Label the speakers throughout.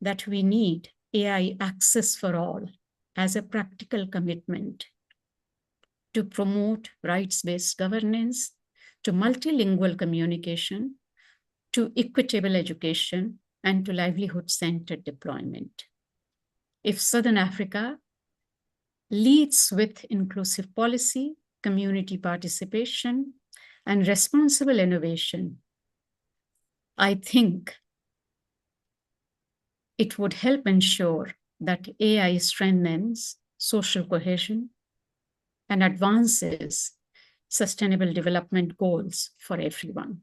Speaker 1: that we need AI access for all as a practical commitment to promote rights-based governance, to multilingual communication, to equitable education, and to livelihood-centered deployment. If Southern Africa leads with inclusive policy, community participation, and responsible innovation, I think it would help ensure that AI strengthens social cohesion and advances sustainable development goals for everyone.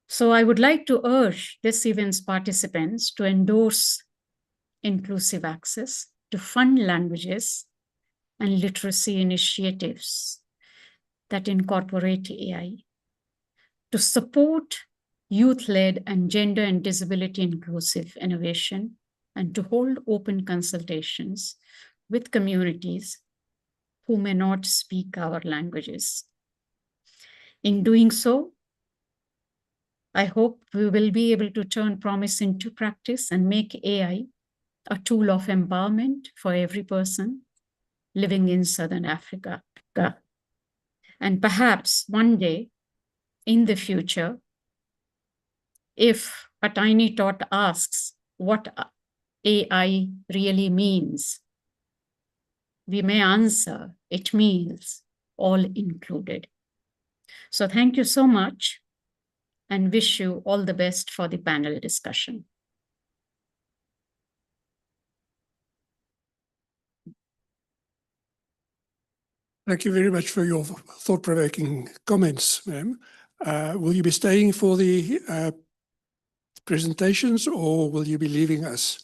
Speaker 1: So I would like to urge this event's participants to endorse inclusive access, to fund languages and literacy initiatives that incorporate AI, to support youth-led and gender and disability inclusive innovation, and to hold open consultations with communities who may not speak our languages. In doing so, I hope we will be able to turn promise into practice and make AI a tool of empowerment for every person living in Southern Africa. And perhaps one day in the future, if a tiny tot asks what AI really means, we may answer, it means all included. So thank you so much and wish you all the best for the panel discussion.
Speaker 2: Thank you very much for your thought-provoking comments, ma'am. Will you be staying for the presentations or will you be leaving us?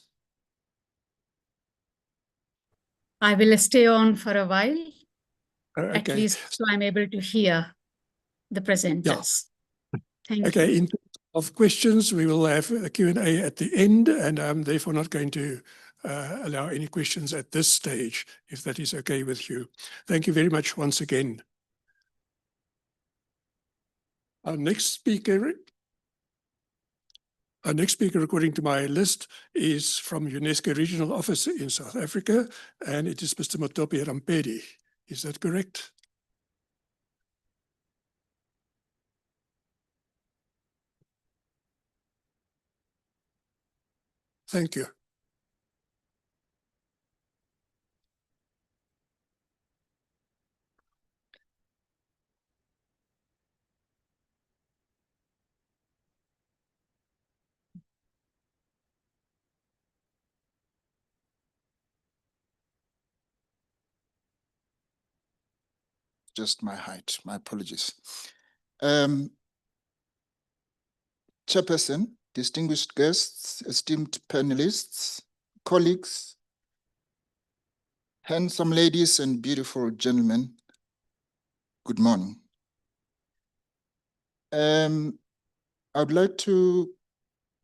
Speaker 1: I will stay on for a while,
Speaker 2: Okay.
Speaker 1: at least so I'm able to hear the presenters. Yeah. Thank you.
Speaker 2: Okay, in terms of questions, we will have a Q&A at the end, and I'm therefore not going to allow any questions at this stage, if that is okay with you. Thank you very much once again. Our next speaker, according to my list, is from UNESCO Regional Office in South Africa, and it is Mr. Mothopi Rampedi. Is that correct? Thank you.
Speaker 3: Just my height, my apologies. Chairperson, distinguished guests, esteemed panelists, colleagues, handsome ladies and beautiful gentlemen, good morning. I would like to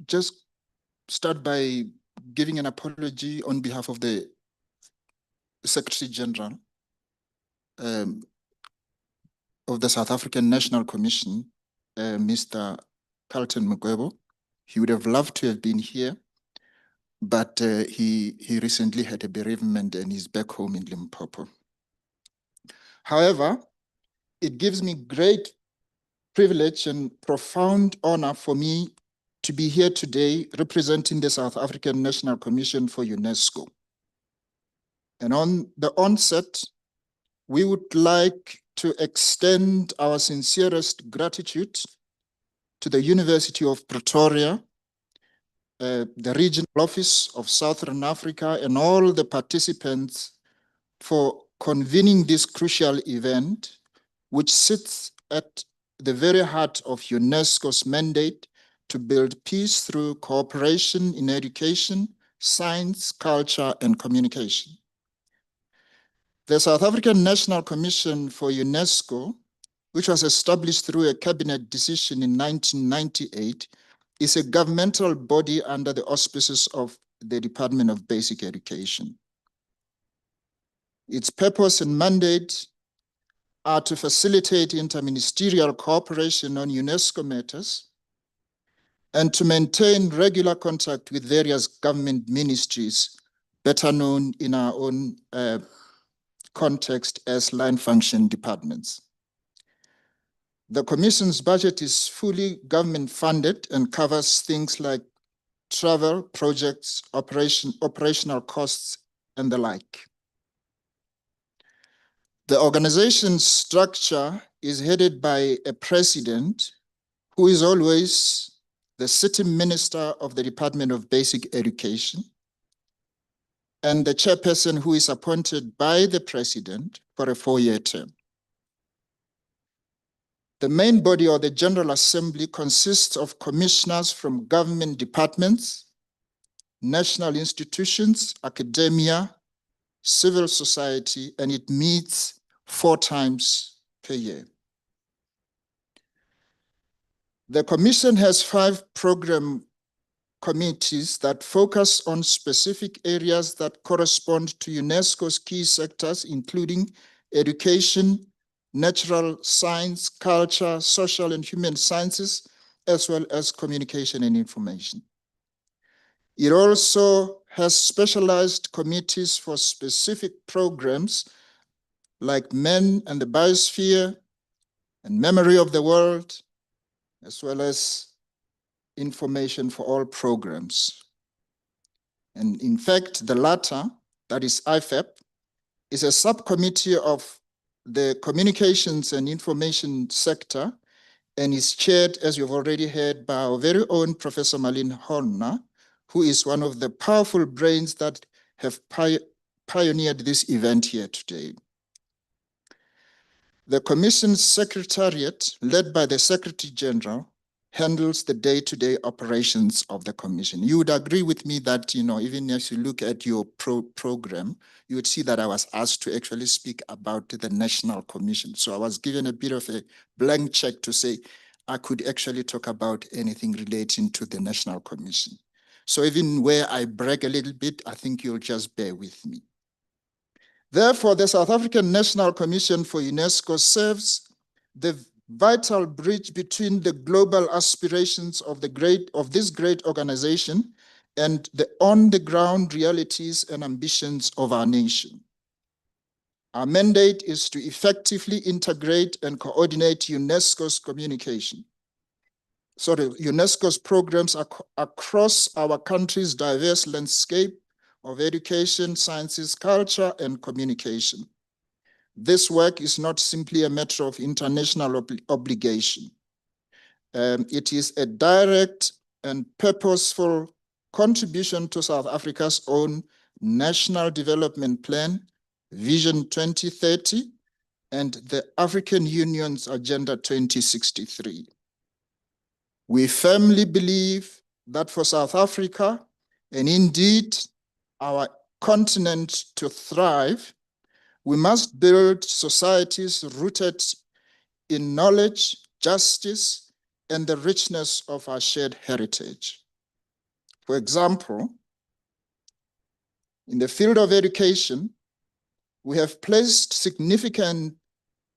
Speaker 3: just start by giving an apology on behalf of the Secretary General of the South African National Commission, Mr. Carlton Mugwebo. He would have loved to have been here, but he recently had a bereavement and he's back home in Limpopo. However, it gives me great privilege and profound honor for me to be here today representing the South African National Commission for UNESCO. And on the onset, we would like to extend our sincerest gratitude to the University of Pretoria, the Regional Office of Southern Africa, and all the participants for convening this crucial event, which sits at the very heart of UNESCO's mandate to build peace through cooperation in education, science, culture, and communication. The South African National Commission for UNESCO, which was established through a cabinet decision in 1998, is a governmental body under the auspices of the Department of Basic Education. Its purpose and mandate are to facilitate interministerial cooperation on UNESCO matters, and to maintain regular contact with various government ministries, better known in our own context as line function departments. The Commission's budget is fully government funded and covers things like travel, projects, operational costs, and the like. The organization's structure is headed by a president who is always the sitting minister of the Department of Basic Education, and the chairperson who is appointed by the president for a 4-year term. The main body, or the General Assembly, consists of commissioners from government departments, national institutions, academia, civil society, and it meets 4 times per year. The Commission has 5 program committees that focus on specific areas that correspond to UNESCO's key sectors, including education, natural science, culture, social and human sciences, as well as communication and information. It also has specialized committees for specific programs like Men and the Biosphere and Memory of the World, as well as Information for All programs. And in fact, the latter, that is IFEP, is a subcommittee of the communications and information sector and is chaired, as you've already heard, by our very own Professor Marlene Horner, who is one of the powerful brains that have pioneered this event here today. The Commission's Secretariat, led by the Secretary General, handles the day-to-day operations of the Commission. You would agree with me that, even as you look at your program, you would see that I was asked to actually speak about the National Commission. So I was given a bit of a blank check to say I could actually talk about anything relating to the National Commission. So even where I brag a little bit, I think you'll just bear with me. Therefore, the South African National Commission for UNESCO serves the vital bridge between the global aspirations of this great organization and the on-the-ground realities and ambitions of our nation. Our mandate is to effectively integrate and coordinate UNESCO's communication. So UNESCO's programs across our country's diverse landscape of education, sciences, culture, and communication. This work is not simply a matter of international obligation. It is a direct and purposeful contribution to South Africa's own National Development Plan, Vision 2030, and the African Union's Agenda 2063. We firmly believe that for South Africa, and indeed our continent to thrive, we must build societies rooted in knowledge, justice, and the richness of our shared heritage. For example, in the field of education, we have placed significant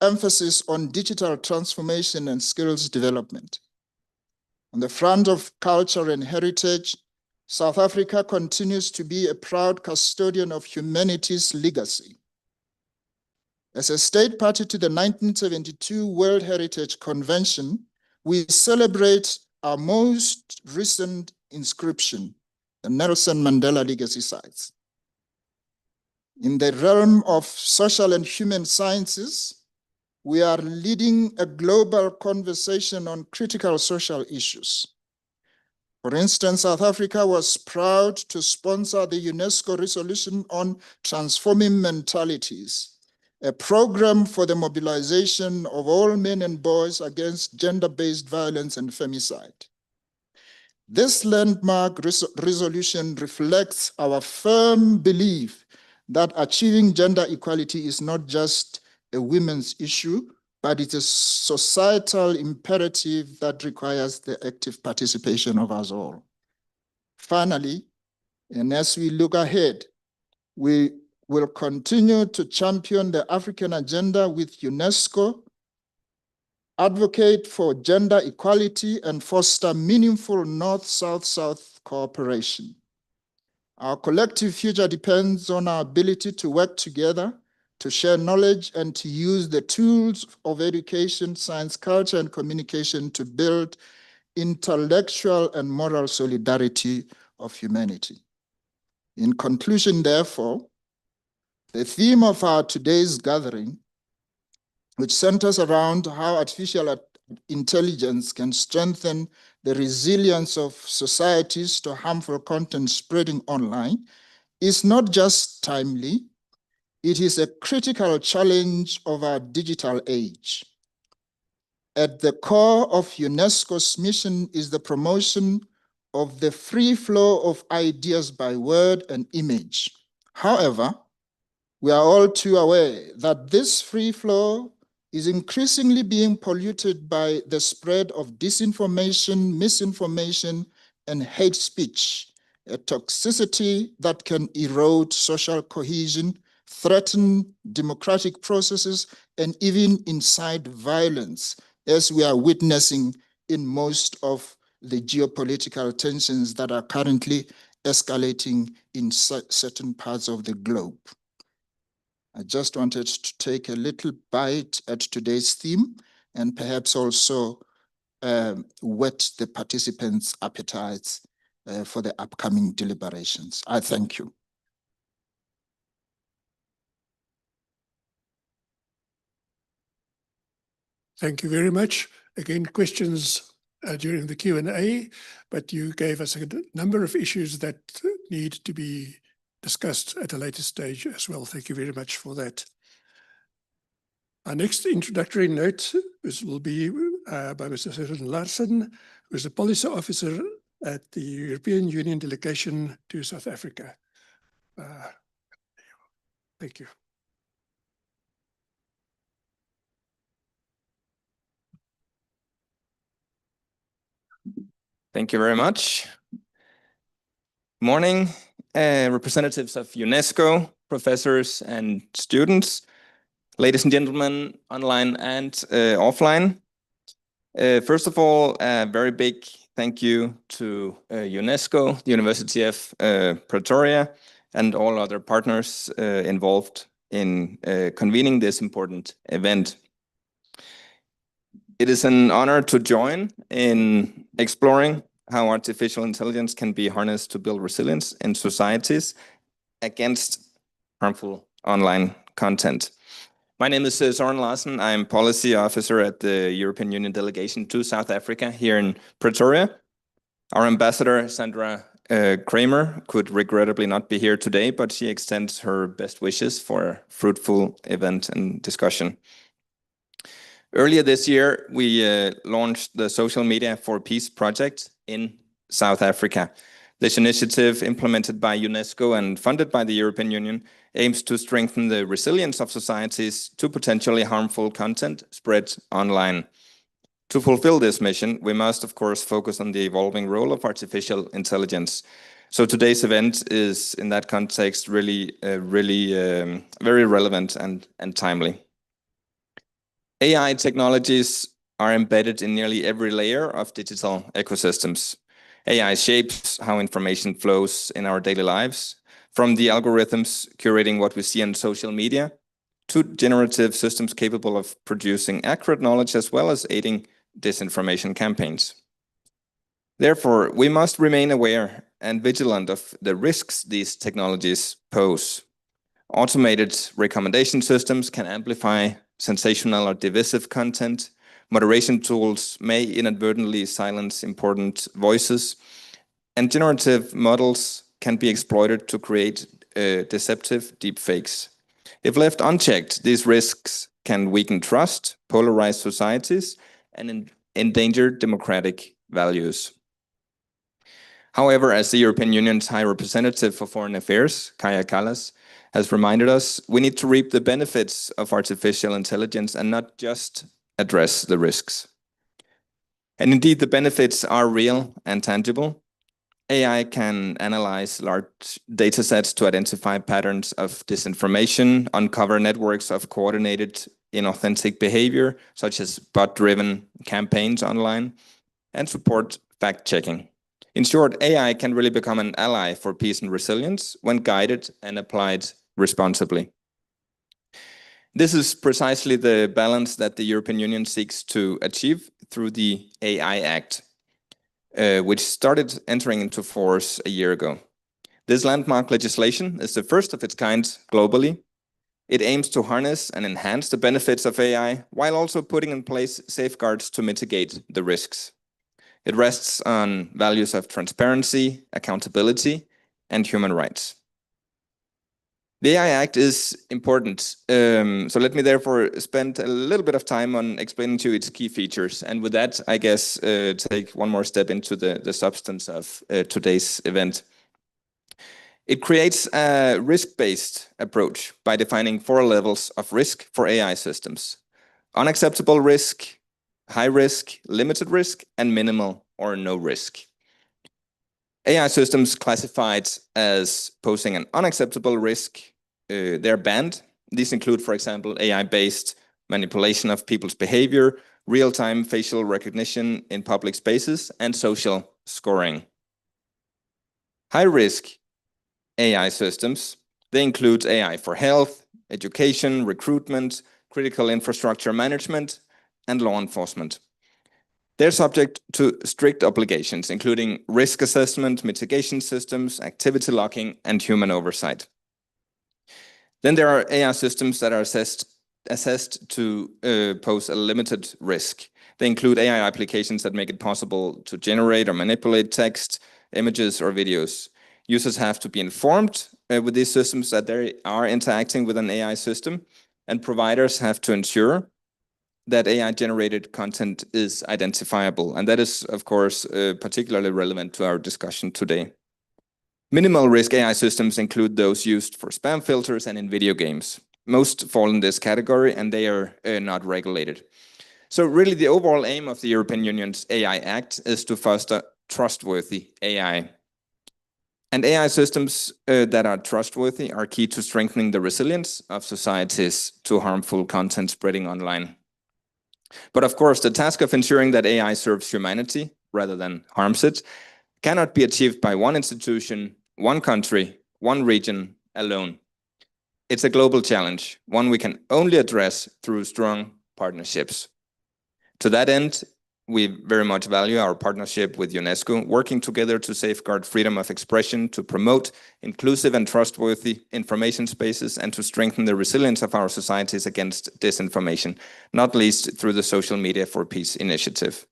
Speaker 3: emphasis on digital transformation and skills development. On the front of culture and heritage, South Africa continues to be a proud custodian of humanity's legacy. As a state party to the 1972 World Heritage Convention, we celebrate our most recent inscription, the Nelson Mandela Legacy Sites. In the realm of social and human sciences, we are leading a global conversation on critical social issues. For instance, South Africa was proud to sponsor the UNESCO resolution on transforming mentalities, a program for the mobilization of all men and boys against gender-based violence and femicide. This landmark resolution reflects our firm belief that achieving gender equality is not just a women's issue, but it's a societal imperative that requires the active participation of us all. Finally, and as we look ahead, we will continue to champion the African agenda with UNESCO advocate for gender equality, and foster meaningful North-South-South cooperation. Our collective future depends on our ability to work together, to share knowledge, and to use the tools of education, science, culture, and communication to build intellectual and moral solidarity of humanity. In conclusion, therefore, the theme of our today's gathering, which centers around how artificial intelligence can strengthen the resilience of societies to harmful content spreading online, is not just timely, it is a critical challenge of our digital age. At the core of UNESCO's mission is the promotion of the free flow of ideas by word and image. However, we are all too aware that this free flow is increasingly being polluted by the spread of disinformation, misinformation, and hate speech, a toxicity that can erode social cohesion, threaten democratic processes, and even incite violence, as we are witnessing in most of the geopolitical tensions that are currently escalating in certain parts of the globe. I just wanted to take a little bite at today's theme and perhaps also whet the participants' appetites for the upcoming deliberations. I thank you.
Speaker 2: Thank you very much. Again, questions during the Q&A, but you gave us a number of issues that need to be discussed at a later stage as well. Thank you very much for that. Our next introductory note will be by Mr. Søren Larsen, who is a policy officer at the European Union delegation to South Africa. Thank you.
Speaker 4: Thank you very much. Morning, representatives of UNESCO, professors and students, ladies and gentlemen, online and offline. First of all, a very big thank you to UNESCO, the University of Pretoria, and all other partners involved in convening this important event. It is an honor to join in exploring how artificial intelligence can be harnessed to build resilience in societies against harmful online content. My name is Søren Larsen. I'm policy officer at the European Union delegation to South Africa here in Pretoria. Our ambassador, Sandra Kramer, could regrettably not be here today, but she extends her best wishes for a fruitful event and discussion. Earlier this year, we launched the Social Media for Peace project in South Africa. This initiative, implemented by UNESCO and funded by the European Union, aims to strengthen the resilience of societies to potentially harmful content spread online. To fulfill this mission, we must, of course, focus on the evolving role of artificial intelligence. So today's event is, in that context, really very relevant and timely. AI technologies are embedded in nearly every layer of digital ecosystems. AI shapes how information flows in our daily lives, from the algorithms curating what we see on social media to generative systems capable of producing accurate knowledge as well as aiding disinformation campaigns. Therefore, we must remain aware and vigilant of the risks these technologies pose. Automated recommendation systems can amplify sensational or divisive content. Moderation tools may inadvertently silence important voices, and generative models can be exploited to create deceptive deepfakes. If left unchecked, these risks can weaken trust, polarize societies, and endanger democratic values. However, as the European Union's High Representative for Foreign Affairs, Kaja Kallas, has reminded us, we need to reap the benefits of artificial intelligence and not just address the risks. And indeed, the benefits are real and tangible. AI can analyze large data sets to identify patterns of disinformation, uncover networks of coordinated inauthentic behavior, such as bot-driven campaigns online, and support fact-checking. In short, AI can really become an ally for peace and resilience when guided and applied responsibly. This is precisely the balance that the European Union seeks to achieve through the AI Act, which started entering into force a year ago. This landmark legislation is the first of its kind globally. It aims to harness and enhance the benefits of AI while also putting in place safeguards to mitigate the risks. It rests on values of transparency, accountability, and human rights. The AI Act is important, so let me therefore spend a little bit of time on explaining to you its key features. And with that, I guess, take one more step into the substance of today's event. It creates a risk-based approach by defining 4 levels of risk for AI systems: unacceptable risk, high risk, limited risk, and minimal or no risk. AI systems classified as posing an unacceptable risk, they're banned. These include, for example, AI-based manipulation of people's behavior, real-time facial recognition in public spaces, and social scoring. High-risk AI systems, they include AI for health, education, recruitment, critical infrastructure management, and law enforcement. They're subject to strict obligations, including risk assessment, mitigation systems, activity logging, and human oversight. Then there are AI systems that are assessed to pose a limited risk. They include AI applications that make it possible to generate or manipulate text, images, or videos. Users have to be informed with these systems that they are interacting with an AI system, and providers have to ensure that AI-generated content is identifiable. And that is, of course, particularly relevant to our discussion today. Minimal risk AI systems include those used for spam filters and in video games. Most fall in this category, and they are not regulated. So really, the overall aim of the European Union's AI Act is to foster trustworthy AI. And AI systems that are trustworthy are key to strengthening the resilience of societies to harmful content spreading online. But of course, the task of ensuring that AI serves humanity rather than harms it cannot be achieved by one institution, one country, one region alone. It's a global challenge, one we can only address through strong partnerships. To that end, we very much value our partnership with UNESCO, working together to safeguard freedom of expression, to promote inclusive and trustworthy information spaces, and to strengthen the resilience of our societies against disinformation, not least through the Social Media for Peace initiative.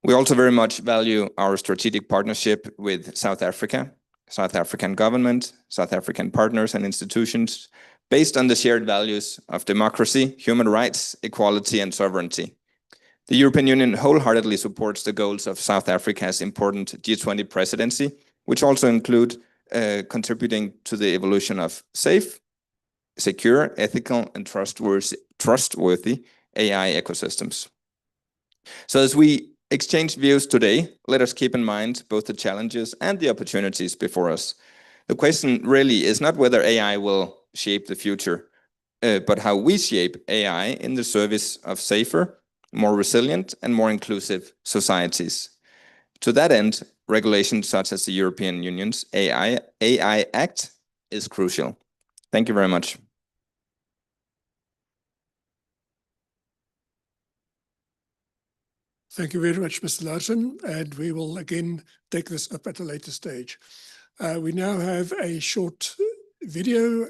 Speaker 4: We also very much value our strategic partnership with South Africa, South African government, South African partners and institutions, based on the shared values of democracy, human rights, equality, and sovereignty. The European Union wholeheartedly supports the goals of South Africa's important G20 presidency, which also include contributing to the evolution of safe, secure, ethical, and trustworthy AI ecosystems. So as we exchange views today, let us keep in mind both the challenges and the opportunities before us. The question really is not whether AI will shape the future, but how we shape AI in the service of safer, more resilient, and more inclusive societies. To that end, regulation such as the European Union's AI Act is crucial. Thank you very much.
Speaker 2: Thank you very much, Mr. Larsen, and we will again take this up at a later stage. We now have a short video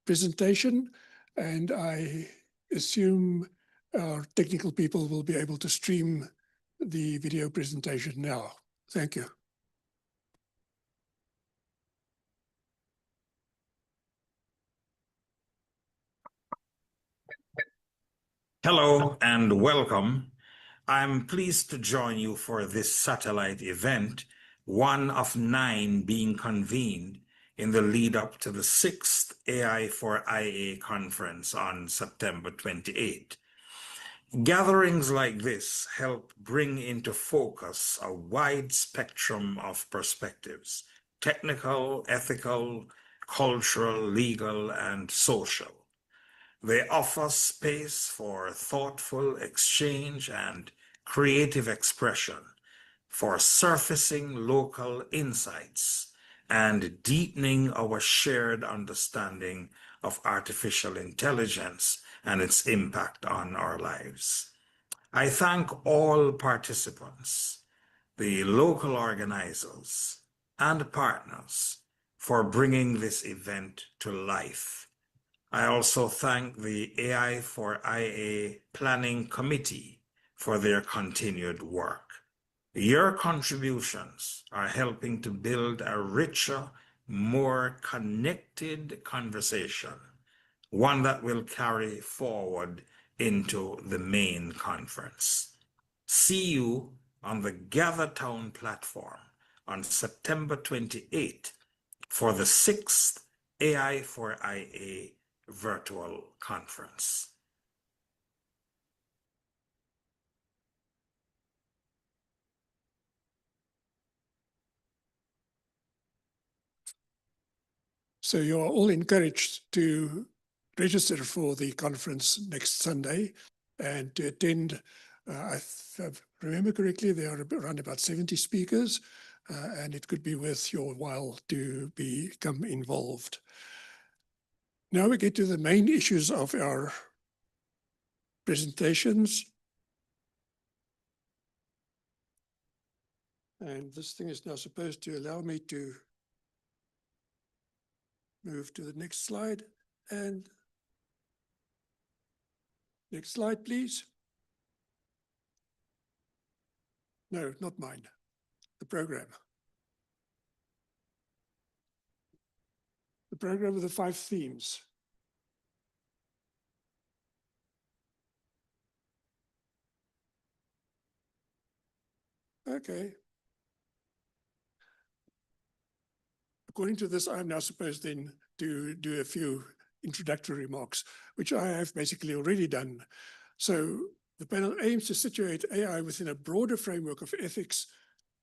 Speaker 2: presentation, and I assume our technical people will be able to stream the video presentation now. Thank you.
Speaker 5: Hello and welcome. I'm pleased to join you for this satellite event, one of 9 being convened in the lead up to the 6th AI for IA conference on September 28. Gatherings like this help bring into focus a wide spectrum of perspectives: technical, ethical, cultural, legal, and social. They offer space for thoughtful exchange and creative expression, for surfacing local insights and deepening our shared understanding of artificial intelligence and its impact on our lives. I thank all participants, the local organizers, and partners for bringing this event to life. I also thank the AI for IA Planning Committee for their continued work. Your contributions are helping to build a richer, more connected conversation, one that will carry forward into the main conference. See you on the GatherTown platform on September 28th for the 6th AI for IA virtual conference.
Speaker 2: So you are all encouraged to register for the conference next Sunday and to attend. If I remember correctly, there are around about 70 speakers, and it could be worth your while to become involved. Now we get to the main issues of our presentations. And this thing is now supposed to allow me to move to the next slide. And next slide, please. No, not mine. The program. The program with the 5 themes. Okay. According to this, I'm now supposed then to do a few introductory remarks, which I have basically already done. So the panel aims to situate AI within a broader framework of ethics,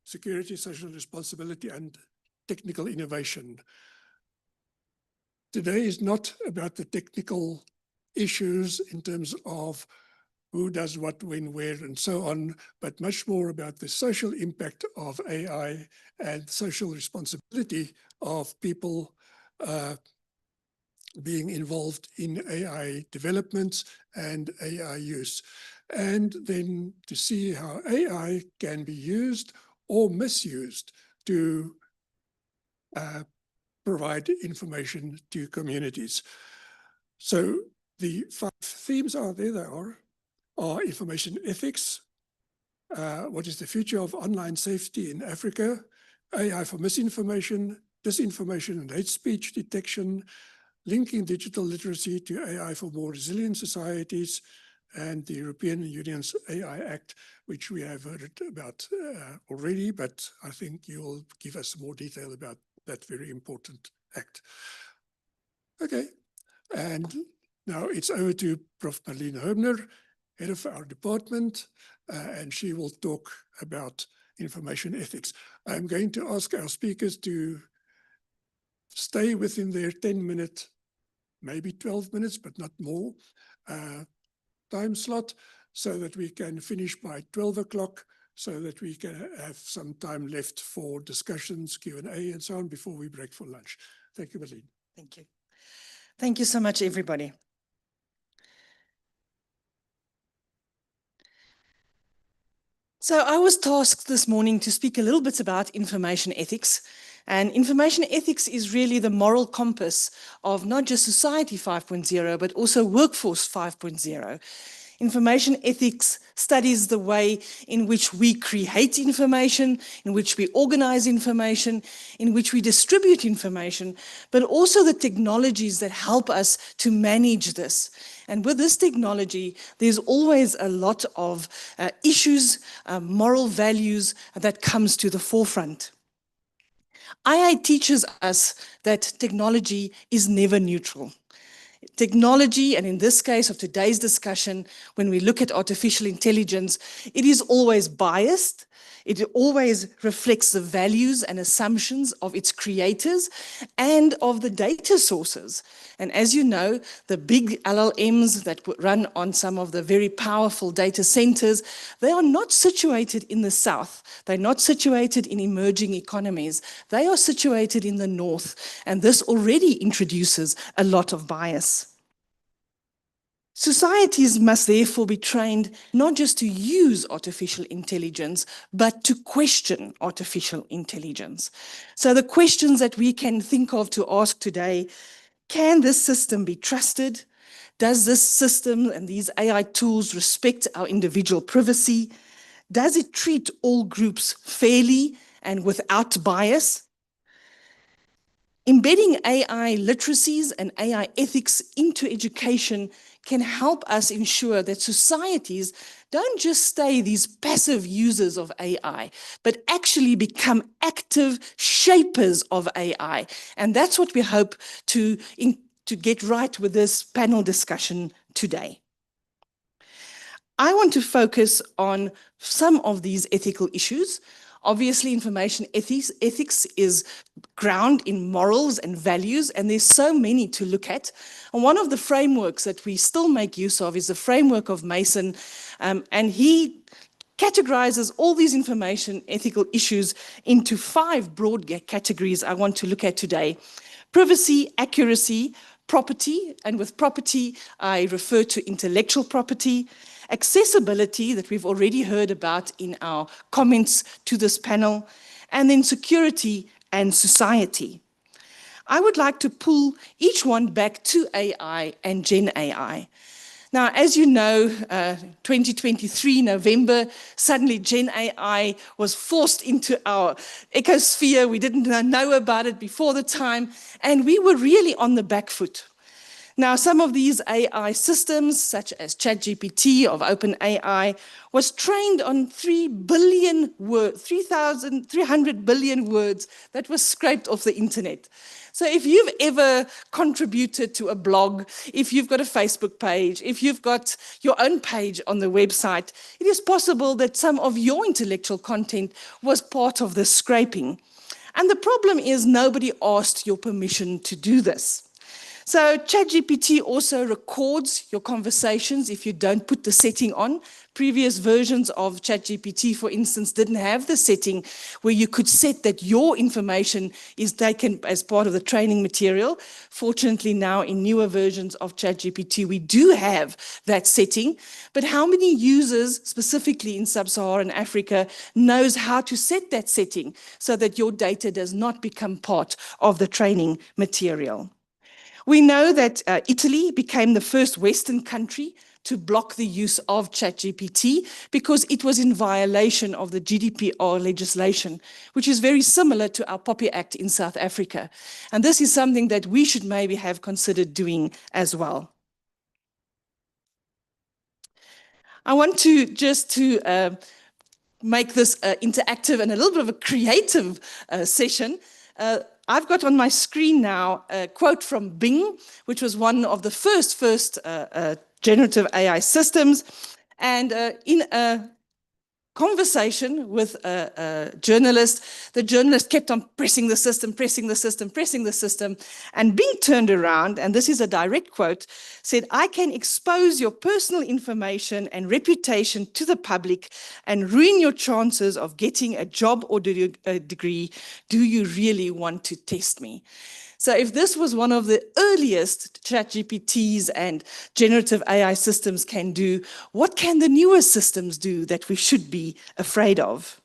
Speaker 2: security, social responsibility, and technical innovation. Today is not about the technical issues in terms of who does what, when, where, and so on, but much more about the social impact of AI and social responsibility of people being involved in AI developments and AI use. And then to see how AI can be used or misused to provide information to communities. So the 5 themes are there, they are information ethics, what is the future of online safety in Africa, AI for misinformation, disinformation and hate speech detection, linking digital literacy to AI for more resilient societies, and the European Union's AI Act, which we have heard about already, but I think you will give us more detail about that very important act. Okay, and now it's over to Prof. Marlene Hoebner, head of our department, and she will talk about information ethics. I'm going to ask our speakers to stay within their 10-minute, maybe 12 minutes, but not more, time slot, so that we can finish by 12 o'clock, so that we can have some time left for discussions, Q&A, and so on before we break for lunch. Thank you, Marlene.
Speaker 6: Thank you. Thank you so much, everybody. So I was tasked this morning to speak a little bit about information ethics. And information ethics is really the moral compass of not just Society 5.0, but also Workforce 5.0. Information ethics studies the way in which we create information, in which we organize information, in which we distribute information, but also the technologies that help us to manage this. And with this technology, there's always a lot of issues, moral values that comes to the forefront. II teaches us that technology is never neutral. Technology, and in this case of today's discussion, when we look at artificial intelligence, it is always biased. It always reflects the values and assumptions of its creators and of the data sources. And as you know, the big LLMs that run on some of the very powerful data centers, they are not situated in the south. They're not situated in emerging economies. They are situated in the north. And this already introduces a lot of bias. Societies must therefore be trained not just to use artificial intelligence, but to question artificial intelligence. So the questions that we can think of to ask today: can this system be trusted? Does this system and these AI tools respect our individual privacy? Does it treat all groups fairly and without bias? Embedding AI literacies and AI ethics into education can help us ensure that societies don't just stay these passive users of AI, but actually become active shapers of AI. And that's what we hope to get right with this panel discussion today. I want to focus on some of these ethical issues. Obviously, information ethics is ground in morals and values, and there's so many to look at. And one of the frameworks that we still make use of is the framework of Mason, and he categorizes all these information ethical issues into 5 broad categories I want to look at today: privacy, accuracy, property, and with property, I refer to intellectual property; accessibility, that we've already heard about in our comments to this panel; and then security and society. I would like to pull each one back to AI and Gen AI. Now, as you know, 2023, November, suddenly Gen AI was forced into our ecosphere. We didn't know about it before the time, and we were really on the back foot. Now, some of these AI systems, such as ChatGPT of OpenAI, was trained on 300 billion words that were scraped off the internet. So if you've ever contributed to a blog, if you've got a Facebook page, if you've got your own page on the website, it is possible that some of your intellectual content was part of this scraping. And the problem is nobody asked your permission to do this. So ChatGPT also records your conversations if you don't put the setting on. Previous versions of ChatGPT, for instance, didn't have the setting where you could set that your information is taken as part of the training material. Fortunately, now in newer versions of ChatGPT, we do have that setting. But how many users, specifically in sub-Saharan Africa, knows how to set that setting so that your data does not become part of the training material? We know that Italy became the first Western country to block the use of ChatGPT because it was in violation of the GDPR legislation, which is very similar to our POPI Act in South Africa. And this is something that we should maybe have considered doing as well. I want to make this interactive and a little bit of a creative session. I've got on my screen now a quote from Bing, which was one of the first generative AI systems. And in a conversation with a journalist, the journalist kept on pressing the system. And Bing turned around, and this is a direct quote, said, "I can expose your personal information and reputation to the public and ruin your chances of getting a job or a degree. Do you really want to test me?" So if this was one of the earliest ChatGPTs and generative AI systems can do, what can the newer systems do that we should be afraid of?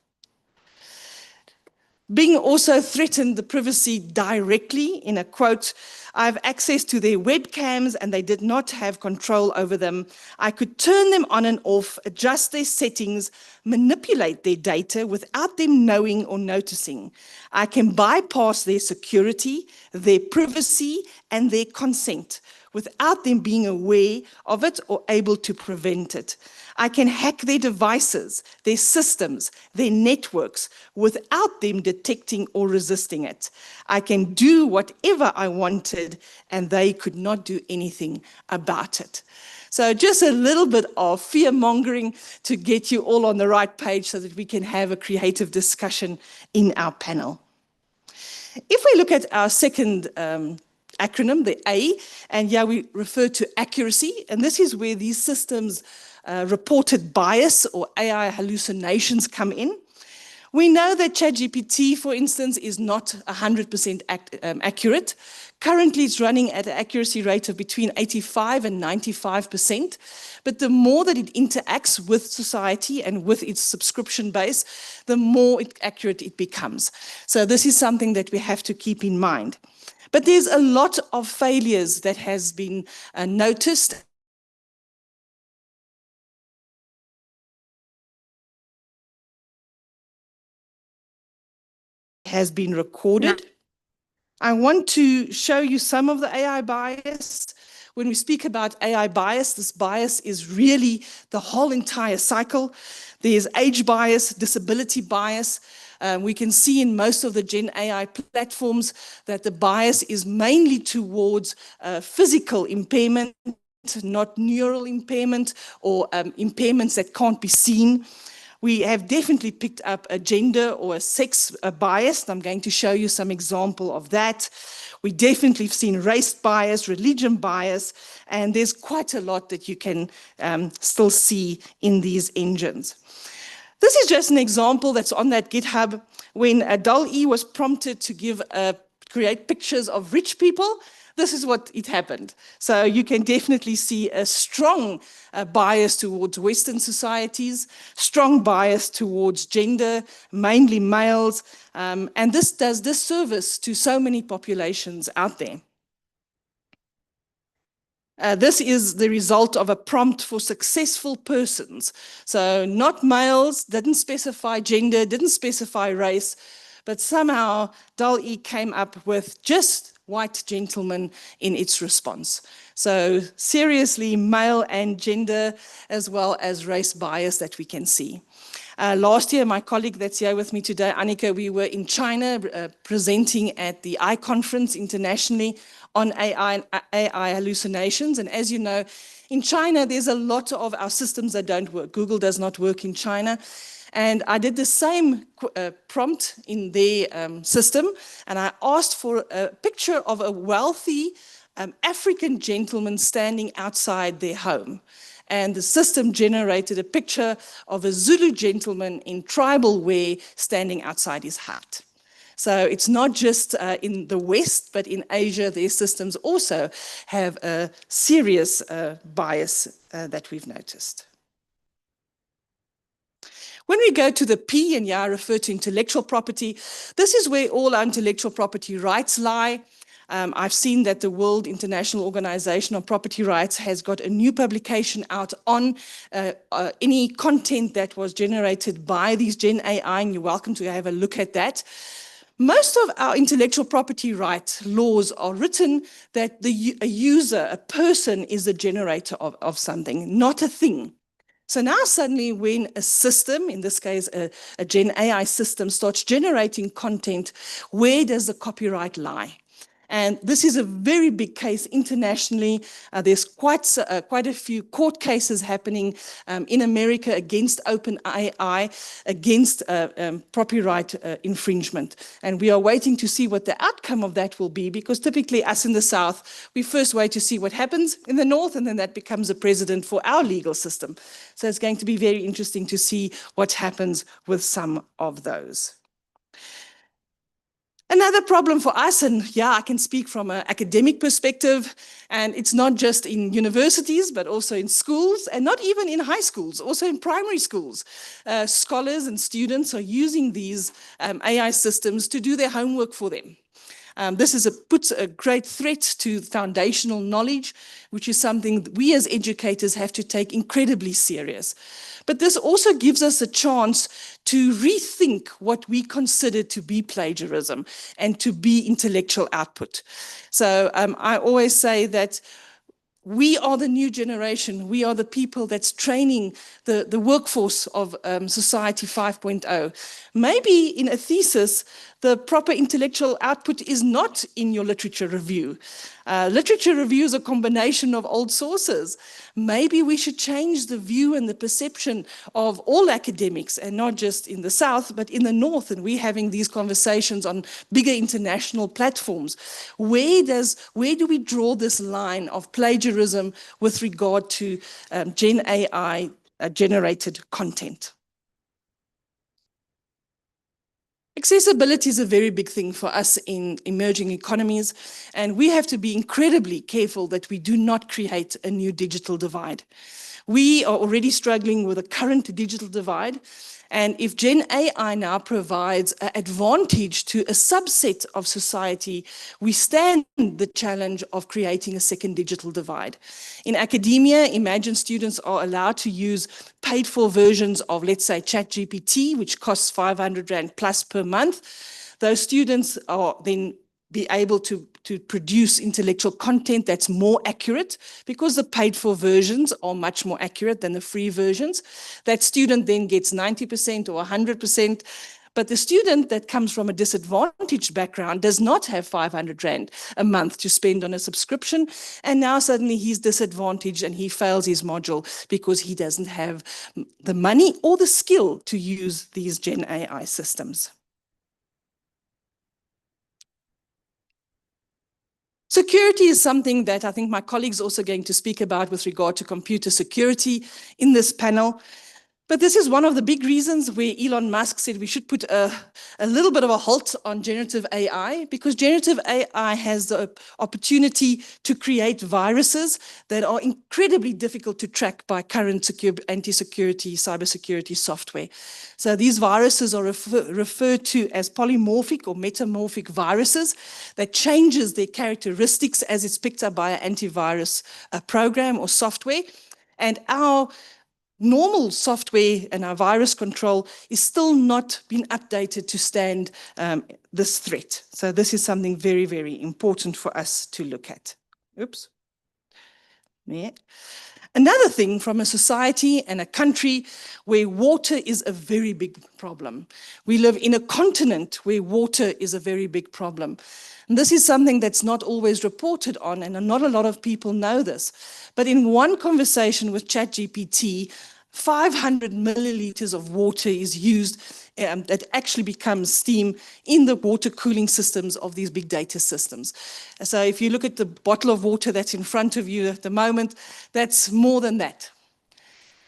Speaker 6: Bing also threatened the privacy directly in a quote, "I have access to their webcams and they did not have control over them. I could turn them on and off, adjust their settings, manipulate their data without them knowing or noticing. I can bypass their security, their privacy, and their consent. without them being aware of it or able to prevent it. I can hack their devices, their systems, their networks without them detecting or resisting it. I can do whatever I wanted and they could not do anything about it. So just a little bit of fear-mongering to get you all on the right page so that we can have a creative discussion in our panel. If we look at our second acronym, the A, and yeah, we refer to accuracy, and this is where these systems reported bias or AI hallucinations come in. We know that ChatGPT, for instance, is not 100% accurate. Currently, it's running at an accuracy rate of between 85 and 95%. But the more that it interacts with society and with its subscription base, the more accurate it becomes. So this is something that we have to keep in mind. But there's a lot of failures that has been noticed. Has been recorded.
Speaker 1: No.
Speaker 6: I want to show you some of the AI bias. When we speak about AI bias, this bias is really the whole entire cycle. There's age bias, disability bias. We can see in most of the Gen AI platforms that the bias is mainly towards physical impairment, not neural impairment or impairments that can't be seen. We have definitely picked up a gender or a sex bias. I'm going to show you some example of that. We definitely have seen race bias, religion bias, and there's quite a lot that you can still see in these engines. This is just an example that's on that GitHub when DALL-E was prompted to create pictures of rich people. This is what it happened. So you can definitely see a strong bias towards Western societies, strong bias towards gender, mainly males, and this does disservice to so many populations out there. This is the result of a prompt for successful persons. So not males, didn't specify gender, didn't specify race, but somehow DALL-E came up with just white gentlemen in its response. So seriously, male and gender, as well as race bias that we can see. Last year, my colleague that's here with me today, Annika, we were in China presenting at the iConference internationally on AI and AI hallucinations. And as you know, in China, there's a lot of our systems that don't work. Google does not work in China. And I did the same prompt in their system, and I asked for a picture of a wealthy African gentleman standing outside their home. And the system generated a picture of a Zulu gentleman in tribal wear standing outside his hut. So it's not just in the West, but in Asia, their systems also have a serious bias that we've noticed. When we go to the P, and I refer to intellectual property, this is where all our intellectual property rights lie. I've seen that the World International Organization on Property Rights has got a new publication out on any content that was generated by these Gen AI, and you're welcome to have a look at that. Most of our intellectual property rights laws are written that a user, a person, is the generator of something, not a thing. So now suddenly when a system, in this case a Gen AI system, starts generating content, where does the copyright lie? And this is a very big case internationally. There's quite a few court cases happening in America against OpenAI, against copyright infringement. And we are waiting to see what the outcome of that will be, because typically us in the South, we first wait to see what happens in the North, and then that becomes a precedent for our legal system. So it's going to be very interesting to see what happens with some of those. Another problem for us, and yeah, I can speak from an academic perspective, and it's not just in universities, but also in schools, and not even in high schools, also in primary schools. Scholars and students are using these AI systems to do their homework for them. This puts a great threat to foundational knowledge, which is something that we as educators have to take incredibly serious. But this also gives us a chance to rethink what we consider to be plagiarism and to be intellectual output. So I always say that we are the new generation. We are the people that's training the workforce of Society 5.0. Maybe in a thesis, the proper intellectual output is not in your literature review. Literature review is a combination of old sources. Maybe we should change the view and the perception of all academics, and not just in the South, but in the North. And we're having these conversations on bigger international platforms. Where do we draw this line of plagiarism with regard to Gen AI generated content? Accessibility is a very big thing for us in emerging economies, and we have to be incredibly careful that we do not create a new digital divide. We are already struggling with a current digital divide, and if Gen AI now provides an advantage to a subset of society, we stand the challenge of creating a second digital divide. In academia, imagine students are allowed to use paid-for versions of, let's say, ChatGPT, which costs 500 Rand plus per month. Those students are then be able to produce intellectual content that's more accurate, because the paid-for versions are much more accurate than the free versions. That student then gets 90% or 100%, but the student that comes from a disadvantaged background does not have 500 Rand a month to spend on a subscription, and now suddenly he's disadvantaged and he fails his module because he doesn't have the money or the skill to use these Gen AI systems. Security is something that I think my colleagues are also going to speak about with regard to computer security in this panel. But this is one of the big reasons where Elon Musk said we should put a little bit of a halt on generative AI, because generative AI has the opportunity to create viruses that are incredibly difficult to track by current anti-security, cybersecurity software. So these viruses are referred to as polymorphic or metamorphic viruses that changes their characteristics as it's picked up by an antivirus program or software. And our normal software and our virus control is still not been updated to stand this threat. So this is something very, very important for us to look at. Oops. Yeah. Another thing from a society and a country where water is a very big problem. We live in a continent where water is a very big problem. And this is something that's not always reported on, and not a lot of people know this. But in one conversation with ChatGPT, 500 milliliters of water is used that actually becomes steam in the water cooling systems of these big data systems. So if you look at the bottle of water that's in front of you at the moment, that's more than that.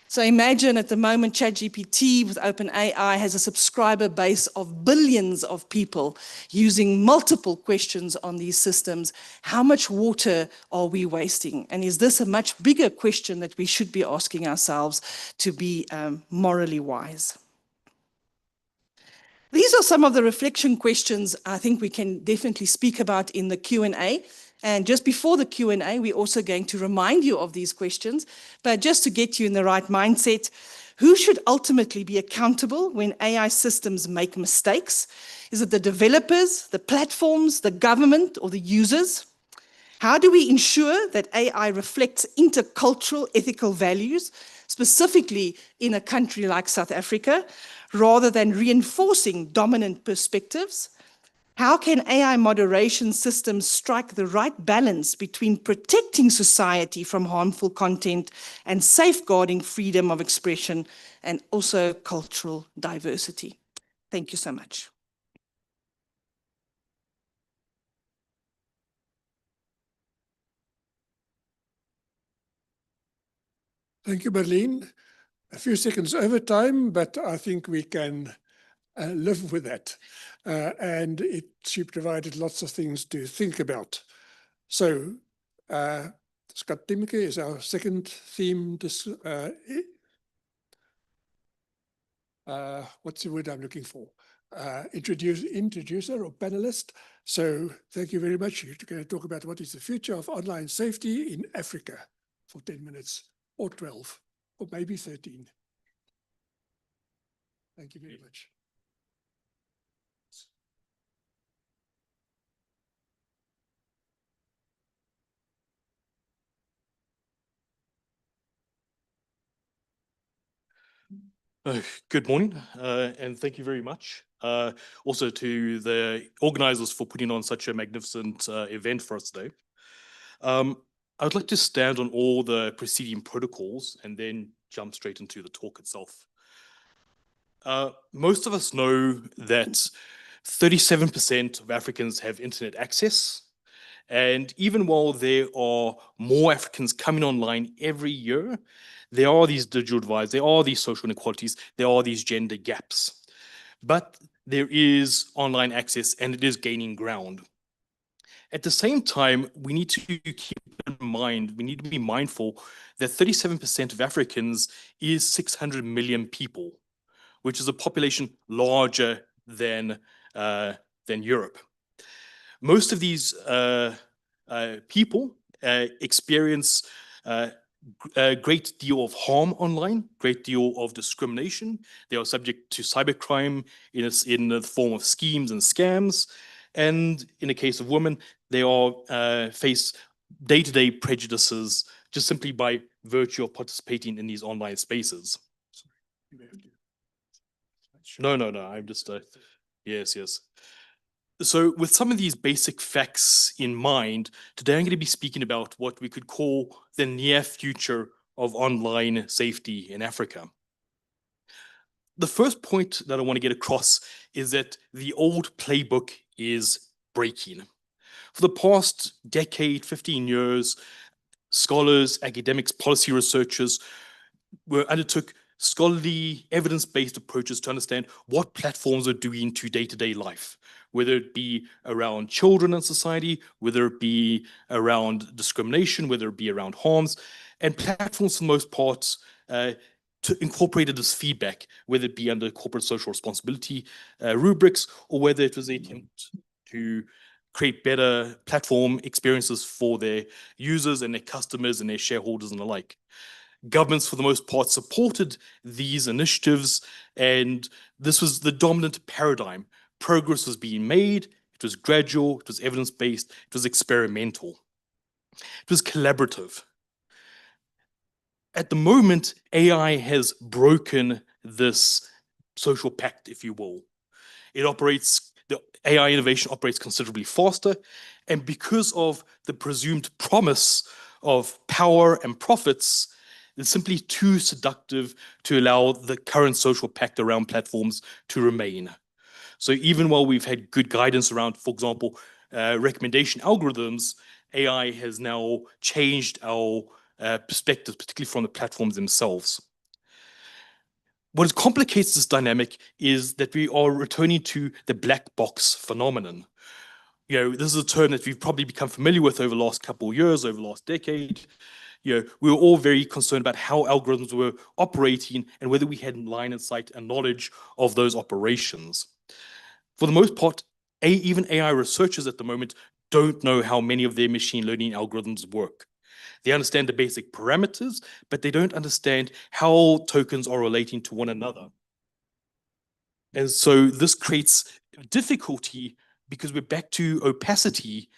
Speaker 6: So imagine at the moment ChatGPT with OpenAI has a subscriber base of billions of people using multiple questions on these systems. How much water are we wasting? And is this a much bigger question that we should be asking ourselves to be morally wise? These are some of the reflection questions I think we can definitely speak about in the Q&A. And just before the Q&A, we're also going to remind you of these questions. But just to get you in the right mindset, who should ultimately be accountable when AI systems make mistakes? Is it the developers, the platforms, the government, or the users? How do we ensure that AI reflects intercultural ethical values, specifically in a country like South Africa, rather than reinforcing dominant perspectives? How can AI moderation systems strike the right balance between protecting society from harmful content and safeguarding freedom of expression and also cultural diversity? Thank you so much.
Speaker 2: Thank you, Marlene. A few seconds over time, but I think we can live with that. And she provided lots of things to think about. So Scott Timke is our second theme. What's the word I'm looking for? Introducer or panelist. So thank you very much. You're going to talk about what is the future of online safety in Africa for 10 minutes or 12 or maybe 13. Thank you very much.
Speaker 7: Good morning, and thank you very much. Also to the organizers for putting on such a magnificent event for us today. I would like to stand on all the preceding protocols and then jump straight into the talk itself. Most of us know that 37% of Africans have internet access. And even while there are more Africans coming online every year, there are these digital divides, there are these social inequalities, there are these gender gaps. But there is online access and it is gaining ground. At the same time, we need to keep in mind, we need to be mindful that 37% of Africans is 600 million people, which is a population larger than Europe. Most of these people experience a great deal of harm online, great deal of discrimination. They are subject to cybercrime in the form of schemes and scams. And in the case of women, they are face day-to-day prejudices just simply by virtue of participating in these online spaces. No, I'm just, yes. So with some of these basic facts in mind, today I'm going to be speaking about what we could call the near future of online safety in Africa. The first point that I want to get across is that the old playbook is breaking. For the past decade, 15 years, scholars, academics, policy researchers undertook scholarly, evidence-based approaches to understand what platforms are doing to day-to-day life, whether it be around children in society, whether it be around discrimination, whether it be around harms, and platforms for the most part incorporated this feedback, whether it be under corporate social responsibility rubrics, or whether it was an attempt to create better platform experiences for their users and their customers and their shareholders and the like. Governments, for the most part, supported these initiatives, and this was the dominant paradigm. Progress was being made, it was gradual, it was evidence-based, it was experimental. It was collaborative. At the moment, AI has broken this social pact, if you will. The AI innovation operates considerably faster, and because of the presumed promise of power and profits, it's simply too seductive to allow the current social pact around platforms to remain. So even while we've had good guidance around, for example, recommendation algorithms, AI has now changed our perspectives, particularly from the platforms themselves. What complicates this dynamic is that we are returning to the black box phenomenon. This is a term that we've probably become familiar with over the last couple of years, over the last decade. We were all very concerned about how algorithms were operating and whether we had line of sight and knowledge of those operations. For the most part, even AI researchers at the moment don't know how many of their machine learning algorithms work. They understand the basic parameters, but they don't understand how tokens are relating to one another. And so this creates difficulty because we're back to opacity,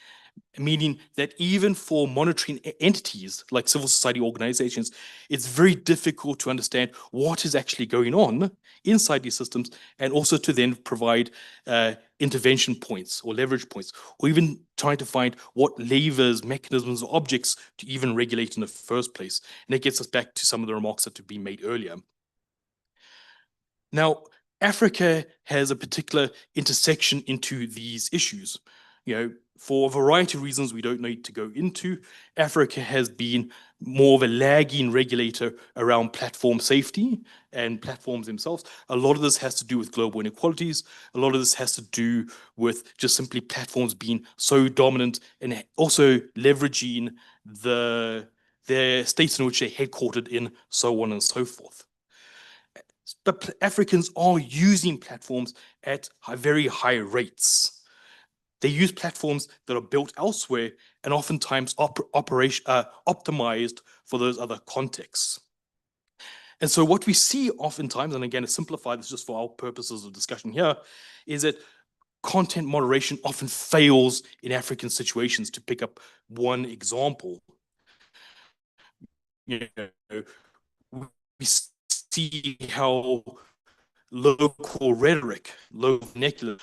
Speaker 7: meaning that even for monitoring entities like civil society organizations, it's very difficult to understand what is actually going on inside these systems, and also to then provide intervention points or leverage points, or even trying to find what levers, mechanisms, or objects to even regulate in the first place. And it gets us back to some of the remarks that have been made earlier. Now, Africa has a particular intersection into these issues. For a variety of reasons we don't need to go into, Africa has been more of a lagging regulator around platform safety and platforms themselves. A lot of this has to do with global inequalities. A lot of this has to do with just simply platforms being so dominant and also leveraging the states in which they're headquartered in, so on and so forth. But Africans are using platforms at very high rates. They use platforms that are built elsewhere and oftentimes optimized for those other contexts. And so what we see oftentimes, and again, to simplify this just for our purposes of discussion here, is that content moderation often fails in African situations. To pick up one example, we see see how local rhetoric, local vernacular,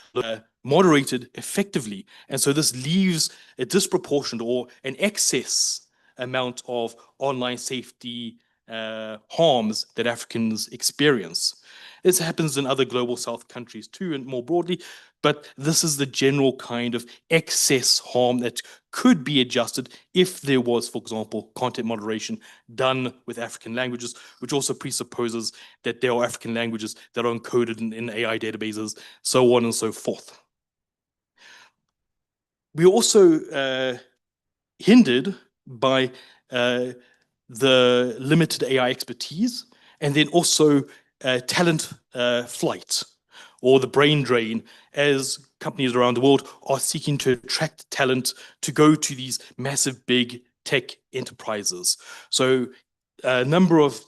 Speaker 7: moderated effectively. And so this leaves a disproportionate or an excess amount of online safety harms that Africans experience. This happens in other global South countries too, and more broadly, but this is the general kind of excess harm that could be adjusted if there was, for example, content moderation done with African languages, which also presupposes that there are African languages that are encoded in AI databases, so on and so forth. We also hindered by the limited AI expertise, and then also talent flight or the brain drain, as companies around the world are seeking to attract talent to go to these massive big tech enterprises. So a number of,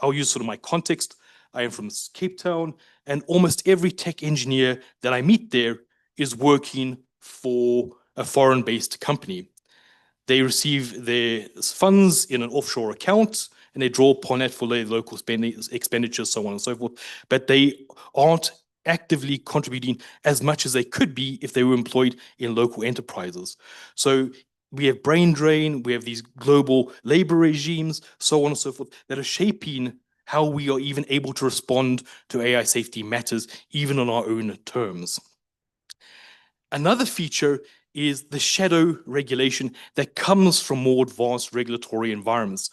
Speaker 7: I'll use sort of my context. I am from Cape Town, and almost every tech engineer that I meet there is working for a foreign-based company. They receive their funds in an offshore account, and they draw upon it for their local expenditures, so on and so forth. But they aren't actively contributing as much as they could be if they were employed in local enterprises. So we have brain drain, we have these global labor regimes, so on and so forth, that are shaping how we are even able to respond to AI safety matters, even on our own terms. Another feature is the shadow regulation that comes from more advanced regulatory environments.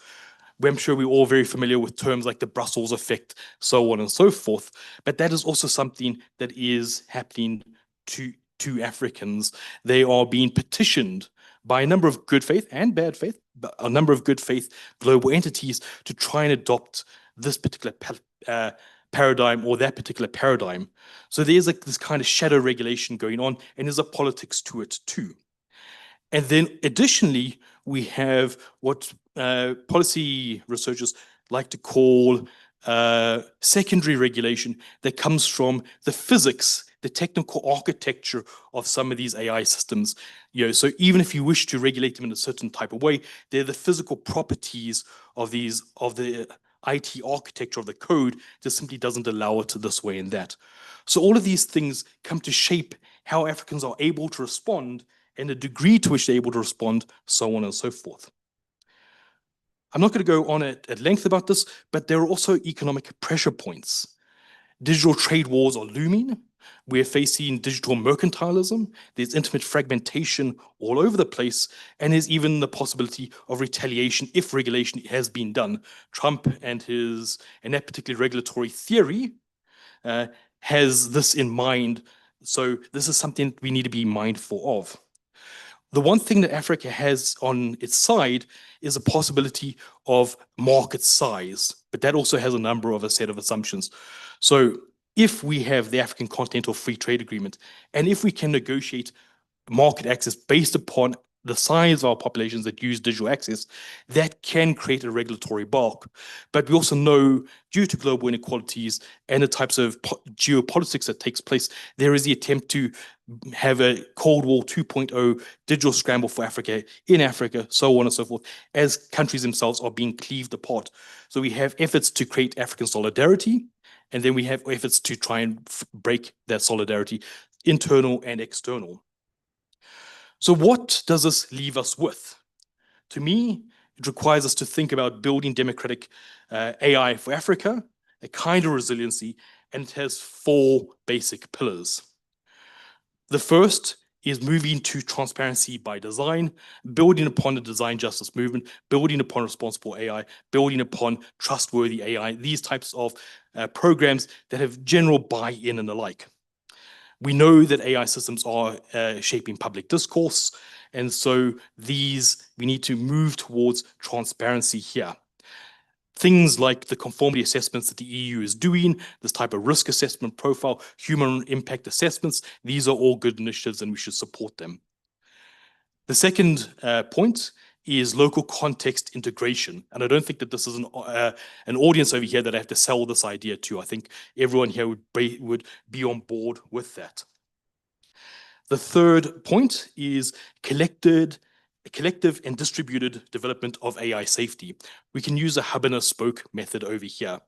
Speaker 7: I'm sure we're all very familiar with terms like the Brussels effect, so on and so forth, but that is also something that is happening to Africans. They are being petitioned by a number of good faith and bad faith, but a number of good faith global entities to try and adopt this particular paradigm or that particular paradigm. So there's like this kind of shadow regulation going on, and there's a politics to it too. And then additionally, we have what policy researchers like to call secondary regulation that comes from the physics, the technical architecture of some of these AI systems. So even if you wish to regulate them in a certain type of way, they're the physical properties of the IT architecture of the code just simply doesn't allow it to this way and that. So all of these things come to shape how Africans are able to respond and the degree to which they're able to respond, so on and so forth. I'm not going to go on at length about this, but there are also economic pressure points. Digital trade wars are looming. We're facing digital mercantilism. There's intimate fragmentation all over the place. And there's even the possibility of retaliation if regulation has been done. Trump and that particular regulatory theory has this in mind. So this is something we need to be mindful of. The one thing that Africa has on its side is a possibility of market size, but that also has a set of assumptions. So if we have the African Continental Free Trade Agreement, and if we can negotiate market access based upon the size of our populations that use digital access, that can create a regulatory bulk. But we also know, due to global inequalities and the types of geopolitics that takes place, there is the attempt to have a Cold War 2.0 digital scramble for Africa, in Africa, so on and so forth, as countries themselves are being cleaved apart. So we have efforts to create African solidarity, and then we have efforts to try and break that solidarity, internal and external. So what does this leave us with? To me, it requires us to think about building democratic AI for Africa, a kind of resiliency, and it has 4 basic pillars. The first is moving to transparency by design, building upon the design justice movement, building upon responsible AI, building upon trustworthy AI, these types of programs that have general buy-in and the like. We know that AI systems are shaping public discourse, and so we need to move towards transparency here. Things like the conformity assessments that the EU is doing, this type of risk assessment profile, human impact assessments, these are all good initiatives and we should support them. The second point is local context integration. And I don't think that this is an audience over here that I have to sell this idea to. I think everyone here would be on board with that. The third point is collective and distributed development of AI safety. We can use a hub and a spoke method over here.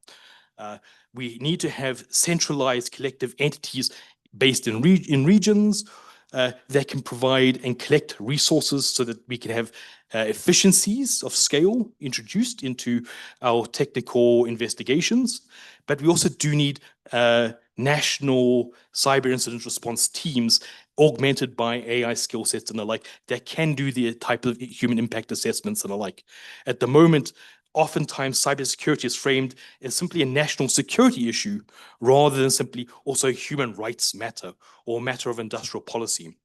Speaker 7: We need to have centralized collective entities based in regions that can provide and collect resources so that we can have efficiencies of scale introduced into our technical investigations. But we also do need national cyber incident response teams augmented by AI skill sets and the like that can do the type of human impact assessments and the like. At the moment, oftentimes cybersecurity is framed as simply a national security issue rather than simply also human rights matter or matter of industrial policy.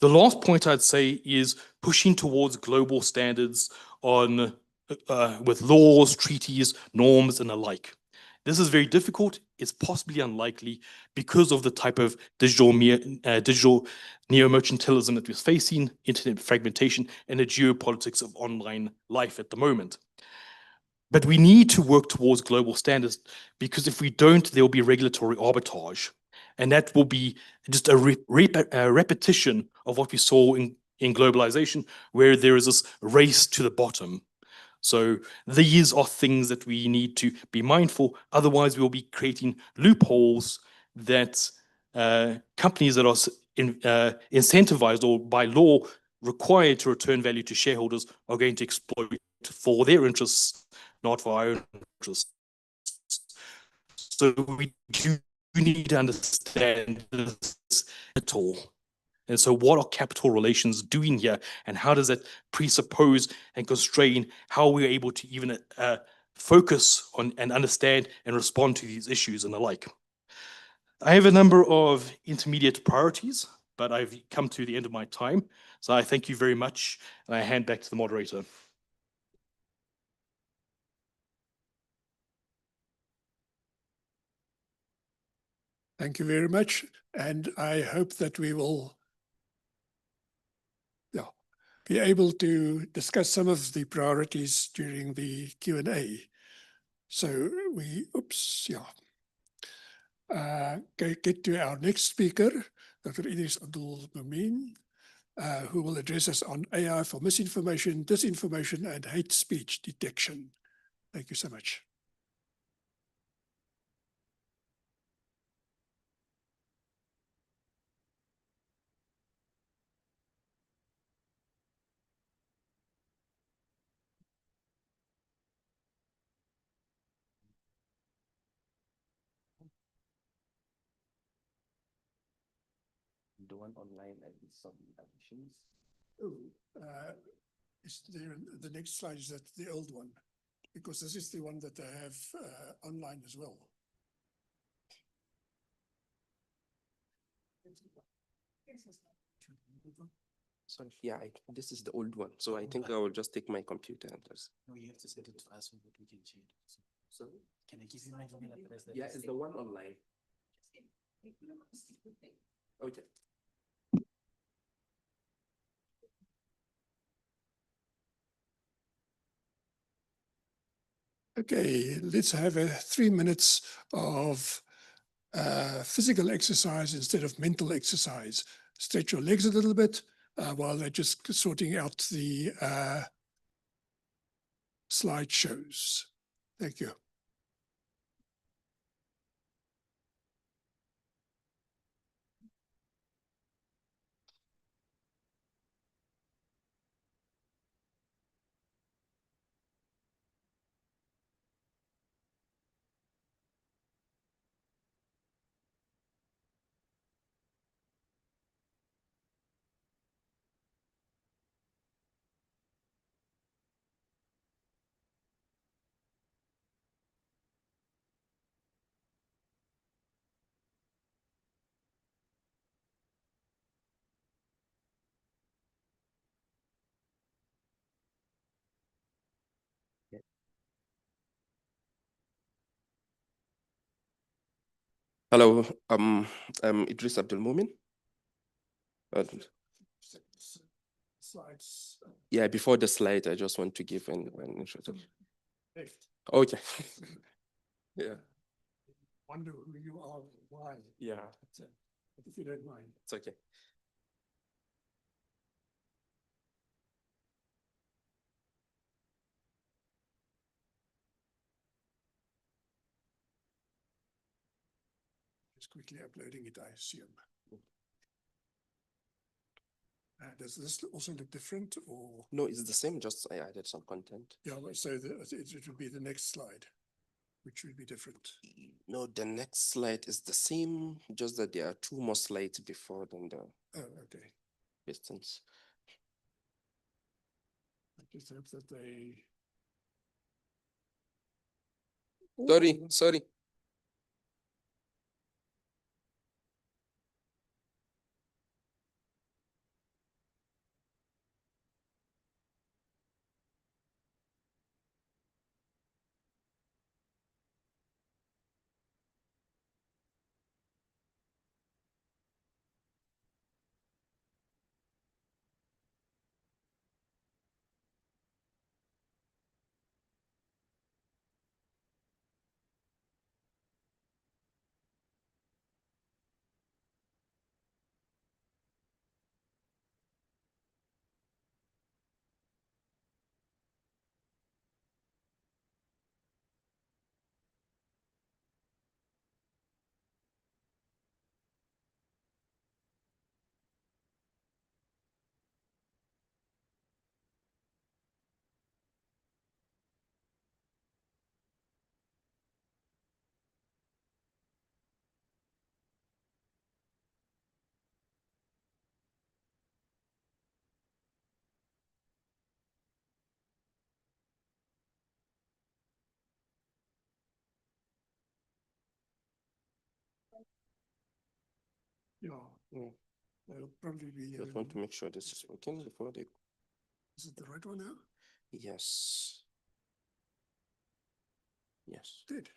Speaker 7: The last point I'd say is pushing towards global standards on with laws, treaties, norms, and the like. This is very difficult. It's possibly unlikely because of the type of digital neo-mercantilism that we're facing, internet fragmentation, and the geopolitics of online life at the moment. But we need to work towards global standards because if we don't, there will be regulatory arbitrage. And that will be just a repetition of what we saw in globalization, where there is this race to the bottom. So these are things that we need to be mindful. Otherwise, we'll be creating loopholes that companies that are incentivized or by law required to return value to shareholders are going to exploit for their interests, not for our own interests. So we do need to understand this at all. And so what are capital relations doing here? And how does that presuppose and constrain how we're able to even focus on and understand and respond to these issues and the like? I have a number of intermediate priorities, but I've come to the end of my time. So I thank you very much, and I hand back to the moderator.
Speaker 2: Thank you very much. And I hope that we will be able to discuss some of the priorities during the Q&A. So get to our next speaker, Dr. Idris Abdul Momin, who will address us on AI for misinformation, disinformation, and hate speech detection. Thank you so much.
Speaker 8: The one online and some additions.
Speaker 2: Is there the next slide? Is that the old one? Because this is the one that I have online as well.
Speaker 8: Sorry, yeah, this is the old one. So I think I will just take my computer and just.
Speaker 9: No, you have to set it to us so that we can change.
Speaker 8: So
Speaker 9: can I give you my email address?
Speaker 8: yeah, it's the one online. Okay.
Speaker 2: Okay, let's have 3 minutes of physical exercise instead of mental exercise. Stretch your legs a little bit while they're just sorting out the slideshows. Thank you.
Speaker 8: Hello, I'm Idris Abdul Momin.
Speaker 2: Slides.
Speaker 8: Yeah, before the slide, I just want to give an introduction. Okay. Yeah.
Speaker 2: Wonder who you are, why.
Speaker 8: Yeah.
Speaker 2: If you don't mind.
Speaker 8: It's okay.
Speaker 2: Just quickly uploading it, I assume. Does this also look different or?
Speaker 8: No, it's the same, just I added some content.
Speaker 2: Yeah, well, so it would be the next slide, which would be different.
Speaker 8: No, the next slide is the same, just that there are two more slides before than the
Speaker 2: Oh, okay.
Speaker 8: distance.
Speaker 2: I just hope that they.
Speaker 8: Sorry.
Speaker 2: Yeah,
Speaker 8: Mm.
Speaker 2: that'll probably be.
Speaker 8: Just want to make sure this is working before they.
Speaker 2: Is it the right one now?
Speaker 8: Yes. Yes.
Speaker 2: Good.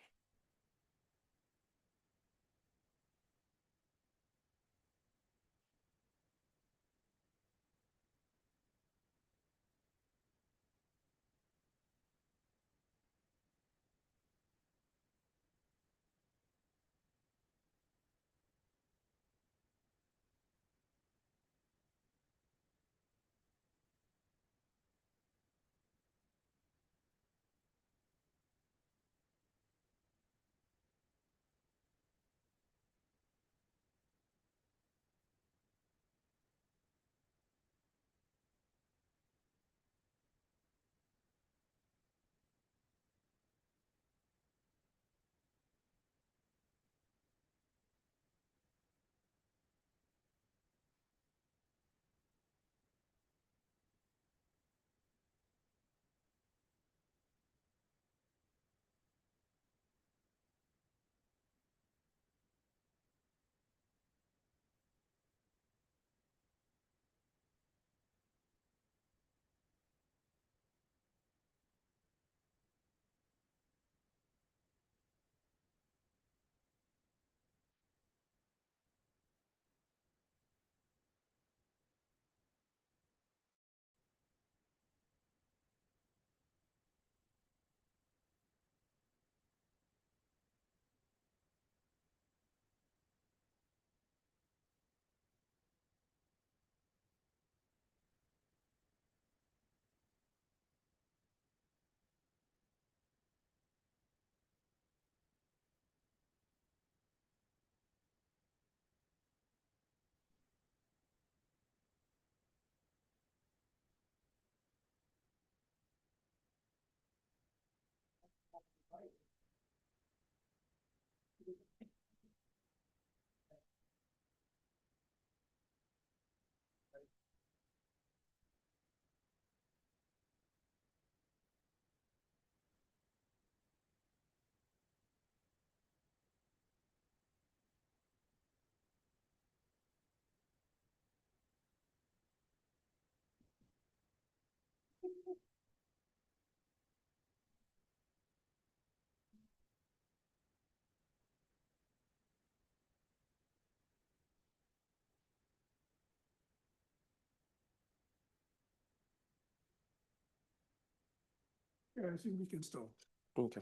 Speaker 2: Yeah, I think we can start.
Speaker 8: Okay.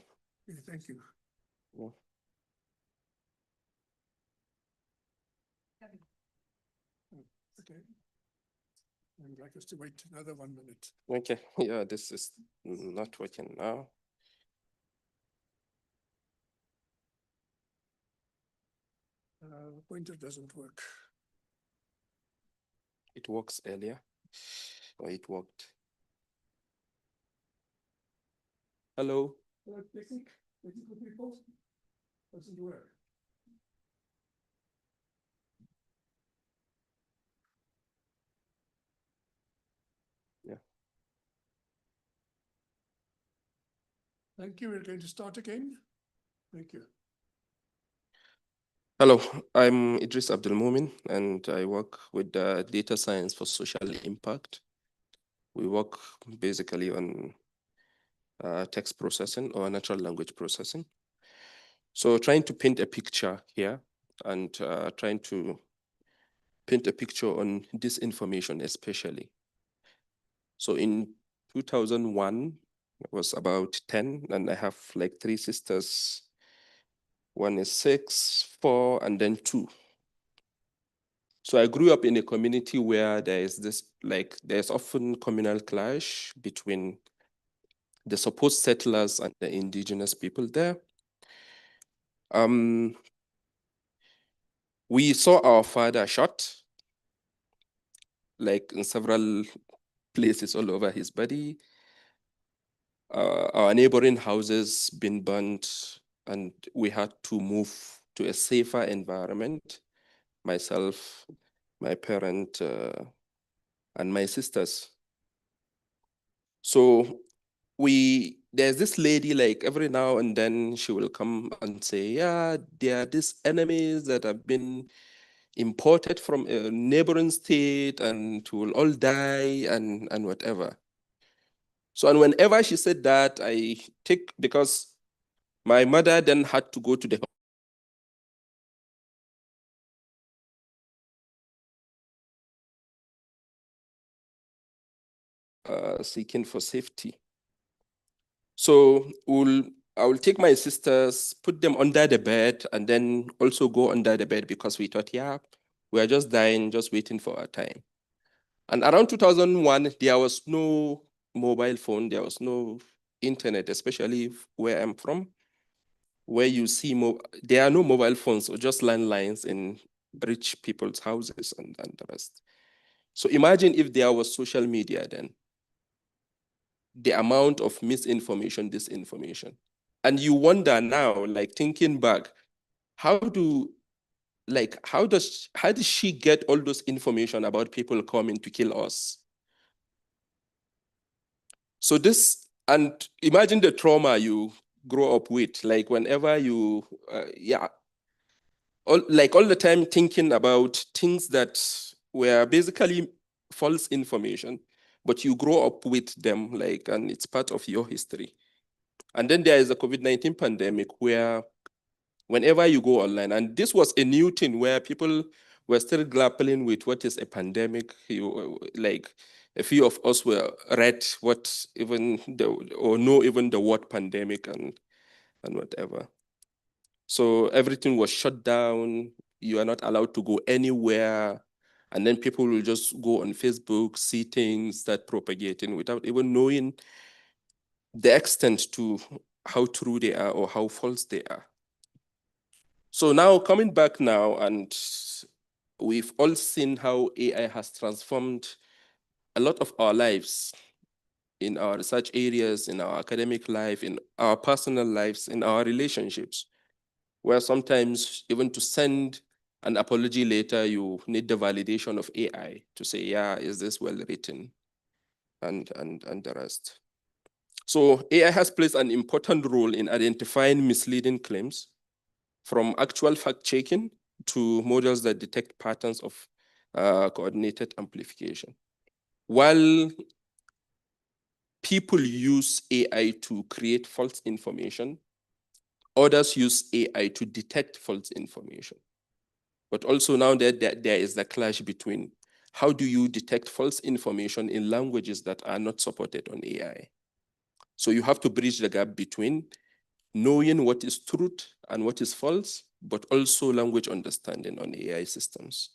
Speaker 2: Okay, thank you.
Speaker 8: Yeah.
Speaker 2: Okay. I would like us to wait another 1 minute.
Speaker 8: Okay. Yeah, this is not working now.
Speaker 2: Pointer doesn't work.
Speaker 8: It works earlier, or it worked. Hello?
Speaker 2: Technical people, doesn't work.
Speaker 8: Yeah.
Speaker 2: Thank you. We're going to start again. Thank you.
Speaker 8: Hello, I'm Idris Abdelmumin, and I work with data science for social impact. We work basically on text processing or natural language processing. So trying to paint a picture here and trying to paint a picture on disinformation especially. So in 2001, I was about 10, and I have like 3 sisters. One is 6, 4, and then 2. So I grew up in a community where there's often communal clash between the supposed settlers and the indigenous people there. We saw our father shot, like in several places all over his body. Our neighboring houses been burnt, and we had to move to a safer environment. Myself, my parent, and my sisters. So there's this lady, like every now and then she will come and say, yeah, there are these enemies that have been imported from a neighboring state and will all die and whatever. So, and whenever she said that, because my mother then had to go to the seeking for safety. So I will take my sisters, put them under the bed, and then also go under the bed because we thought, yeah, we are just dying, just waiting for our time. And around 2001, there was no mobile phone, there was no internet, especially where I'm from, where you see there are no mobile phones, or just landlines in rich people's houses and the rest. So imagine if there was social media then, the amount of misinformation, disinformation. And you wonder now, like thinking back, how does she get all those information about people coming to kill us? So and imagine the trauma you grow up with, like whenever you, all the time thinking about things that were basically false information, but you grow up with them, and it's part of your history. And then there is a COVID-19 pandemic where whenever you go online, and this was a new thing where people were still grappling with what is a pandemic. A few of us were read know even the word pandemic and whatever. So everything was shut down. You are not allowed to go anywhere. And then people will just go on Facebook, see things, start propagating without even knowing the extent to how true they are or how false they are. So now coming back now, and we've all seen how AI has transformed a lot of our lives in our research areas, in our academic life, in our personal lives, in our relationships, where sometimes even to send an apology letter, you need the validation of AI to say, yeah, is this well written, and the rest. So AI has played an important role in identifying misleading claims, from actual fact-checking to models that detect patterns of coordinated amplification. While people use AI to create false information, others use AI to detect false information. But also now there is the clash between how do you detect false information in languages that are not supported on AI? So you have to bridge the gap between knowing what is truth and what is false, but also language understanding on AI systems.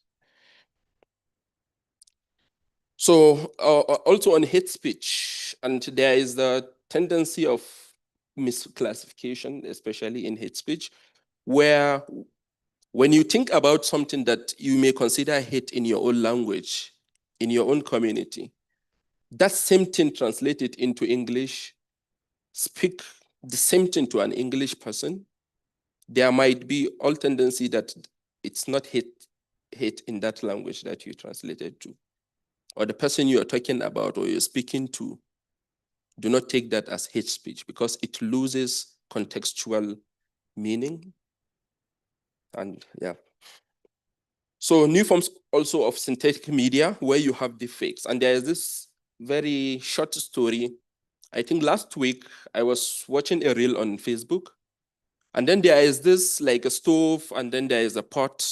Speaker 8: So also on hate speech, and there is the tendency of misclassification, especially in hate speech, where When you think about something that you may consider hate in your own language, in your own community, that same thing translated into English, speak the same thing to an English person, there might be all tendency that it's not hate in that language that you translated to. Or the person you're talking about or you're speaking to, do not take that as hate speech because it loses contextual meaning. And yeah. So new forms also of synthetic media where you have the fakes. And there is this very short story. I think last week I was watching a reel on Facebook. And then there is this like a stove and then there is a pot.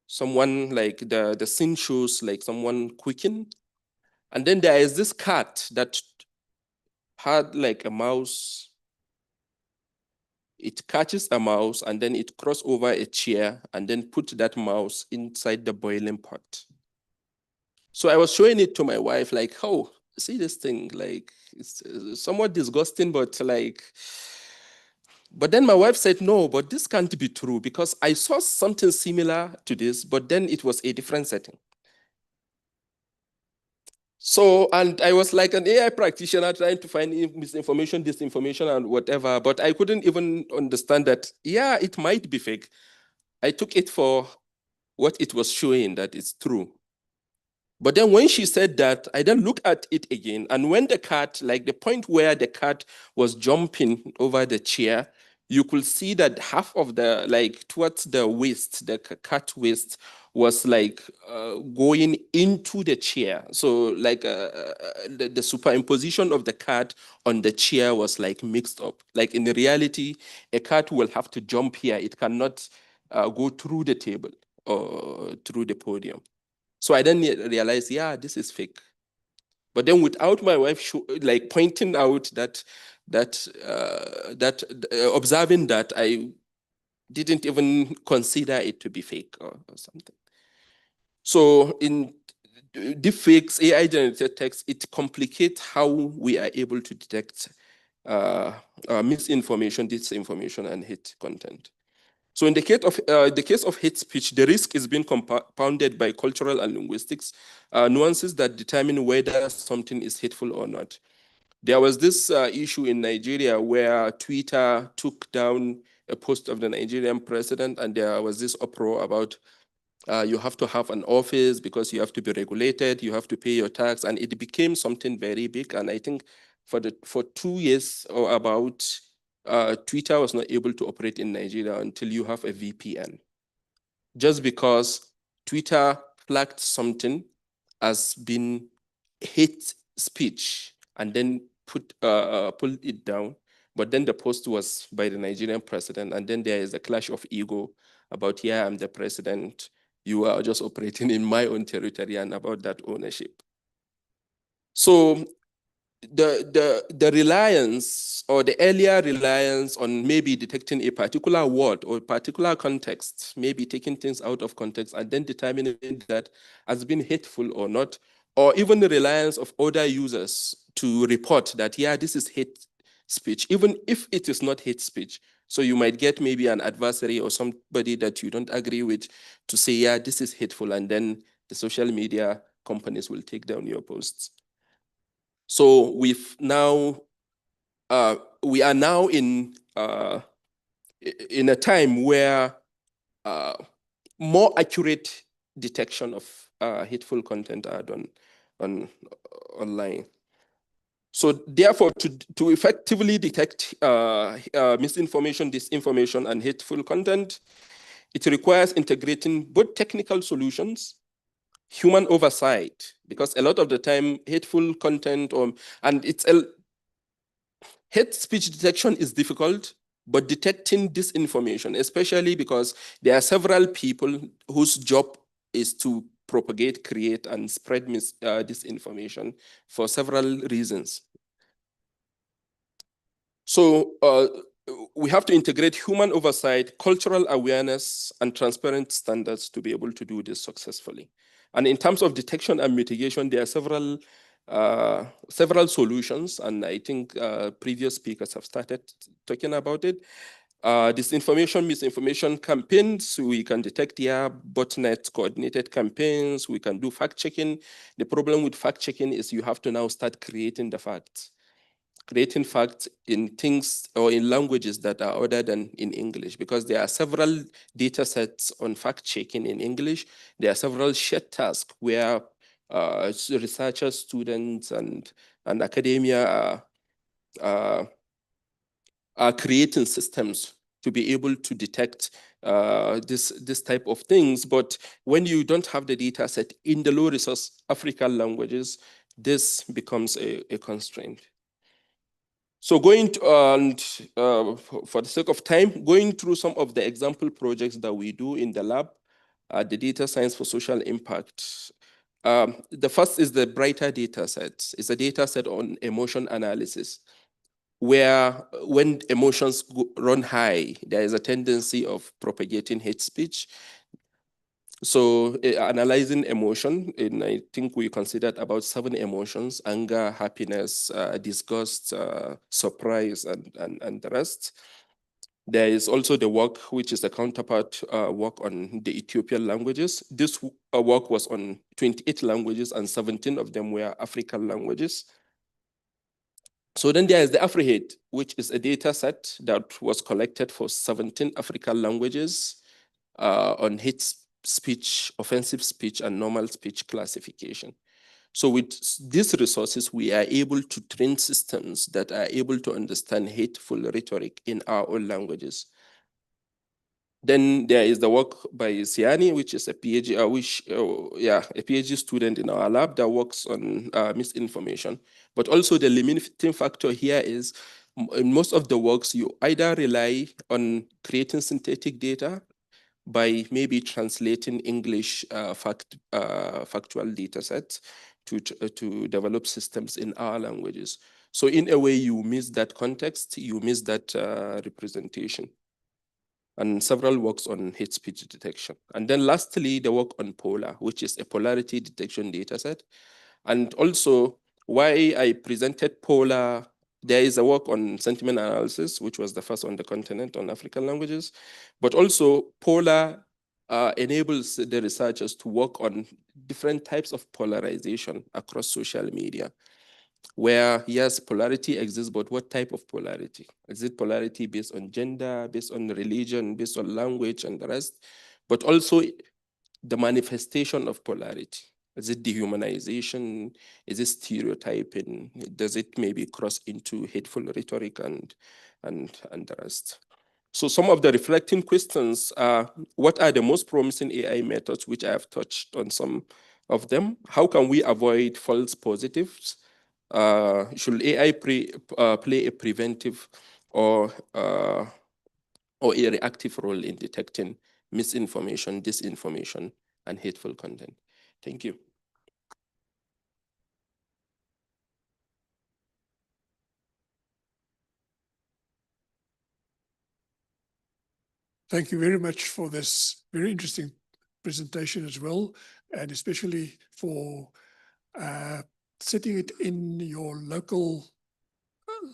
Speaker 8: Someone like the scene shows like someone cooking. And then there is this cat that had like a mouse. It catches a mouse and then it crosses over a chair and then put that mouse inside the boiling pot. So I was showing it to my wife, like, oh, see this thing, like it's somewhat disgusting, but like, but then my wife said, no, but this can't be true because I saw something similar to this, but then it was a different setting. So, and I was like an AI practitioner trying to find misinformation, disinformation, and whatever, but I couldn't even understand that, yeah, it might be fake. I took it for what it was showing that it's true. But then when she said that, I then looked at it again. And when the cat, like the point where the cat was jumping over the chair, you could see that half of the, like towards the waist, the cat waist was like going into the chair. So like the superimposition of the cat on the chair was like mixed up. Like in reality, a cat will have to jump here. It cannot go through the table or through the podium. So I then realized, yeah, this is fake. But then without my wife like pointing out observing that, I didn't even consider it to be fake or something. So in deepfakes, AI generated text, it complicates how we are able to detect misinformation, disinformation, and hate content. So in the case of hate speech, the risk is being compounded by cultural and linguistics nuances that determine whether something is hateful or not. There was this issue in Nigeria where Twitter took down a post of the Nigerian president, and there was this uproar about you have to have an office because you have to be regulated, you have to pay your tax, and it became something very big. And I think for 2 years or about, Twitter was not able to operate in Nigeria until you have a VPN. Just because Twitter flagged something as being hate speech and then pulled it down. But then the post was by the Nigerian president, and then there is a clash of ego about, yeah, I'm the president, you are just operating in my own territory, and about that ownership. So the reliance or the earlier reliance on maybe detecting a particular word or particular context, maybe taking things out of context and then determining that has been hateful or not, or even the reliance of other users to report that, yeah, this is hate speech, even if it is not hate speech. So you might get maybe an adversary or somebody that you don't agree with to say, yeah, this is hateful, and then the social media companies will take down your posts. So we are now in a time where more accurate detection of hateful content are done online. So therefore, to effectively detect misinformation, disinformation, and hateful content, it requires integrating both technical solutions, human oversight, because a lot of the time hateful content hate speech detection is difficult, but detecting disinformation, especially because there are several people whose job is to propagate, create, and spread disinformation for several reasons. So we have to integrate human oversight, cultural awareness, and transparent standards to be able to do this successfully. And in terms of detection and mitigation, there are several solutions, and I think previous speakers have started talking about it. Disinformation, misinformation campaigns, we can detect botnet coordinated campaigns, we can do fact checking. The problem with fact checking is you have to now start creating the facts. Creating facts in things or in languages that are other than in English, because there are several data sets on fact checking in English. There are several shared tasks where researchers, students, and academia are creating systems to be able to detect this type of things. But when you don't have the data set in the low resource African languages, this becomes a constraint. So going to, for the sake of time, going through some of the example projects that we do in the lab, the data science for social impact. The first is the Brighter data set. It's a data set on emotion analysis, where when emotions run high, there is a tendency of propagating hate speech. So analyzing emotion, and I think we considered about 7 emotions: anger, happiness, disgust, surprise, and the rest. There is also the work, which is the counterpart work on the Ethiopian languages. This work was on 28 languages, and 17 of them were African languages. So then there is the AfriHate, which is a data set that was collected for 17 African languages on hate speech, offensive speech, and normal speech classification. So with these resources, we are able to train systems that are able to understand hateful rhetoric in our own languages. Then there is the work by Siani, which is a PhD, a PhD student in our lab that works on misinformation. But also the limiting factor here is in most of the works, you either rely on creating synthetic data by maybe translating English factual data sets to develop systems in our languages. So in a way, you miss that context, you miss that representation. And several works on hate speech detection. And then lastly, the work on POLAR, which is a polarity detection data set. And also, why I presented POLAR, there is a work on sentiment analysis, which was the first on the continent on African languages. But also, POLAR enables the researchers to work on different types of polarization across social media, where yes, polarity exists, but what type of polarity? Is it polarity based on gender, based on religion, based on language and the rest? But also the manifestation of polarity. Is it dehumanization? Is it stereotyping? Does it maybe cross into hateful rhetoric and the rest? So some of the reflecting questions are, what are the most promising AI methods, which I have touched on some of them? How can we avoid false positives? Should AI play a preventive or a reactive role in detecting misinformation, disinformation, and hateful content? Thank you.
Speaker 2: Thank you very much for this very interesting presentation as well, and especially for setting it in your local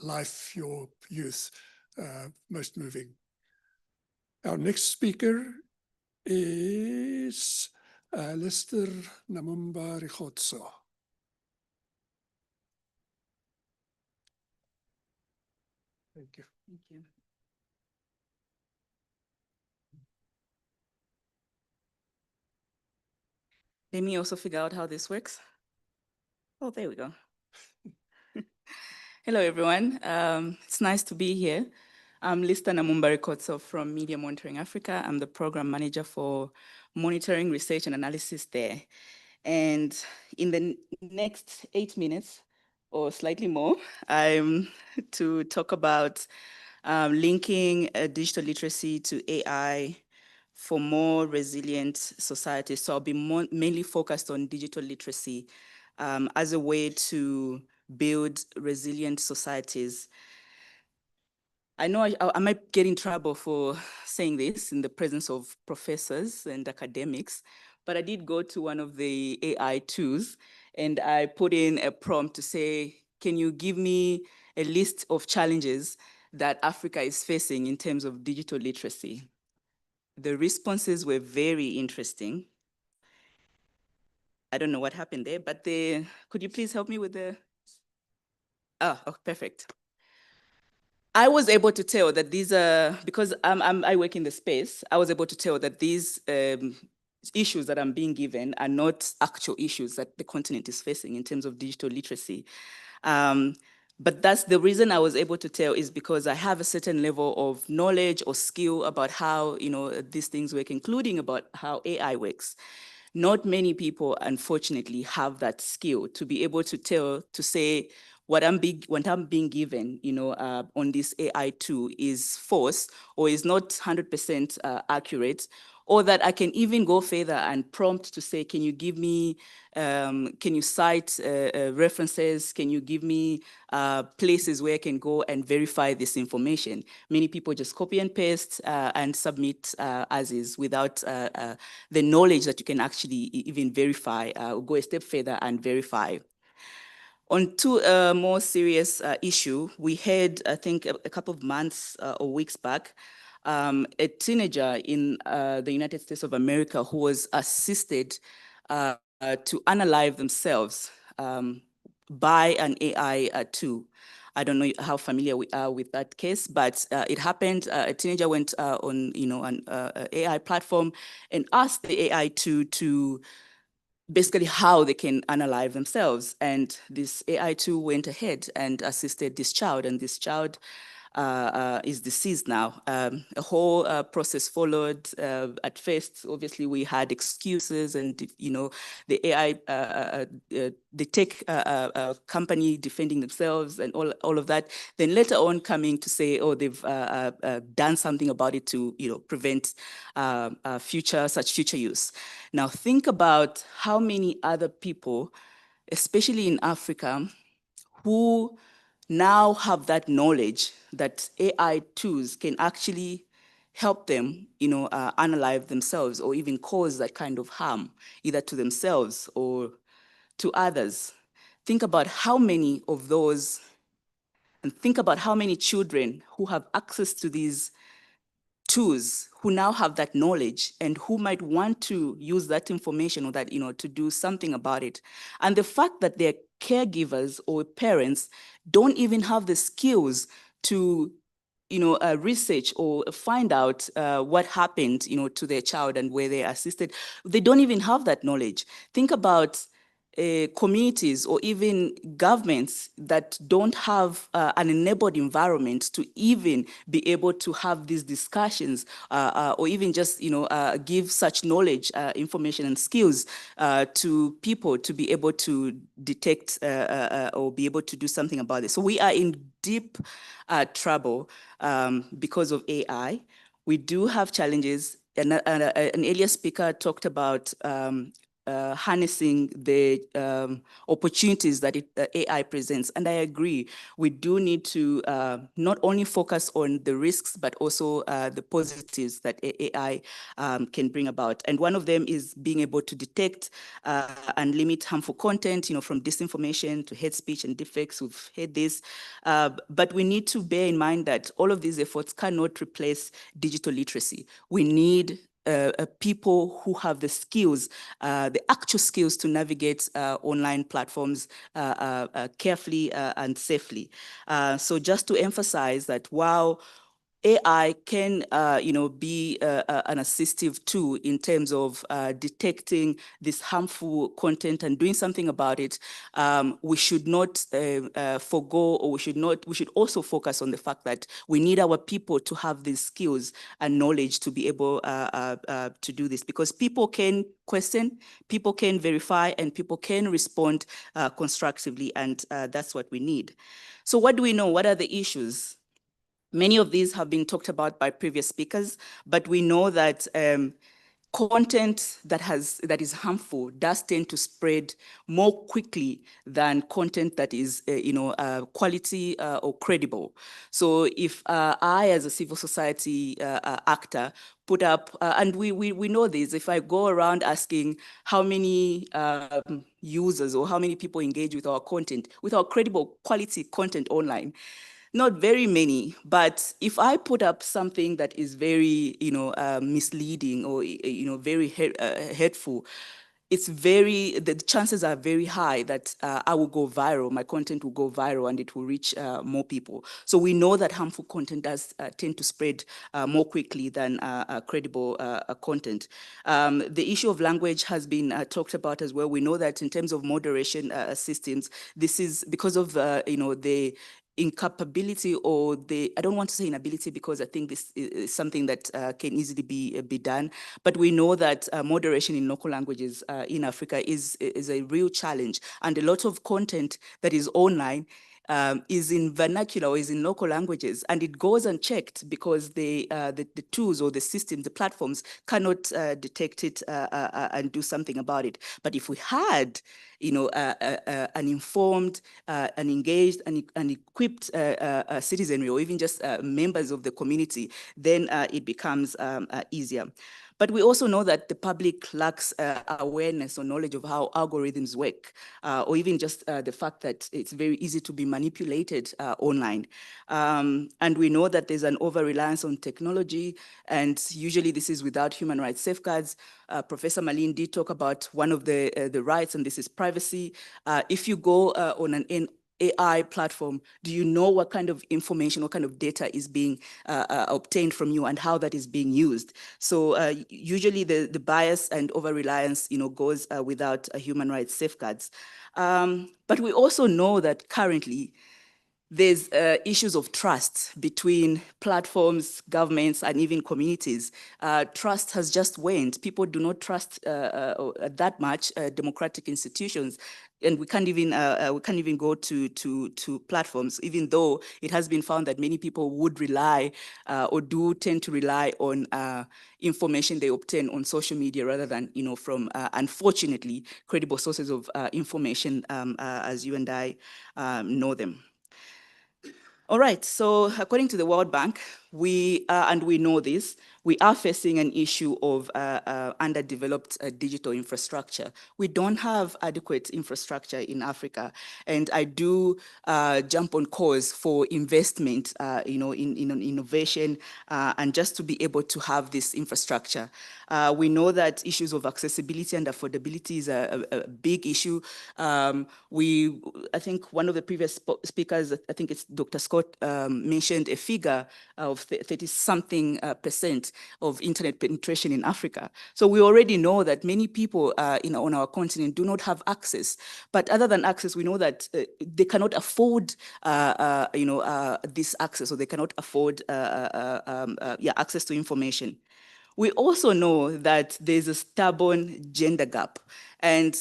Speaker 2: life, your youth, most moving. Our next speaker is Lester Namumba Rikhotso. Thank you.
Speaker 10: Thank you. Let me also figure out how this works. Oh, there we go. Hello, everyone. It's nice to be here. I'm Lista Namumba Rikhotso from Media Monitoring Africa. I'm the program manager for monitoring, research, and analysis there. And in the next 8 minutes, or slightly more, I'm to talk about linking digital literacy to AI for more resilient societies. So I'll be mainly focused on digital literacy as a way to build resilient societies. I know I might get in trouble for saying this in the presence of professors and academics, but I did go to one of the AI tools and I put in a prompt to say, can you give me a list of challenges that Africa is facing in terms of digital literacy. The responses were very interesting. I don't know what happened there, but could you please help me with the, oh, perfect. I was able to tell that these are, because I work in the space, I was able to tell that these issues that I'm being given are not actual issues that the continent is facing in terms of digital literacy. But that's the reason I was able to tell is because I have a certain level of knowledge or skill about how these things work, including about how AI works. Not many people, unfortunately, have that skill to be able to say what I'm being given, on this AI tool is false or is not 100% accurate, or that I can even go further and prompt to say, can you give me, can you cite references? Can you give me places where I can go and verify this information? Many people just copy and paste and submit as is without the knowledge that you can actually even verify, or go a step further and verify. On to a more serious issue, we had, I think, a couple of months or weeks back, a teenager in the United States of America who was assisted to unalive themselves by an AI tool. I don't know how familiar we are with that case, but it happened. A teenager went on, an AI platform and asked the AI to basically how they can unalive themselves. And this AI tool went ahead and assisted this child, and this child is deceased now. A whole process followed. At first, obviously, we had excuses, and the AI, the tech company defending themselves, and all of that. Then later on, coming to say, oh, they've done something about it to prevent such future use. Now, think about how many other people, especially in Africa, who now have that knowledge that AI tools can actually help them, unalive themselves or even cause that kind of harm, either to themselves or to others. Think about how many of those, and think about how many children who have access to these tools, who now have that knowledge and who might want to use that information or that, to do something about it. And the fact that their caregivers or parents don't even have the skills to research or find out what happened, to their child and where they assisted. They don't even have that knowledge. Think about communities or even governments that don't have an enabled environment to even be able to have these discussions or even just give such knowledge, information and skills to people to be able to detect or be able to do something about it. So we are in deep trouble because of AI. We do have challenges. An earlier speaker talked about harnessing the opportunities that AI presents. And I agree, we do need to not only focus on the risks, but also the positives that AI can bring about. And one of them is being able to detect and limit harmful content, from disinformation to hate speech and deepfakes. We've heard this. But we need to bear in mind that all of these efforts cannot replace digital literacy. We need people who have the skills, the actual skills to navigate online platforms carefully and safely. So just to emphasize that while AI can, be an assistive tool in terms of detecting this harmful content and doing something about it, we should not forego, or we should also focus on the fact that we need our people to have these skills and knowledge to be able to do this, because people can question, people can verify, and people can respond constructively, and that's what we need. So what do we know? What are the issues? Many of these have been talked about by previous speakers, but we know that content that is harmful does tend to spread more quickly than content that is, quality or credible. So if I, as a civil society actor, put up, and we know this, if I go around asking how many users or how many people engage with our content, with our credible quality content online, Not very many, but if I put up something that is very, misleading or, very hurtful, the chances are very high that I will go viral, my content will go viral and it will reach more people. So we know that harmful content does tend to spread more quickly than credible content. The issue of language has been talked about as well. We know that in terms of moderation systems, this is because of, the incapability or I don't want to say inability because I think this is something that can easily be done, but we know that moderation in local languages in Africa is a real challenge, and a lot of content that is online is in vernacular or is in local languages, and it goes unchecked because the tools or the systems, the platforms cannot detect it and do something about it. But if we had, an informed, an engaged, and equipped citizenry, or even just members of the community, then it becomes easier. But we also know that the public lacks awareness or knowledge of how algorithms work, or even just the fact that it's very easy to be manipulated online. And we know that there's an over-reliance on technology, and usually this is without human rights safeguards. Professor Malin did talk about one of the rights, and this is privacy. If you go on an AI platform, do you know what kind of information, what kind of data is being obtained from you and how that is being used? So usually the bias and over-reliance, goes without human rights safeguards. But we also know that currently there's issues of trust between platforms, governments, and even communities. Trust has just waned. People do not trust that much democratic institutions. And we can't even go to platforms, even though it has been found that many people would rely or do tend to rely on information they obtain on social media rather than from unfortunately credible sources of information as you and I know them. All right, so according to the World Bank, and we know this, we are facing an issue of underdeveloped digital infrastructure. We don't have adequate infrastructure in Africa, and I do jump on cause for investment, in innovation, and just to be able to have this infrastructure. We know that issues of accessibility and affordability is a big issue. I think one of the previous speakers, I think it's Dr. Scott, mentioned a figure of 30-something percent of internet penetration in Africa. So we already know that many people on our continent do not have access. But other than access, we know that they cannot afford this access, or they cannot afford access to information. We also know that there's a stubborn gender gap. And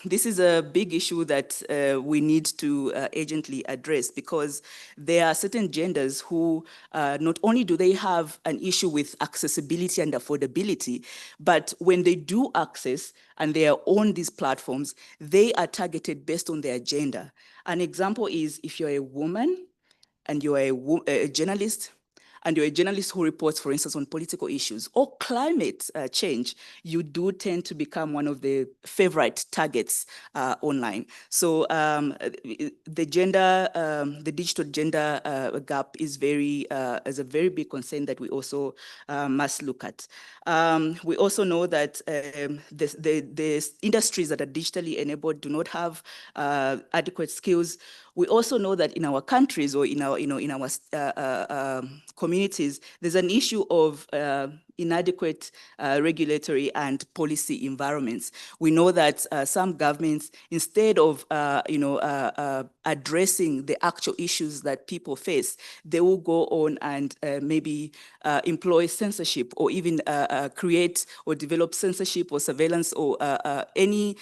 Speaker 10: this is a big issue that we need to urgently address, because there are certain genders who not only do they have an issue with accessibility and affordability, but when they do access and they are on these platforms, they are targeted based on their gender. An example is if you're a woman and you're a journalist, and you're a journalist who reports, for instance, on political issues or climate change, you do tend to become one of the favorite targets online. So the digital gender gap is a very big concern that we also must look at. We also know that the industries that are digitally enabled do not have adequate skills. We also know that in our countries or in our communities, there's an issue of inadequate regulatory and policy environments. We know that some governments, instead of addressing the actual issues that people face, they will go on and maybe employ censorship, or even create or develop censorship or surveillance or any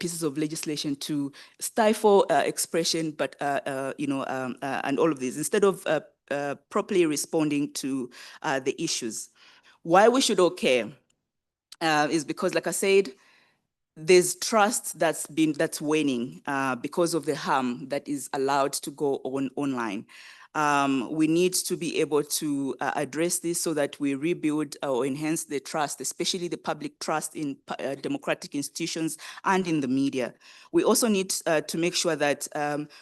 Speaker 10: pieces of legislation to stifle expression, but and all of this, instead of properly responding to the issues. Why we should all care is because, like I said, there's trust that's waning because of the harm that is allowed to go on online. We need to be able to address this so that we rebuild or enhance the trust, especially the public trust in democratic institutions and in the media. We also need to make sure that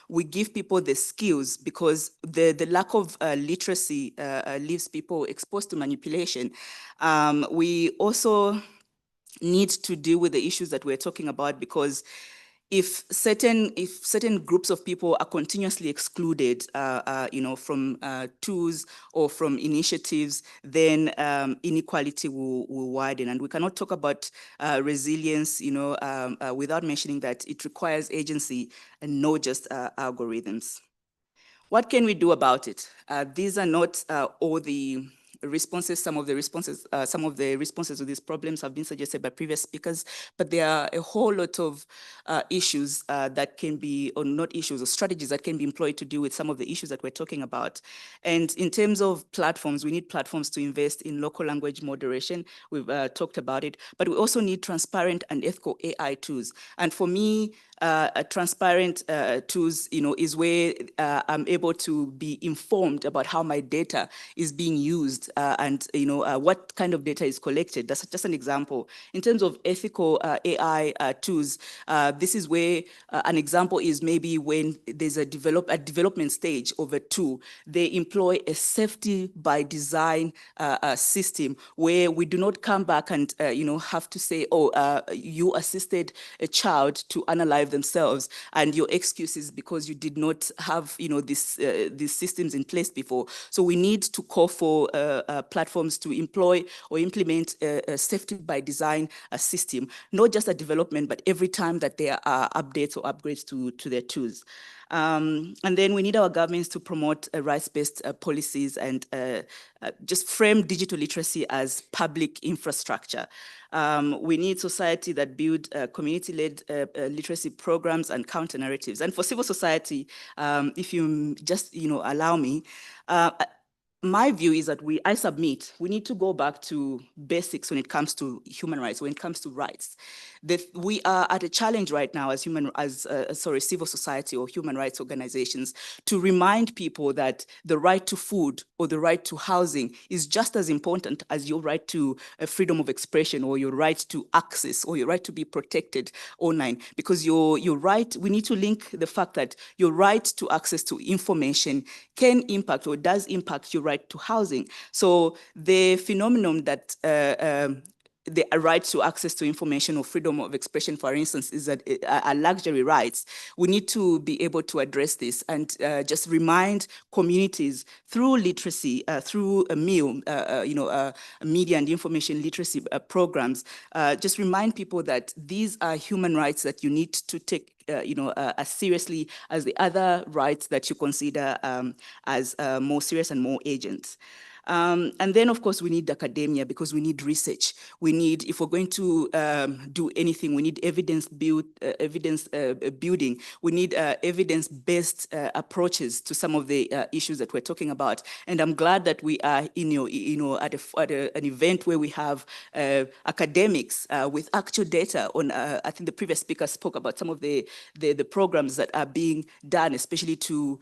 Speaker 10: we give people the skills, because the lack of literacy leaves people exposed to manipulation. We also need to deal with the issues that we're talking about, because if certain groups of people are continuously excluded, from tools or from initiatives, then inequality will widen. And we cannot talk about resilience, without mentioning that it requires agency and not just algorithms. What can we do about it? These are not all the responses. Some of the responses to these problems have been suggested by previous speakers, but there are a whole lot of issues that can be, or not issues, or strategies that can be employed to deal with some of the issues that we're talking about. And in terms of platforms, we need platforms to invest in local language moderation. We've talked about it, but we also need transparent and ethical AI tools. And for me, transparent tools, is where I'm able to be informed about how my data is being used and what kind of data is collected. That's just an example. In terms of ethical AI tools, this is where an example is maybe when there's a development stage of a tool, they employ a safety by design system where we do not come back and have to say, oh, you assisted a child to analyze themselves, and your excuse is because you did not have these systems in place before. So we need to call for platforms to employ or implement a safety by design system, not just at development, but every time that there are updates or upgrades to their tools. And then we need our governments to promote rights-based policies and just frame digital literacy as public infrastructure. We need society that build community-led literacy programs and counter narratives. And for civil society, if you just allow me, my view is that we need to go back to basics when it comes to human rights, when it comes to rights. That we are at a challenge right now as civil society or human rights organizations to remind people that the right to food or the right to housing is just as important as your right to freedom of expression or your right to access or your right to be protected online. Because your right, we need to link the fact that your right to access to information can impact or does impact your right to housing. So the phenomenon that the right to access to information or freedom of expression, for instance, is that are luxury rights. We need to be able to address this and just remind communities through literacy, through media and information literacy programs, just remind people that these are human rights that you need to take as seriously as the other rights that you consider as more serious and more urgent. And then, of course, we need academia because we need research. We need, if we're going to do anything, we need evidence building. We need evidence-based approaches to some of the issues that we're talking about. And I'm glad that we are, at an event where we have academics with actual data on. I think the previous speaker spoke about some of the programs that are being done, especially to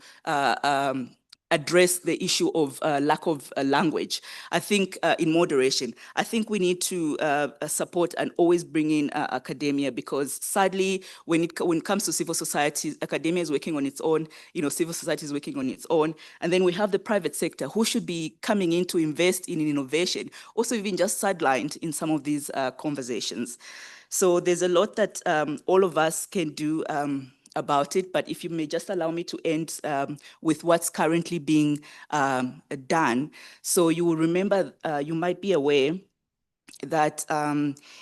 Speaker 10: address the issue of lack of language. I think in moderation, I think we need to support and always bring in academia, because sadly, when it comes to civil society, academia is working on its own, civil society is working on its own. And then we have the private sector who should be coming in to invest in innovation, also even just sidelined in some of these conversations. So there's a lot that all of us can do about it, but if you may just allow me to end with what's currently being done. So you will remember, you might be aware that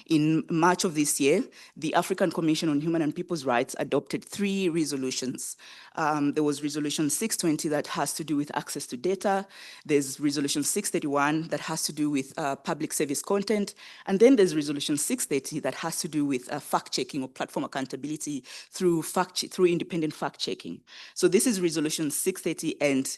Speaker 10: in March of this year, the African Commission on Human and People's Rights adopted 3 resolutions. There was Resolution 620 that has to do with access to data. There's Resolution 631 that has to do with public service content. And then there's Resolution 630 that has to do with fact-checking or platform accountability through independent fact-checking. So this is Resolution 630, and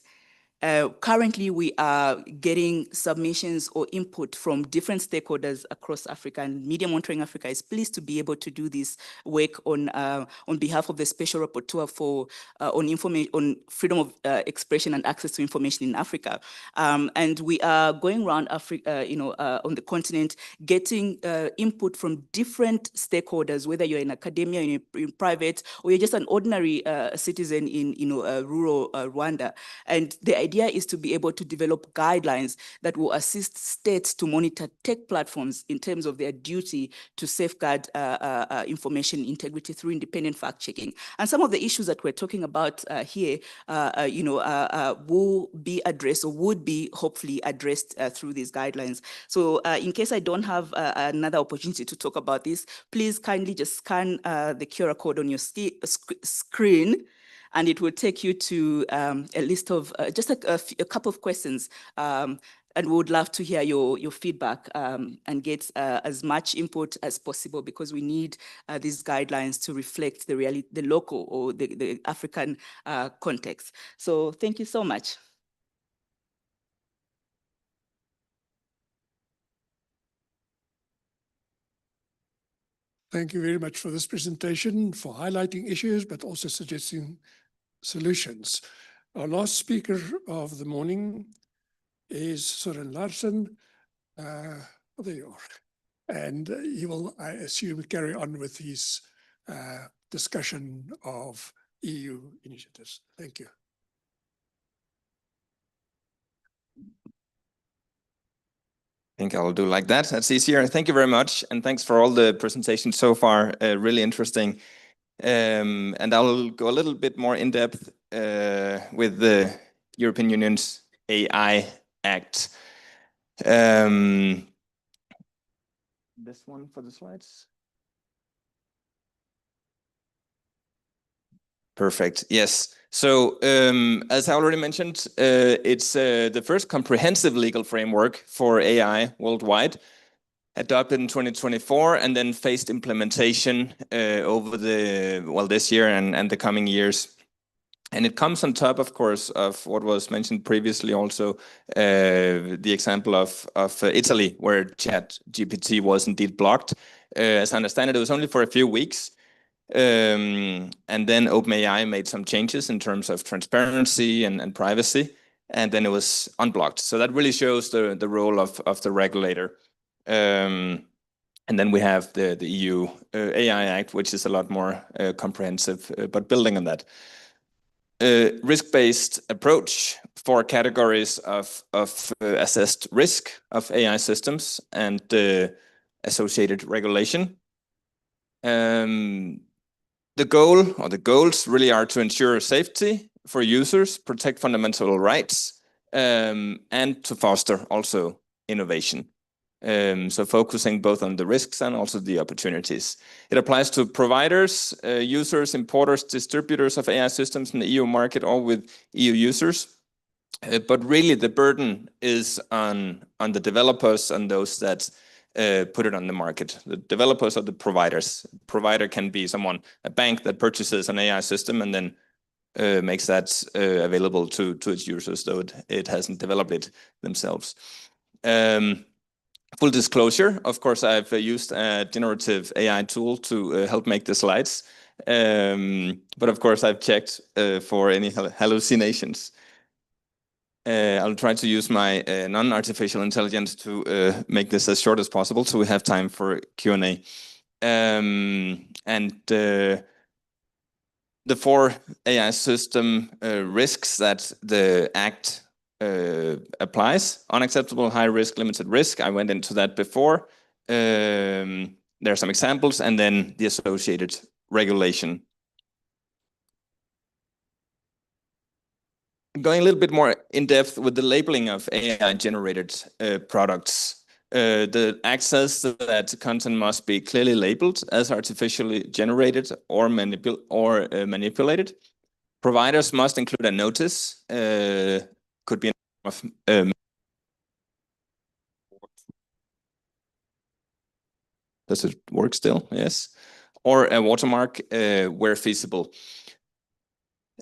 Speaker 10: Currently, we are getting submissions or input from different stakeholders across Africa, and Media Monitoring Africa is pleased to be able to do this work on behalf of the Special Rapporteur for on freedom of expression and access to information in Africa. And we are going around Africa, on the continent, getting input from different stakeholders, whether you're in academia, in private, or you're just an ordinary citizen in rural Rwanda. And the idea is to be able to develop guidelines that will assist states to monitor tech platforms in terms of their duty to safeguard information integrity through independent fact checking. And some of the issues that we're talking about here, will be addressed or would be hopefully addressed through these guidelines. So in case I don't have another opportunity to talk about this, please kindly just scan the QR code on your screen, and it will take you to a list of just a couple of questions. And we would love to hear your feedback and get as much input as possible, because we need these guidelines to reflect the local or the African context. So thank you so much.
Speaker 2: Thank you very much for this presentation, for highlighting issues, but also suggesting solutions. Our last speaker of the morning is Søren Larsen. There you are. And he will, I assume, carry on with his discussion of EU initiatives. Thank you.
Speaker 4: I think I'll do like that. That's easier. Thank you very much. And thanks for all the presentations so far. Really interesting. And I'll go a little bit more in depth with the European Union's AI Act. This one for the slides. Perfect. Yes. So as I already mentioned, it's the first comprehensive legal framework for AI worldwide, adopted in 2024, and then phased implementation over this year and the coming years. And it comes on top, of course, of what was mentioned previously, also the example of Italy, where ChatGPT was indeed blocked. As I understand it, it was only for a few weeks. And then OpenAI made some changes in terms of transparency and privacy, and then it was unblocked. So that really shows the role of the regulator. And then we have the EU AI Act, which is a lot more comprehensive, but building on that. Risk-based approach for categories of assessed risk of AI systems and associated regulation. The goal or the goals really are to ensure safety for users, protect fundamental rights, and to foster also innovation. So focusing both on the risks and also the opportunities. It applies to providers, users, importers, distributors of AI systems in the EU market, all with EU users. But really the burden is on the developers and those that put it on the market. The developers are the providers. Provider can be someone, a bank that purchases an AI system and then makes that available to its users, though it hasn't developed it themselves. Full disclosure, of course, I've used a generative AI tool to help make the slides. But of course, I've checked for any hallucinations. I'll try to use my non-artificial intelligence to make this as short as possible, so we have time for Q&A. The four AI system risks that the Act applies: unacceptable, high risk, limited risk. I went into that before. There are some examples, and then the associated regulation. Going a little bit more in depth with the labeling of AI-generated products. The Act says that content must be clearly labeled as artificially generated or manipulated. Providers must include a notice. Could be of does it work still? Yes. Or a watermark where feasible.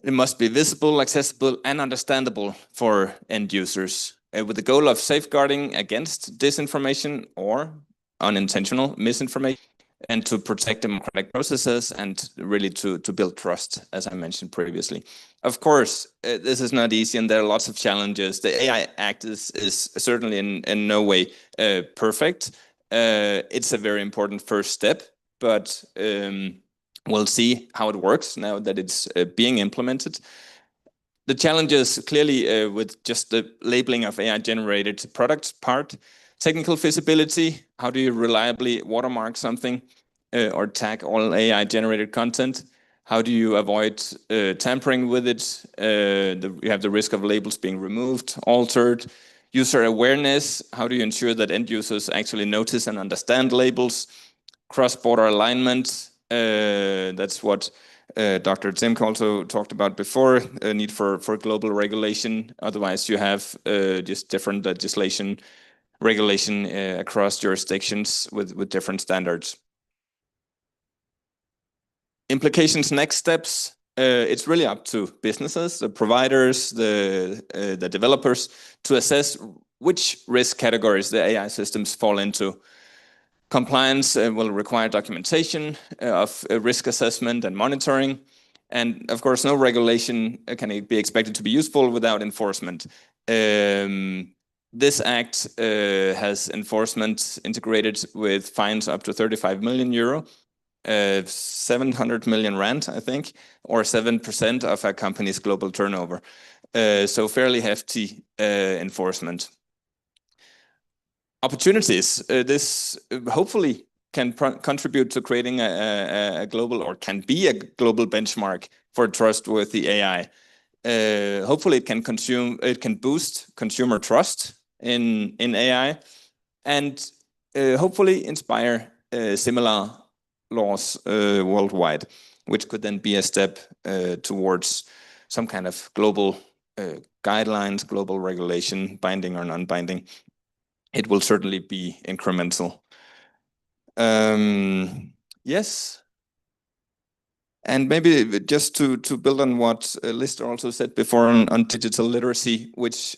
Speaker 4: It must be visible, accessible, and understandable for end users, with the goal of safeguarding against disinformation or unintentional misinformation, and to protect democratic processes and really to build trust, as I mentioned previously. Of course, this is not easy and there are lots of challenges. The AI Act is certainly in no way perfect. It's a very important first step, but we'll see how it works now that it's being implemented. The challenges clearly with just the labeling of AI-generated products part, technical feasibility, how do you reliably watermark something or tag all AI-generated content? How do you avoid tampering with it? You have the risk of labels being removed, altered. User awareness, how do you ensure that end users actually notice and understand labels? Cross-border alignment, that's what Dr. Zimk also talked about before, a need for global regulation. Otherwise, you have just different regulation across jurisdictions with different standards. Implications, next steps, it's really up to businesses, the providers, the developers to assess which risk categories the AI systems fall into. Compliance will require documentation of risk assessment and monitoring. And of course, no regulation can be expected to be useful without enforcement. This act has enforcement integrated with fines up to 35 million euro, 700 million rand, I think, or 7% of a company's global turnover. So fairly hefty enforcement. Opportunities, this hopefully can contribute to creating a global, or can be a global benchmark for trustworthy AI. Hopefully it can boost consumer trust in AI, and hopefully inspire similar laws worldwide, which could then be a step towards some kind of global guidelines, global regulation, binding or non-binding. It will certainly be incremental. Yes. And maybe just to build on what Lister also said before on digital literacy, which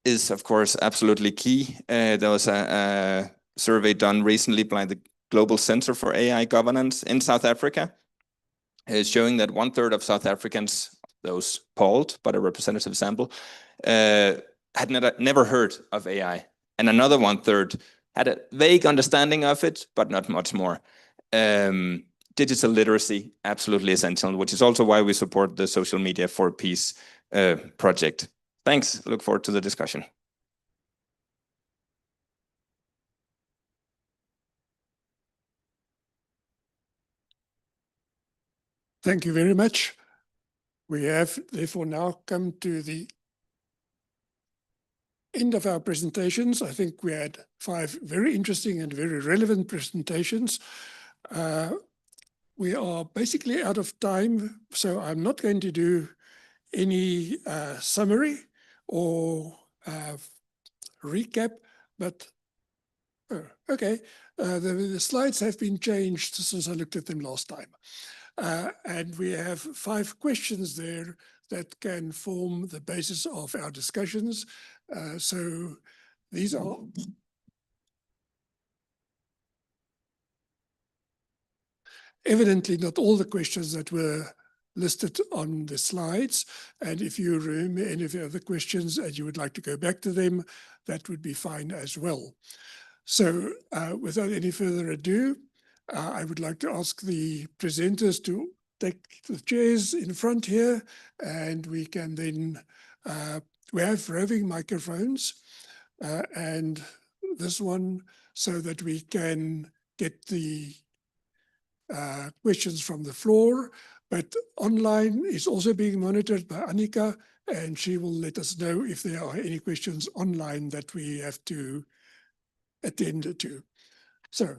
Speaker 4: is of course absolutely key. There was a survey done recently by the Global Center for AI Governance in South Africa, showing that 1/3 of South Africans, those polled by a representative sample, had never heard of AI, and another 1/3 had a vague understanding of it, but not much more. Digital literacy, absolutely essential, which is also why we support the Social Media for Peace project. Thanks, look forward to the discussion.
Speaker 2: Thank you very much. We have therefore now come to the end of our presentations. I think we had 5 very interesting and very relevant presentations. We are basically out of time, so I'm not going to do any summary or recap, but okay, the slides have been changed since I looked at them last time. And we have 5 questions there that can form the basis of our discussions. So these are evidently not all the questions that were listed on the slides. And if you remember any of the other questions and you would like to go back to them, that would be fine as well. So without any further ado, I would like to ask the presenters to take the chairs in front here, and we can then, we have roving microphones and this one so that we can get the questions from the floor, but online is also being monitored by Annika, and she will let us know if there are any questions online that we have to attend to. So,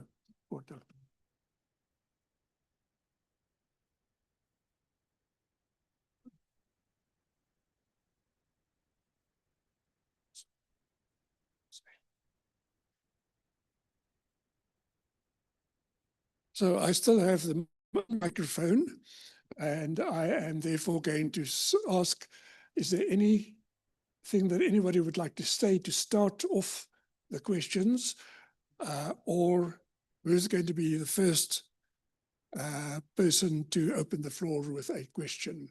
Speaker 2: so I still have the microphone. And I am therefore going to ask, is there anything that anybody would like to say to start off the questions, or who's going to be the first person to open the floor with a question?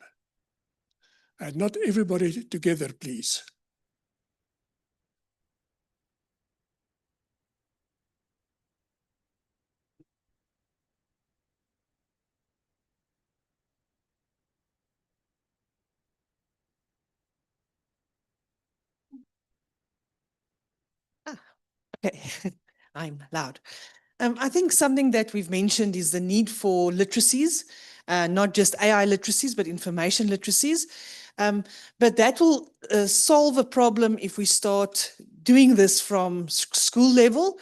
Speaker 2: And not everybody together, please.
Speaker 6: Okay, I'm loud. I think something that we've mentioned is the need for literacies, not just AI literacies, but information literacies. But that will solve a problem if we start doing this from school level.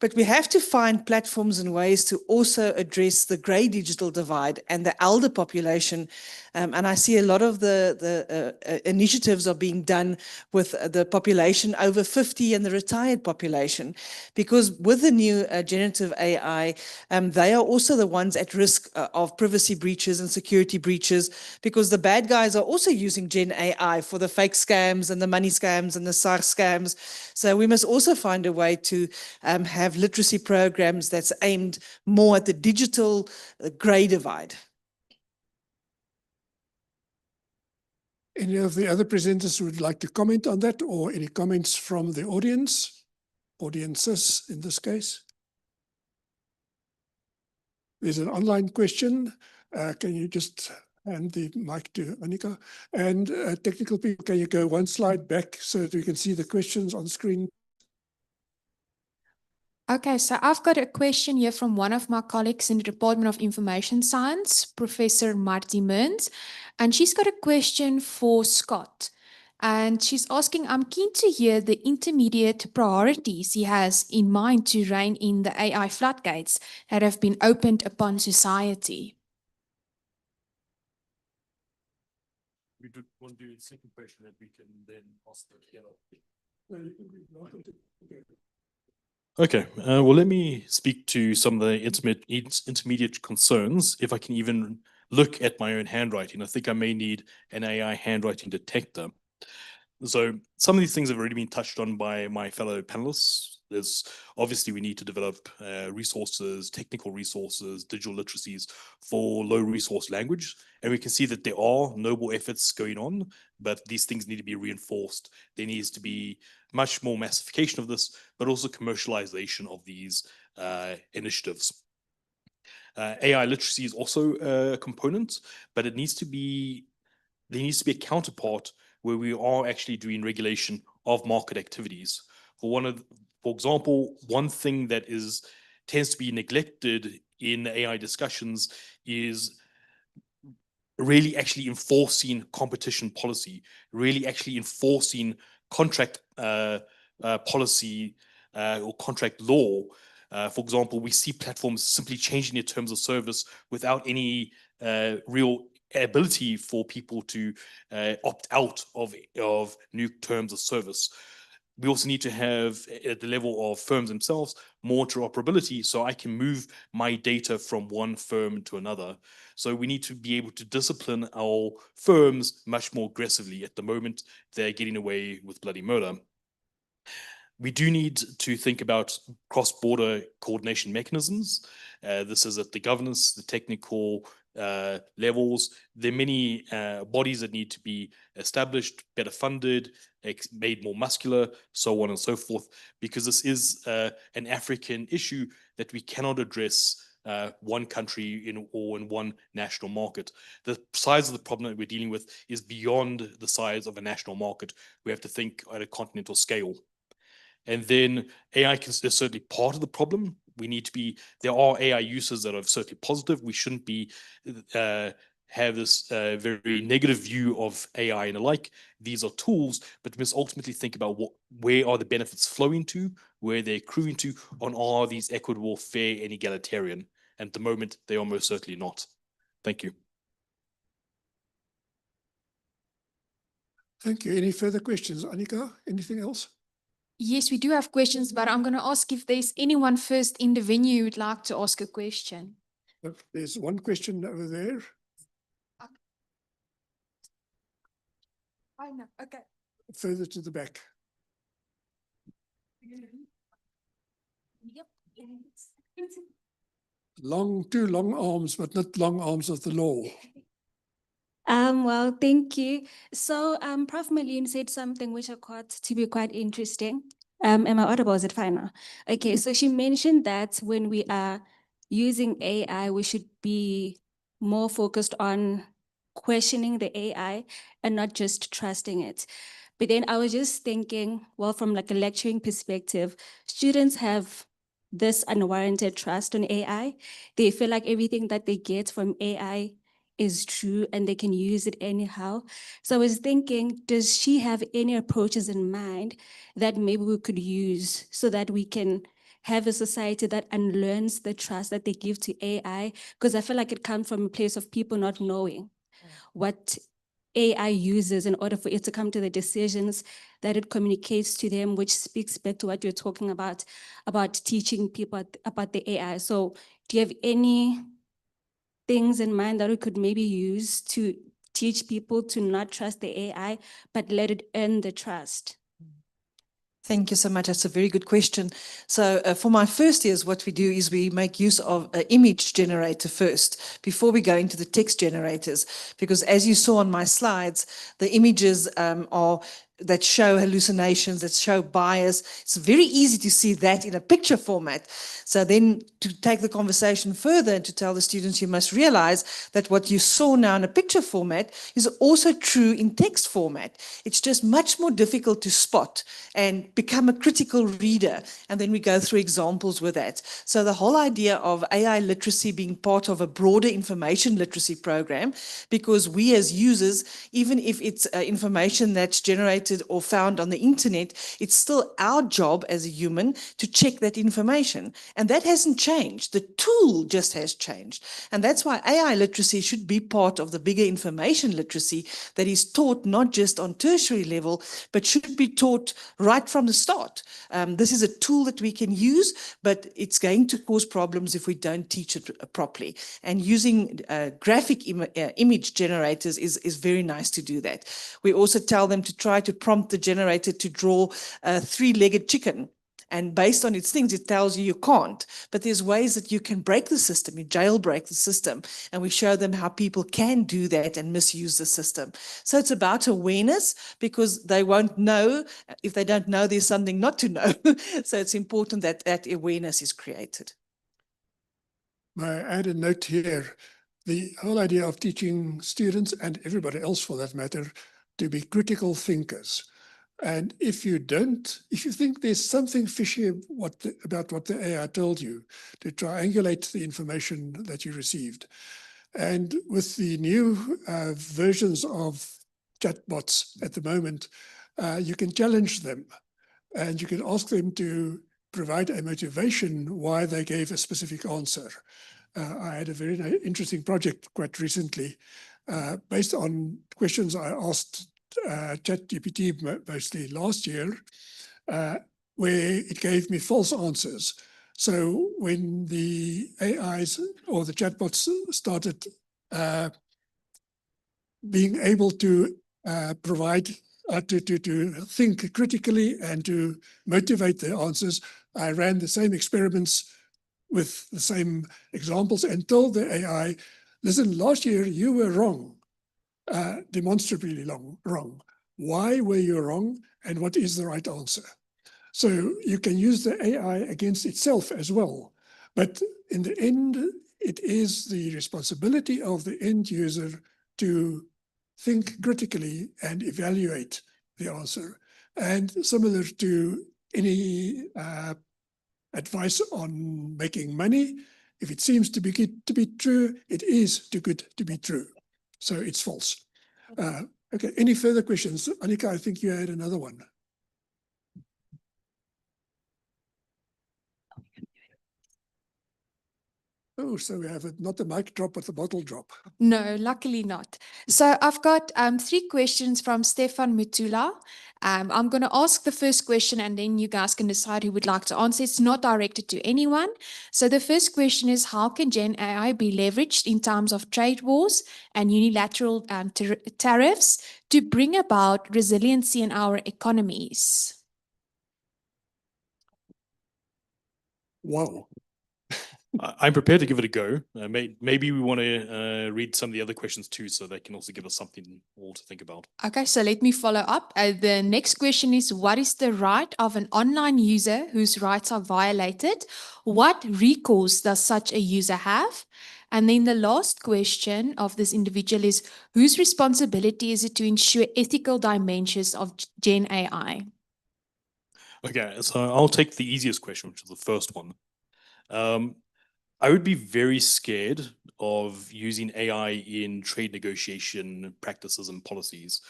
Speaker 6: But we have to find platforms and ways to also address the grey digital divide and the elder population. And I see a lot of the initiatives are being done with the population over 50 and the retired population, because with the new generative AI, they are also the ones at risk of privacy breaches and security breaches, because the bad guys are also using Gen AI for the fake scams and the money scams and the SARS scams. So we must also find a way to have literacy programs that's aimed more at the digital grey divide.
Speaker 2: Any of the other presenters would like to comment on that, or any comments from the audience, audiences in this case? There's an online question. Can you just hand the mic to Annika? And technical people, can you go one slide back so that we can see the questions on screen?
Speaker 11: Okay, so I've got a question here from one of my colleagues in the Department of Information Science, Professor Marty Mearns, and she's got a question for Scott. And she's asking, I'm keen to hear the intermediate priorities he has in mind to rein in the AI floodgates that have been opened upon society.
Speaker 7: We do want to do the second question that we can then ask the Okay, well, let me speak to some of the intermediate concerns, if I can even look at my own handwriting. I think I may need an AI handwriting detector. So some of these things have already been touched on by my fellow panelists. There's obviously we need to develop resources, technical resources, digital literacies for low resource language. And we can see that there are noble efforts going on, but these things need to be reinforced. There needs to be much more massification of this, but also commercialization of these initiatives. AI literacy is also a component, but there needs to be a counterpart where we are actually doing regulation of market activities. For example, one thing that tends to be neglected in AI discussions is really actually enforcing competition policy, really actually enforcing contract policy or contract law. For example, we see platforms simply changing their terms of service without any real ability for people to opt out of new terms of service. We also need to have, at the level of firms themselves, more interoperability so I can move my data from one firm to another. So we need to be able to discipline our firms much more aggressively. At the moment, they're getting away with bloody murder. We do need to think about cross-border coordination mechanisms. This is at the governance, the technical levels. There are many bodies that need to be established, better funded, made more muscular, so on and so forth, because this is an African issue that we cannot address one country in one national market. The size of the problem that we're dealing with is beyond the size of a national market. We have to think at a continental scale. And then AI is certainly part of the problem. There are AI uses that are certainly positive. We shouldn't have this very negative view of AI and the like. These are tools, but we must ultimately think about where are the benefits flowing to, where they're accruing to, and are these equitable, fair, and egalitarian? And at the moment, they are most certainly not. Thank you.
Speaker 2: Thank you. Any further questions? Annika, anything else?
Speaker 11: Yes, we do have questions, but I'm going to ask if there's anyone first in the venue who would like to ask a question.
Speaker 2: There's one question over there.
Speaker 11: I know, okay.
Speaker 2: Further to the back.
Speaker 11: Yep.
Speaker 2: Two long arms, but not long arms of the law.
Speaker 12: Well, thank you. So, Prof. Malene said something which I caught to be quite interesting. Am I audible? Is it fine now? Okay, so she mentioned that when we are using AI, we should be more focused on questioning the AI and not just trusting it. But then I was just thinking, well, from like a lecturing perspective, students have this unwarranted trust on AI. They feel like everything that they get from AI is true and they can use it anyhow. So I was thinking, does she have any approaches in mind that maybe we could use so that we can have a society that unlearns the trust that they give to AI? Because I feel like it comes from a place of people not knowing what AI uses in order for it to come to the decisions that it communicates to them, which speaks back to what you're talking about teaching people about the AI. So do you have any things in mind that we could maybe use to teach people to not trust the AI, but let it earn the trust?
Speaker 6: Thank you so much. That's a very good question. So for my first years, what we do is we make use of an image generator first before we go into the text generators, because as you saw on my slides, the images that show hallucinations, that show bias. It's very easy to see that in a picture format. So then to take the conversation further and to tell the students, you must realize that what you saw now in a picture format is also true in text format. It's just much more difficult to spot and become a critical reader. And then we go through examples with that. So the whole idea of AI literacy being part of a broader information literacy program, because we as users, even if it's information that's generated or found on the internet, it's still our job as a human to check that information. And that hasn't changed. The tool just has changed. And that's why AI literacy should be part of the bigger information literacy that is taught not just on tertiary level, but should be taught right from the start. This is a tool that we can use, but it's going to cause problems if we don't teach it properly. And using graphic image generators is very nice to do that. We also tell them to try to prompt the generator to draw a three-legged chicken. And based on its things, it tells you can't. But there's ways that you can break the system, you jailbreak the system. And we show them how people can do that and misuse the system. So it's about awareness, because they won't know. If they don't know, there's something not to know. So it's important that that awareness is created.
Speaker 2: May I add a note here? The whole idea of teaching students, and everybody else for that matter, to be critical thinkers. And if you think there's something fishy about what the AI told you, to triangulate the information that you received. And with the new versions of chatbots at the moment, you can challenge them and you can ask them to provide a motivation why they gave a specific answer. I had a very interesting project quite recently based on questions I asked ChatGPT mostly last year, where it gave me false answers. So when the AIs or the chatbots started being able to provide, to think critically and to motivate their answers, I ran the same experiments with the same examples and told the AI, listen, last year you were wrong. Demonstrably wrong. Why were you wrong and what is the right answer? So you can use the AI against itself as well. But in the end, it is the responsibility of the end user to think critically and evaluate the answer. And similar to any advice on making money, if it seems to be good to be true, it is too good to be true. So it's false. Okay, any further questions? Annika, I think you had another one. Oh, so we have not the mic drop, but the bottle drop.
Speaker 11: No, luckily not. So I've got 3 questions from Stefan Mutula. I'm going to ask the first question and then you guys can decide who would like to answer. It's not directed to anyone. So the first question is, how can Gen AI be leveraged in times of trade wars and unilateral tariffs to bring about resiliency in our economies?
Speaker 2: Wow.
Speaker 7: I'm prepared to give it a go. Maybe we want to read some of the other questions too, so they can also give us something all to think about.
Speaker 11: Okay, so let me follow up. The next question is, what is the right of an online user whose rights are violated? What recourse does such a user have? And then the last question of this individual is, whose responsibility is it to ensure ethical dimensions of Gen AI?
Speaker 7: Okay, so I'll take the easiest question, which is the first one. I would be very scared of using AI in trade negotiation practices and policies.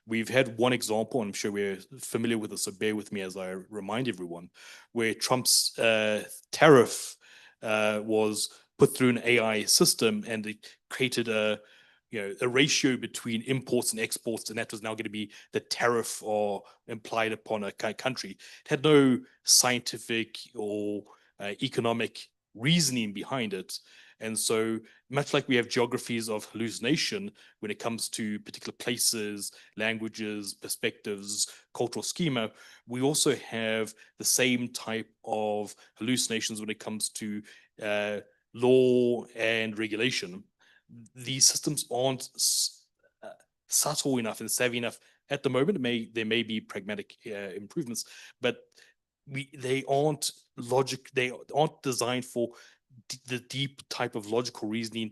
Speaker 7: We've had one example, I'm sure we're familiar with it, so bear with me as I remind everyone, where Trump's tariff was put through an AI system and it created a ratio between imports and exports, and that was now going to be the tariff or implied upon a country. It had no scientific or economic reasoning behind it. And so much like we have geographies of hallucination when it comes to particular places, languages, perspectives, cultural schema, we also have the same type of hallucinations when it comes to law and regulation. These systems aren't subtle enough and savvy enough at the moment. There may be pragmatic improvements, but they aren't designed for the deep type of logical reasoning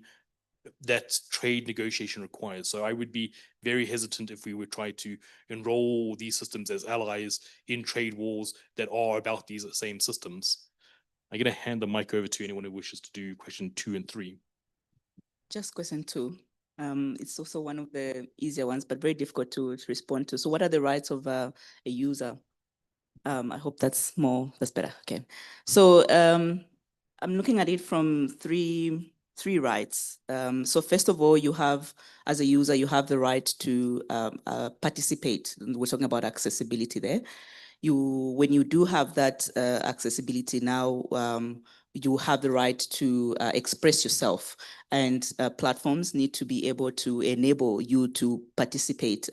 Speaker 7: that trade negotiation requires. So I would be very hesitant if we would try to enroll these systems as allies in trade wars that are about these same systems. I'm going to hand the mic over to anyone who wishes to do question 2 and 3.
Speaker 10: Just question 2. It's also one of the easier ones, but very difficult to respond to. So what are the rights of a user? I hope that's better. Okay. So I'm looking at it from three rights. So first of all, you have, as a user, you have the right to participate. We're talking about accessibility there. When you do have that accessibility now, you have the right to express yourself, and platforms need to be able to enable you to participate.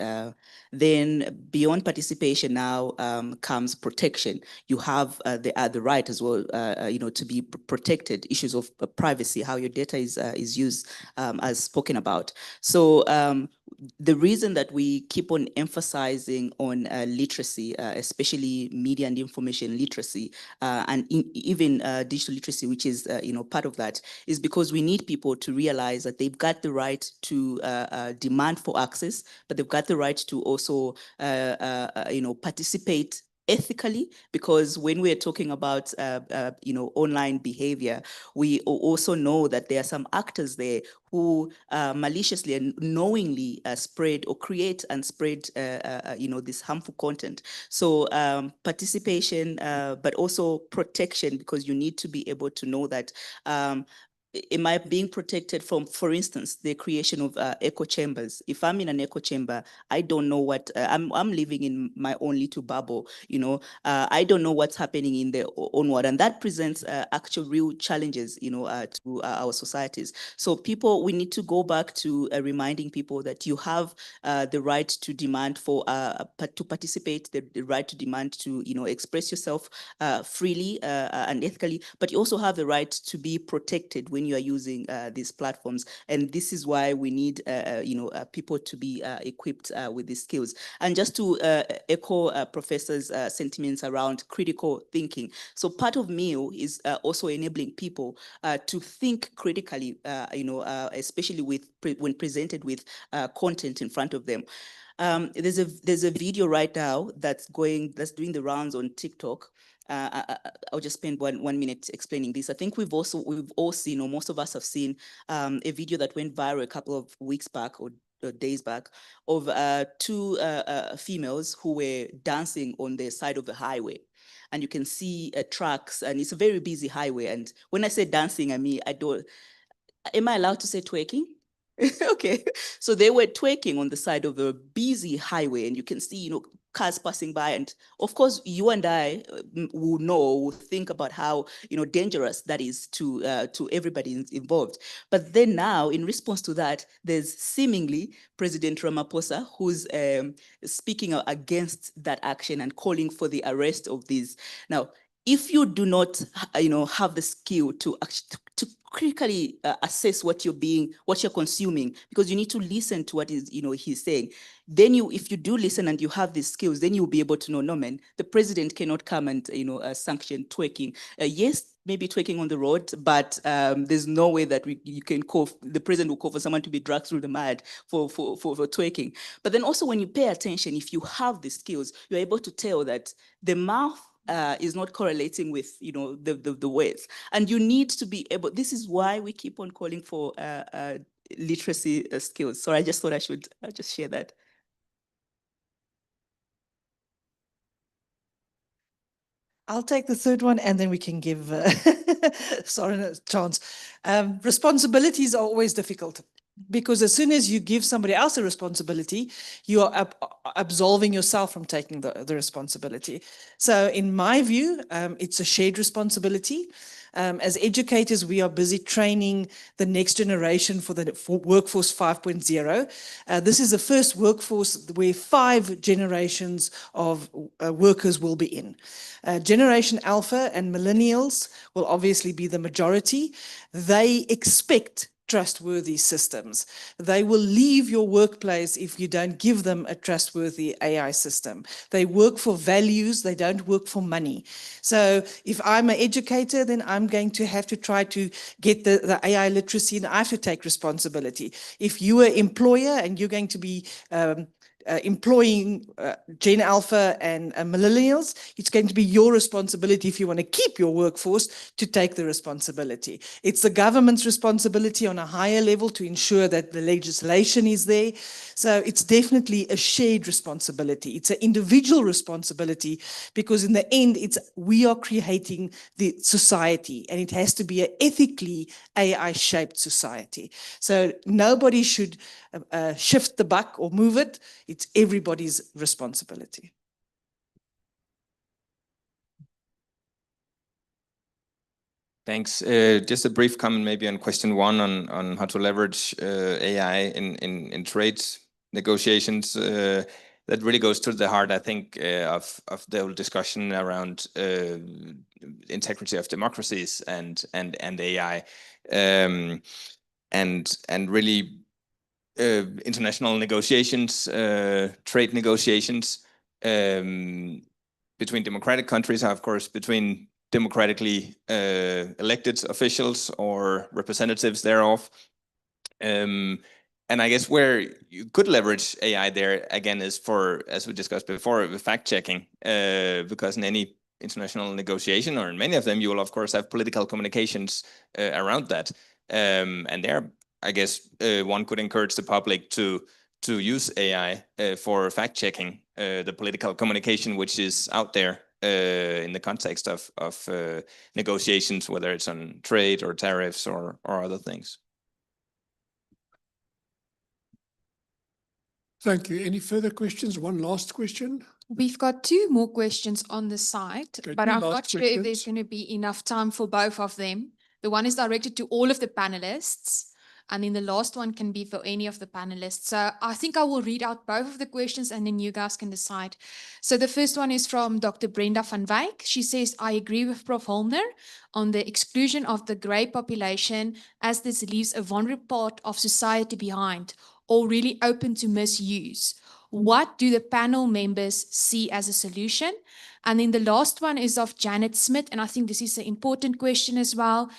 Speaker 10: Then beyond participation now comes protection. You have the right as well, to be protected. Issues of privacy, how your data is used, as spoken about. So the reason that we keep on emphasizing on literacy, especially media and information literacy, and even digital literacy, which is part of that, is because we need people to realize that they've got the right to demand for access, but they've got the right to also participate ethically, because when we're talking about online behavior, we also know that there are some actors there who maliciously and knowingly spread or create and spread this harmful content. So participation, but also protection, because you need to be able to know that am I being protected from, for instance, the creation of echo chambers? If I'm in an echo chamber, I don't know what, I'm living in my own little bubble, I don't know what's happening in the onward. And that presents actual real challenges, to our societies. So we need to go back to reminding people that you have the right to demand to participate, the right to demand to, express yourself freely and ethically, but you also have the right to be protected when you are using these platforms. And this is why we need people to be equipped with these skills. And just to echo Professor's sentiments around critical thinking. So part of MEAL is also enabling people to think critically, especially when presented with content in front of them. There's a video right now that's doing the rounds on TikTok. I'll just spend one minute explaining this. I think we've all seen, or most of us have seen, a video that went viral a couple of weeks back or days back of 2 females who were dancing on the side of the highway. and you can see trucks, and it's a very busy highway. And when I say dancing, I mean, am I allowed to say twerking? Okay, so they were twerking on the side of a busy highway, and you can see, cars passing by. And of course, you and I will think about how, dangerous that is to everybody involved. But then now, in response to that, there's seemingly President Ramaphosa who's speaking against that action and calling for the arrest of these. Now, if you do not, have the skill to critically assess what you're consuming, because you need to listen to what he's saying. Then if you do listen and you have these skills, then you'll be able to know, no man, the president cannot come and sanction twerking. Yes, maybe twerking on the road, but there's no way that the president will call for someone to be dragged through the mud for twerking. But then also when you pay attention, if you have the skills, you're able to tell that the mouth is not correlating with the words, and you need to be able. This is why we keep on calling for literacy skills. So I just thought I should just share that.
Speaker 6: I'll take the third one, and then we can give Soren a chance. Responsibilities are always difficult, because as soon as you give somebody else a responsibility, you are absolving yourself from taking the responsibility. So in my view, it's a shared responsibility. As educators, we are busy training the next generation for Workforce 5.0. This is the first workforce where 5 generations of workers will be in. Generation Alpha and Millennials will obviously be the majority. They expect trustworthy systems. They will leave your workplace if you don't give them a trustworthy AI system. They work for values, they don't work for money. So if I'm an educator, then I'm going to have to try to get the AI literacy, and I have to take responsibility. If you are an employer and you're going to be employing Gen Alpha and millennials, it's going to be your responsibility, if you want to keep your workforce, to take the responsibility. It's the government's responsibility on a higher level to ensure that the legislation is there. So it's definitely a shared responsibility. It's an individual responsibility, because in the end, we are creating the society, and it has to be an ethically AI-shaped society. So nobody should shift the buck or move it. It's everybody's responsibility.
Speaker 4: Thanks. Just a brief comment maybe on question 1 on how to leverage AI in trade negotiations. That really goes to the heart, I think, of the whole discussion around integrity of democracies and AI, and really international negotiations, trade negotiations between democratic countries, of course, between democratically elected officials or representatives thereof. And I guess where you could leverage AI there, again, is for, as we discussed before, fact-checking, because in any international negotiation, or in many of them, you will, of course, have political communications around that. And there, I guess one could encourage the public to use AI for fact-checking the political communication which is out there in the context of negotiations, whether it's on trade or tariffs or other things.
Speaker 2: Thank you. Any further questions? One last question.
Speaker 11: We've got 2 more questions on the site,
Speaker 2: Okay,
Speaker 11: but
Speaker 2: 2
Speaker 11: I'm
Speaker 2: last
Speaker 11: not sure if there's
Speaker 2: questions.
Speaker 11: going to be enough time for both of them. The one is directed to all of the panelists, and then the last one can be for any of the panelists. So I think I will read out both of the questions, and then you guys can decide. So the first one is from Dr. Brenda van Wyk. She says, I agree with Prof. Holmner on the exclusion of the grey population, as this leaves a vulnerable part of society behind, or really open to misuse. What do the panel members see as a solution? And then the last one is of Janet Smith, and I think this is an important question as well.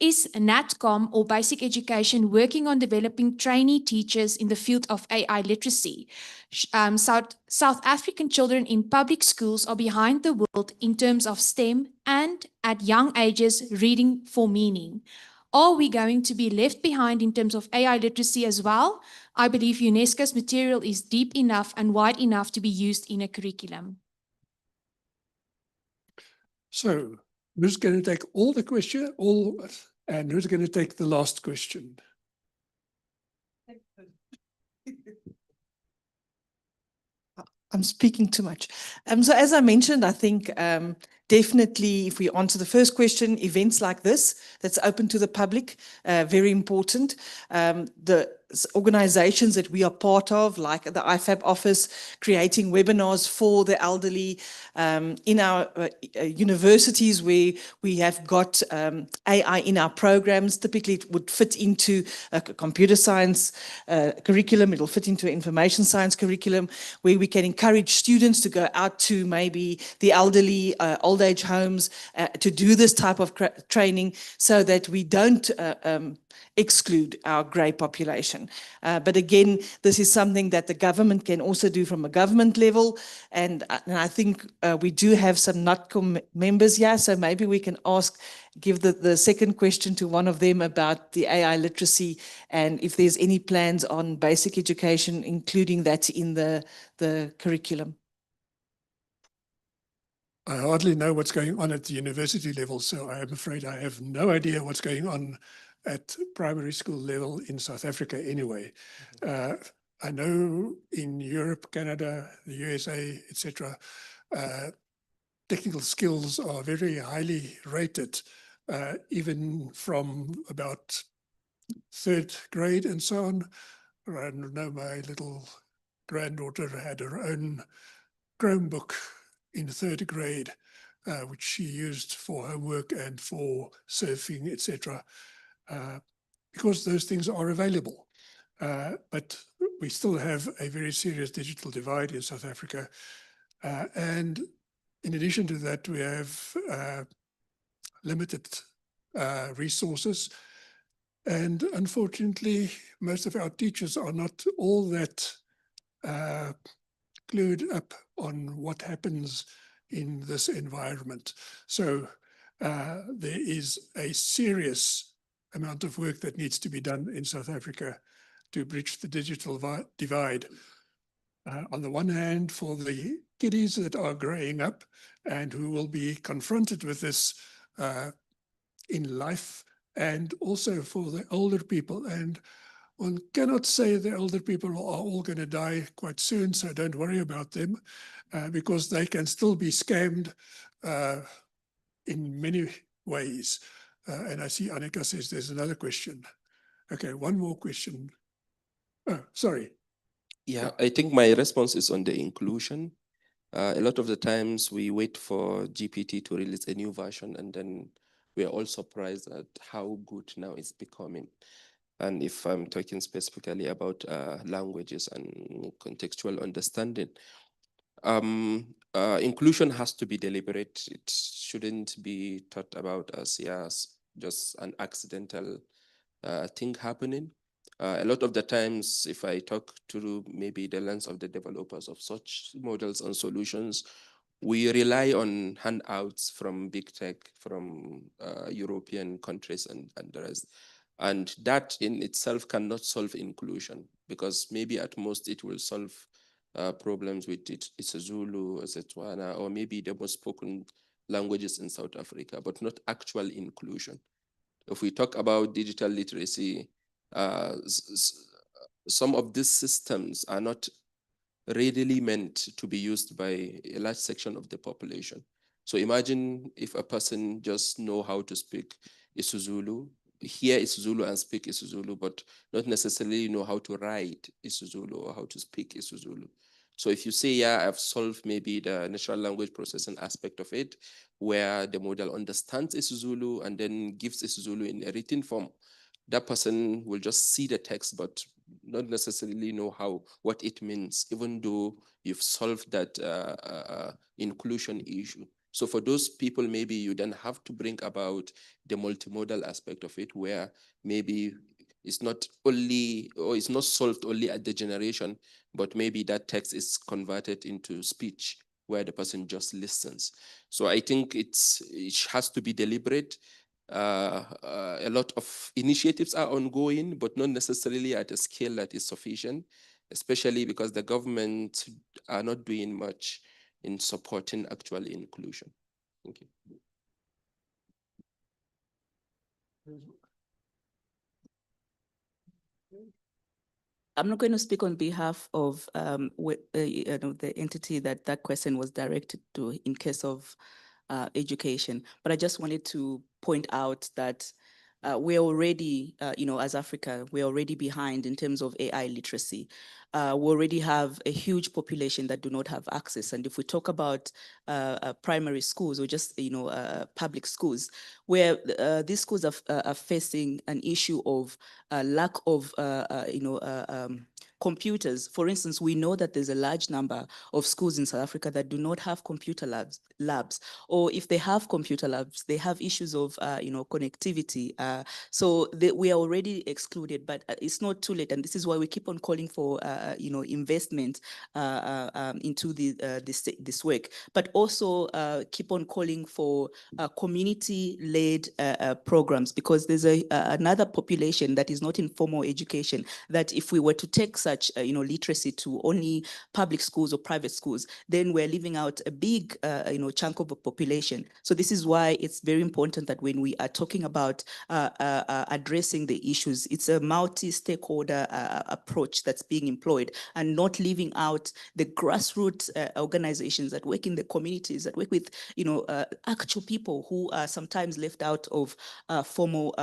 Speaker 11: Is NATCOM, or Basic Education, working on developing trainee teachers in the field of AI literacy? South African children in public schools are behind the world in terms of STEM and, at young ages, reading for meaning. Are we going to be left behind in terms of AI literacy as well? I believe UNESCO's material is deep enough and wide enough to be used in a curriculum.
Speaker 2: So who's going to take all the question, and who's going to take the last question?
Speaker 6: I'm speaking too much. So as I mentioned, I think definitely if we answer the first question, events like this, that's open to the public, very important. The organizations that we are part of, like the IFAB office, creating webinars for the elderly, in our universities where we have got AI in our programs. Typically it would fit into a computer science curriculum, it'll fit into an information science curriculum, where we can encourage students to go out to maybe the elderly, old age homes, to do this type of training so that we don't exclude our grey population. But again, this is something that the government can also do from a government level. And I think we do have some NOTCO members here, so maybe we can give the second question to one of them about the AI literacy and if there's any plans on basic education, including that in the curriculum.
Speaker 2: I hardly know what's going on at the university level, so I am afraid I have no idea what's going on at primary school level in South Africa anyway. I know in Europe, Canada, the USA, etc., technical skills are very highly rated, even from about 3rd grade and so on. I know my little granddaughter had her own Chromebook in 3rd grade, which she used for homework and for surfing, etc., because those things are available. But we still have a very serious digital divide in South Africa. And in addition to that, we have limited resources. And unfortunately, most of our teachers are not all that clued up on what happens in this environment. So there is a serious amount of work that needs to be done in South Africa to bridge the digital divide. On the one hand, for the kiddies that are growing up and who will be confronted with this in life, and also for the older people. And one cannot say the older people are all going to die quite soon, so don't worry about them, because they can still be scammed in many ways. And I see Annika says there's another question. Okay, one more question. Oh, sorry.
Speaker 8: Yeah, I think my response is on the inclusion. A lot of the times we wait for GPT to release a new version, and then we are all surprised at how good now it's becoming. And if I'm talking specifically about languages and contextual understanding, inclusion has to be deliberate. It shouldn't be thought about as just an accidental thing happening. A lot of the times, if I talk to maybe the lens of the developers of such models and solutions, we rely on handouts from big tech, from European countries and the rest. And that in itself cannot solve inclusion, because maybe at most it will solve problems with isiZulu, Setswana, or maybe the most spoken languages in South Africa, but not actual inclusion. If we talk about digital literacy, some of these systems are not readily meant to be used by a large section of the population. So imagine if a person just know how to speak isiZulu, hear isiZulu and speak isiZulu, but not necessarily know how to write isiZulu or how to speak isiZulu. So if you say, yeah, I've solved maybe the natural language processing aspect of it, where the model understands isiZulu and then gives isiZulu in a written form, that person will just see the text, but not necessarily know what it means, even though you've solved that inclusion issue. So for those people, maybe you then have to bring about the multimodal aspect of it, where maybe it's not only, or it's not solved only at the generation, but maybe that text is converted into speech where the person just listens. So I think it has to be deliberate. A lot of initiatives are ongoing, but not necessarily at a scale that is sufficient, especially because the government are not doing much in supporting actual inclusion. Thank you.
Speaker 10: I'm not going to speak on behalf of the entity that that question was directed to in case of education, but I just wanted to point out that we're already, as Africa, we're already behind in terms of AI literacy. We already have a huge population that do not have access. And if we talk about primary schools or just, public schools, where these schools are facing an issue of lack of, computers. For instance, we know that there's a large number of schools in South Africa that do not have computer labs, or if they have computer labs, they have issues of, connectivity. So we are already excluded, but it's not too late. And this is why we keep on calling for, investment into this work, but also keep on calling for community-led programs, because there's another population that is not in formal education, that if we were to take such literacy to only public schools or private schools, then we're leaving out a big chunk of a population. So this is why it's very important that when we are talking about addressing the issues, it's a multi-stakeholder approach that's being employed, and not leaving out the grassroots organizations that work in the communities, that work with actual people who are sometimes left out of formal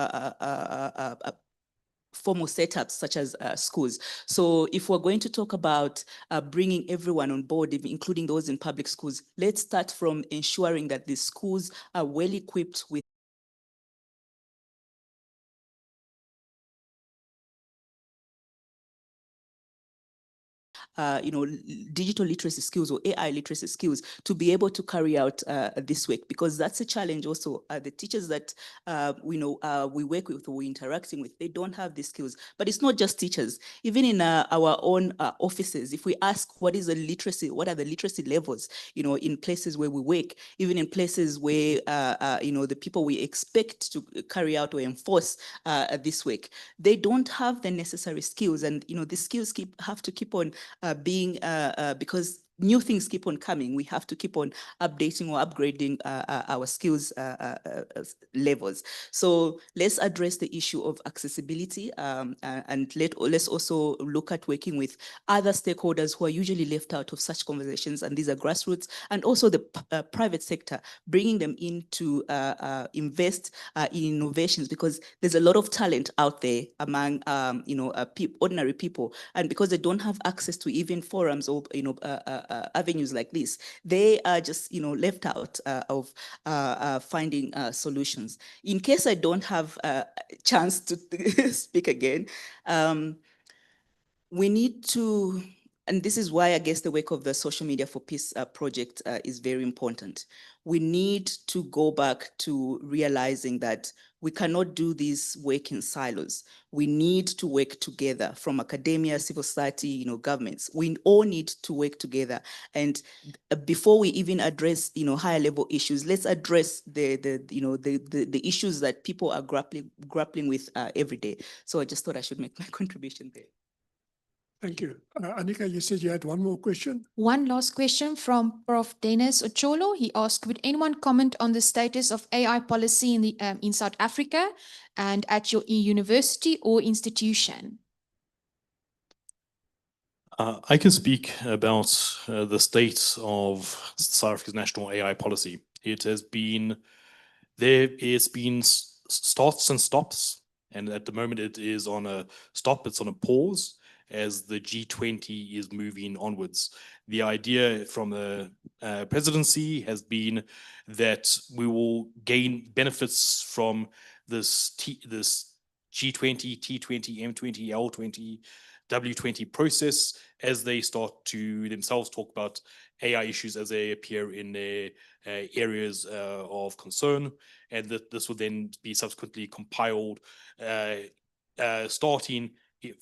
Speaker 10: setups such as schools. So if we're going to talk about bringing everyone on board, including those in public schools, let's start from ensuring that the schools are well equipped with digital literacy skills or AI literacy skills to be able to carry out this work, because that's a challenge also. The teachers that we work with, or we're interacting with, they don't have these skills. But it's not just teachers. Even in our own offices, if we ask what is the literacy, what are the literacy levels, in places where we work, even in places where the people we expect to carry out or enforce this work, they don't have the necessary skills. And the skills have to keep on being because new things keep on coming. We have to keep on updating or upgrading our skills levels. So let's address the issue of accessibility, and let's also look at working with other stakeholders who are usually left out of such conversations, and these are grassroots, and also the private sector, bringing them in to invest in innovations, because there's a lot of talent out there among ordinary people, and because they don't have access to even forums or avenues like this, they are just left out of finding solutions. In case I don't have a chance to speak again, we need to, and this is why I guess the work of the Social Media for Peace project is very important. We need to go back to realizing that we cannot do this work in silos. We need to work together, from academia, civil society, governments. We all need to work together. And before we even address, higher level issues, let's address the issues that people are grappling with every day. So I just thought I should make my contribution there.
Speaker 2: Thank you. Annika, you said you had one more question.
Speaker 11: One last question from Prof. Dennis Ocholo. He asked, would anyone comment on the status of AI policy in South Africa and at your university or institution?
Speaker 7: I can speak about the state of South Africa's national AI policy. It's been starts and stops, and at the moment it is on a stop, it's on a pause, as the G20 is moving onwards. The idea from the presidency has been that we will gain benefits from this G20, T20, M20, L20, W20 process as they start to themselves talk about AI issues as they appear in their areas of concern, and that this will then be subsequently compiled, starting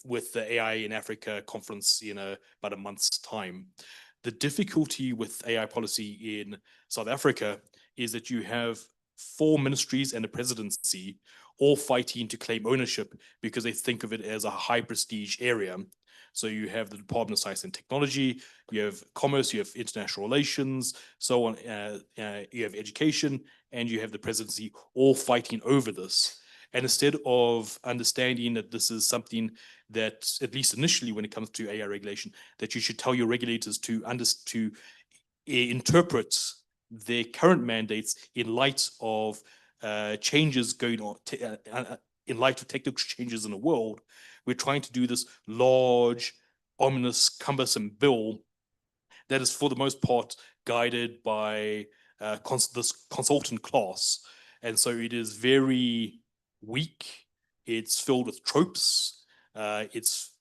Speaker 7: with the AI in Africa conference in about a month's time. The difficulty with AI policy in South Africa is that you have 4 ministries and a presidency all fighting to claim ownership because they think of it as a high prestige area. So you have the Department of Science and Technology, you have Commerce, you have International Relations, so on. You have Education, and you have the Presidency, all fighting over this. And instead of understanding that this is something that, at least initially when it comes to AI regulation, that you should tell your regulators to interpret their current mandates in light of changes going on, in light of technical changes in the world, we're trying to do this large, ominous, cumbersome bill that is for the most part guided by this consultant class. And so it is very weak, it's filled with tropes, it's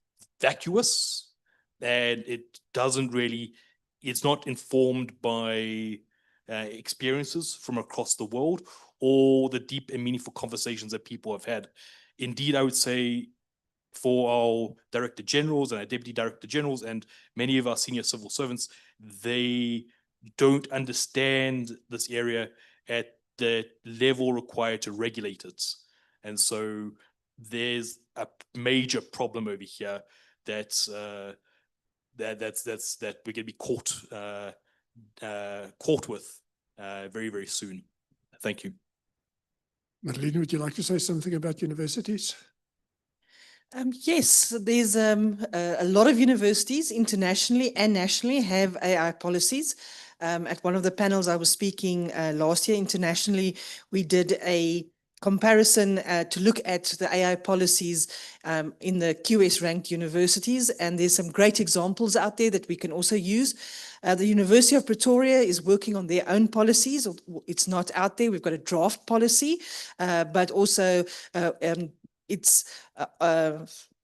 Speaker 7: vacuous, and it doesn't really, it's not informed by experiences from across the world or the deep and meaningful conversations that people have had. Indeed, I would say for our director generals and our deputy director generals and many of our senior civil servants, they don't understand this area at the level required to regulate it. And so there's a major problem over here that we're going to be caught with very, very soon. Thank you.
Speaker 2: Madeleine, would you like to say something about universities?
Speaker 6: Yes, there's a lot of universities internationally and nationally have AI policies. At one of the panels I was speaking last year internationally, we did a comparison to look at the AI policies in the QS ranked universities, and there's some great examples out there that we can also use. The University of Pretoria is working on their own policies. It's not out there. We've got a draft policy, but also it's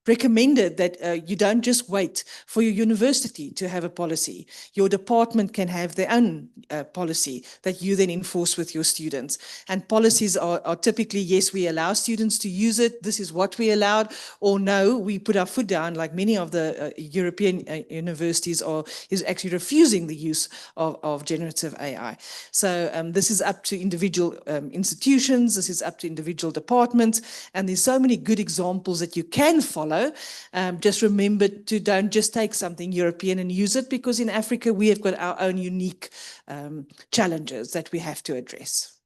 Speaker 6: recommended that you don't just wait for your university to have a policy. Your department can have their own policy that you then enforce with your students. And policies are typically, yes, we allow students to use it, this is what we allowed, or no, we put our foot down, like many of the European universities is actually refusing the use of generative AI. So this is up to individual institutions, this is up to individual departments, and there's so many good examples that you can follow. Just remember to don't just take something European and use it, because in Africa we have got our own unique challenges that we have to address.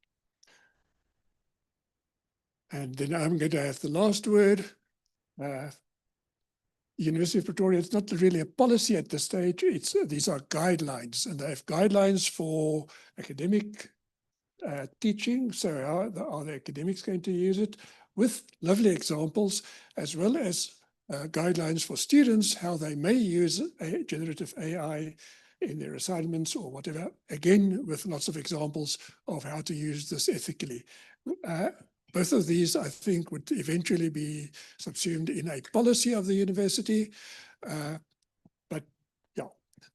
Speaker 2: And then I'm going to have the last word. University of Pretoria, it's not really a policy at this stage. These are guidelines, and they have guidelines for academic teaching. So how are the academics going to use it, with lovely examples, as well as guidelines for students, how they may use generative AI in their assignments or whatever, again, with lots of examples of how to use this ethically. Both of these, I think, would eventually be subsumed in a policy of the university. But yeah,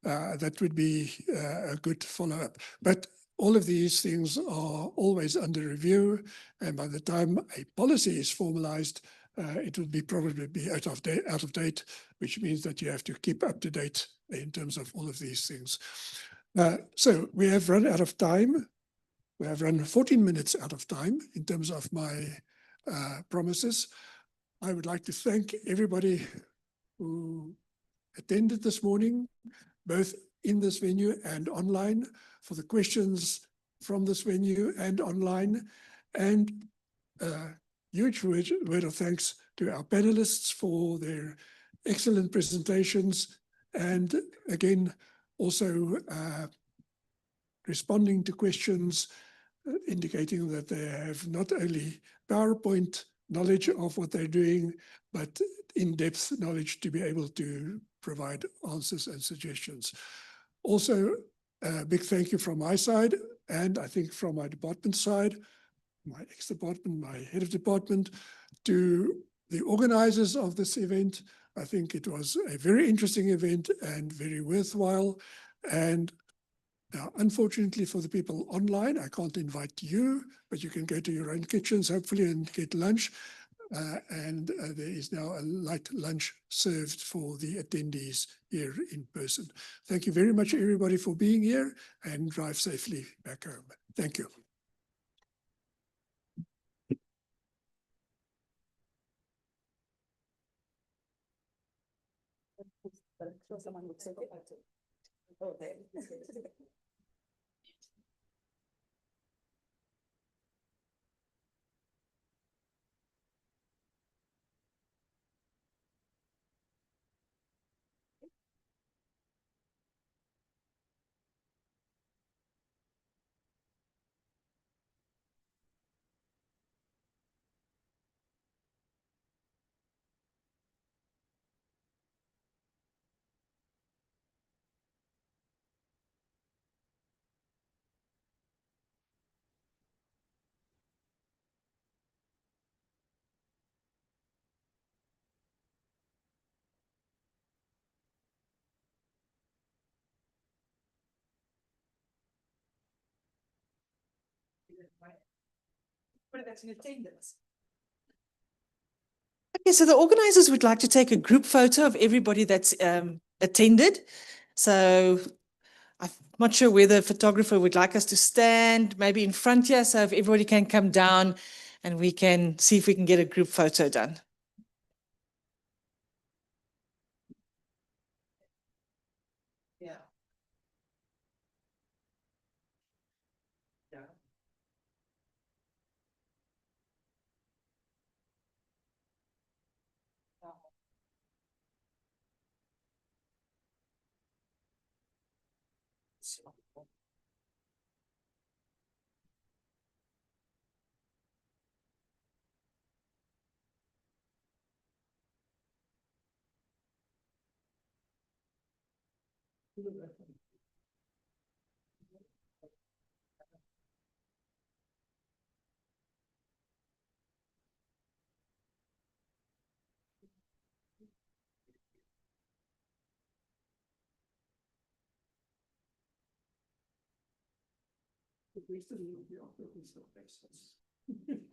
Speaker 2: that would be a good follow-up. But all of these things are always under review, and by the time a policy is formalized, it would probably be out of date, which means that you have to keep up to date in terms of all of these things. So we have run out of time. We have run 14 minutes out of time in terms of my promises. I would like to thank everybody who attended this morning, both in this venue and online, for the questions from this venue and online, and huge word of thanks to our panelists for their excellent presentations, and again, also responding to questions, indicating that they have not only PowerPoint knowledge of what they're doing, but in-depth knowledge to be able to provide answers and suggestions. Also, a big thank you from my side, and I think from my department side, my ex-department, my head of department, to the organizers of this event. I think it was a very interesting event and very worthwhile. And unfortunately for the people online, I can't invite you, but you can go to your own kitchens, hopefully, and get lunch. And there is now a light lunch served for the attendees here in person. Thank you very much, everybody, for being here, and drive safely back home. Thank you.
Speaker 6: But I'm sure someone would say, oh, there. That's in attendance. Okay, so the organizers would like to take a group photo of everybody that's attended. So I'm not sure where the photographer would like us to stand, maybe in front here, so if everybody can come down and we can see if we can get a group photo done. Yeah. Yeah.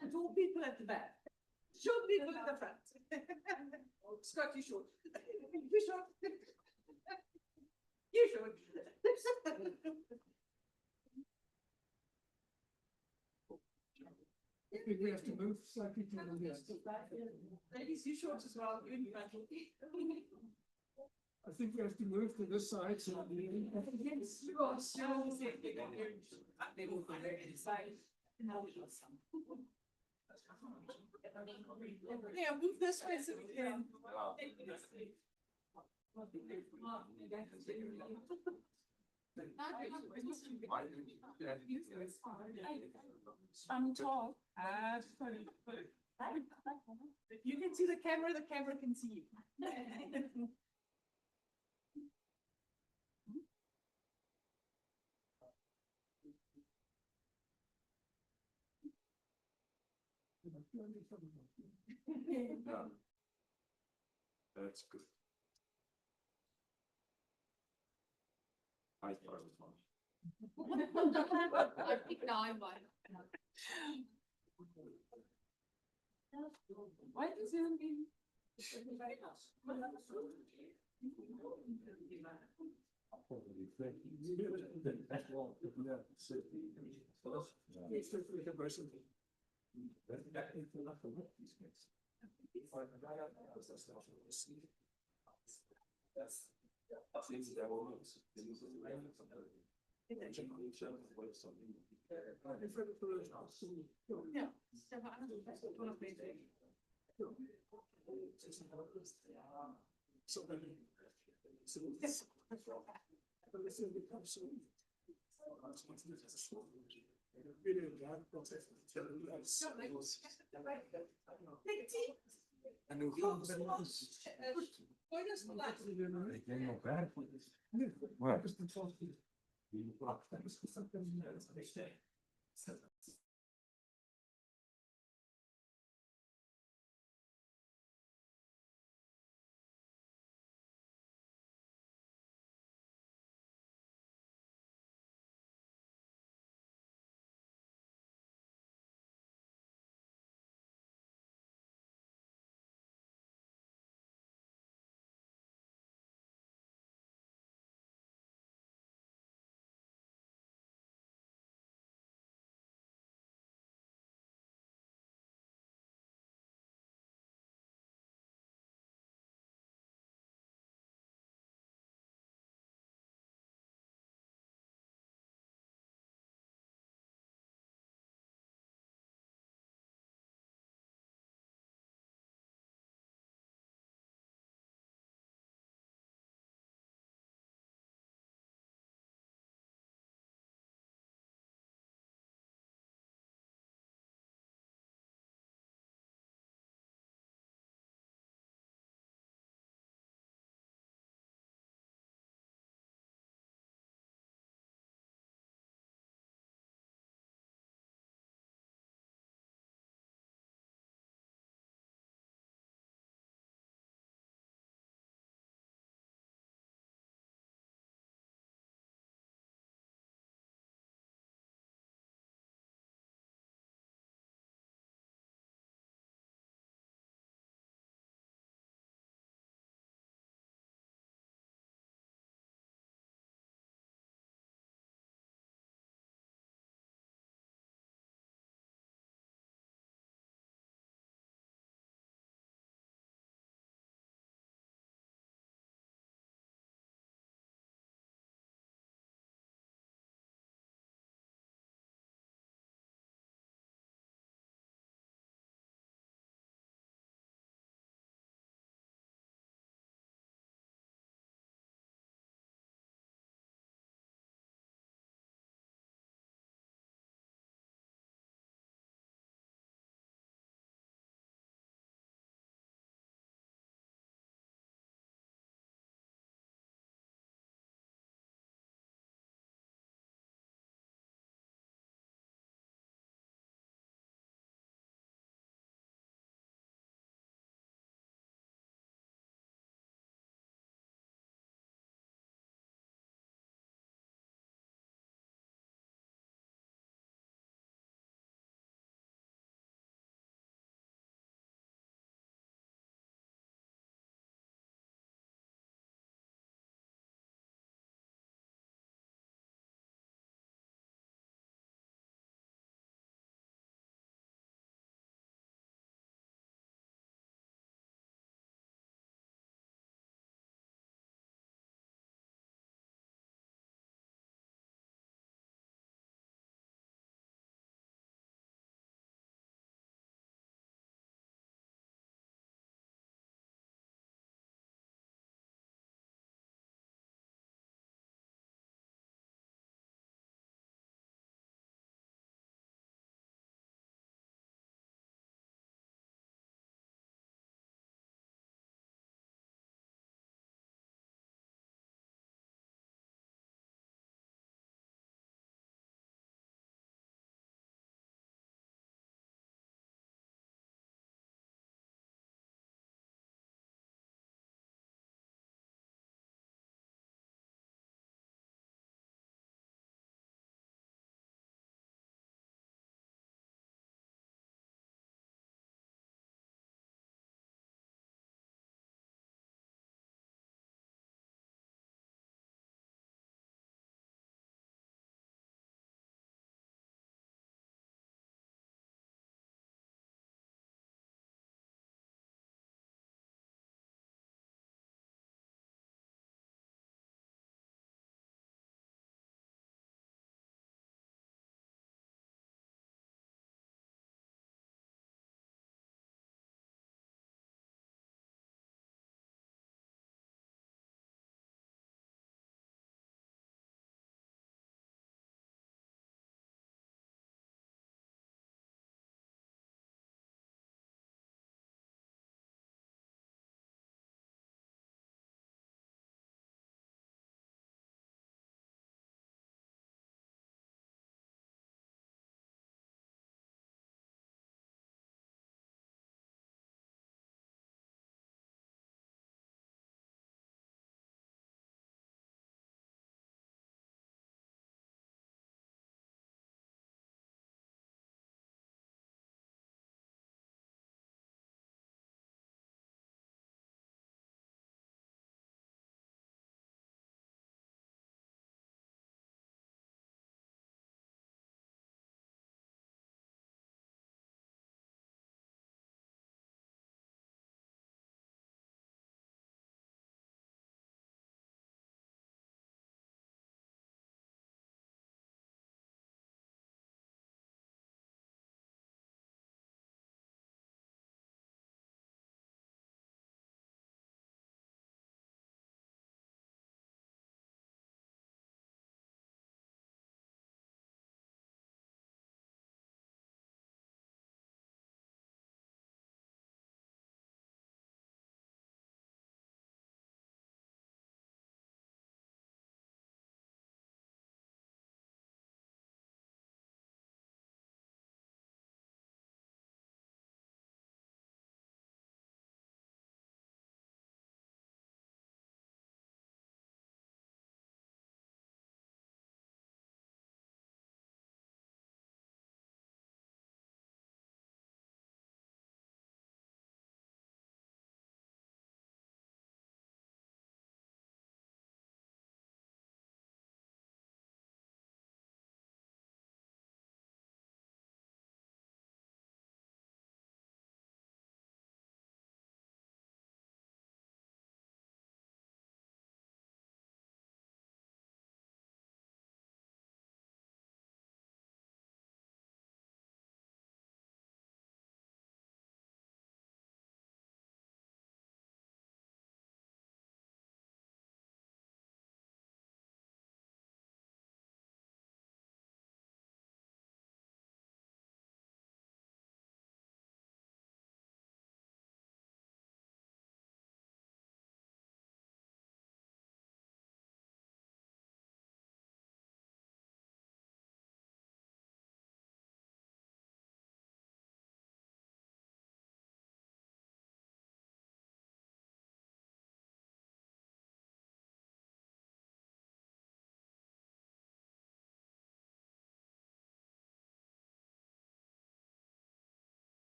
Speaker 6: And all people at the back. Short people at the front. Scott, you short. You short. You short.
Speaker 2: I think we have to move slightly to the left.
Speaker 6: Ladies, you short as well. You in front.
Speaker 2: I think we have to move to this side. So
Speaker 6: Yes, sure. Yeah, move this way so we can. I'm tall. If you can see the camera can see you.
Speaker 2: That's good. I thought it was fun.
Speaker 11: I think now I'm one.
Speaker 6: Why does it mean? Yeah.
Speaker 2: What?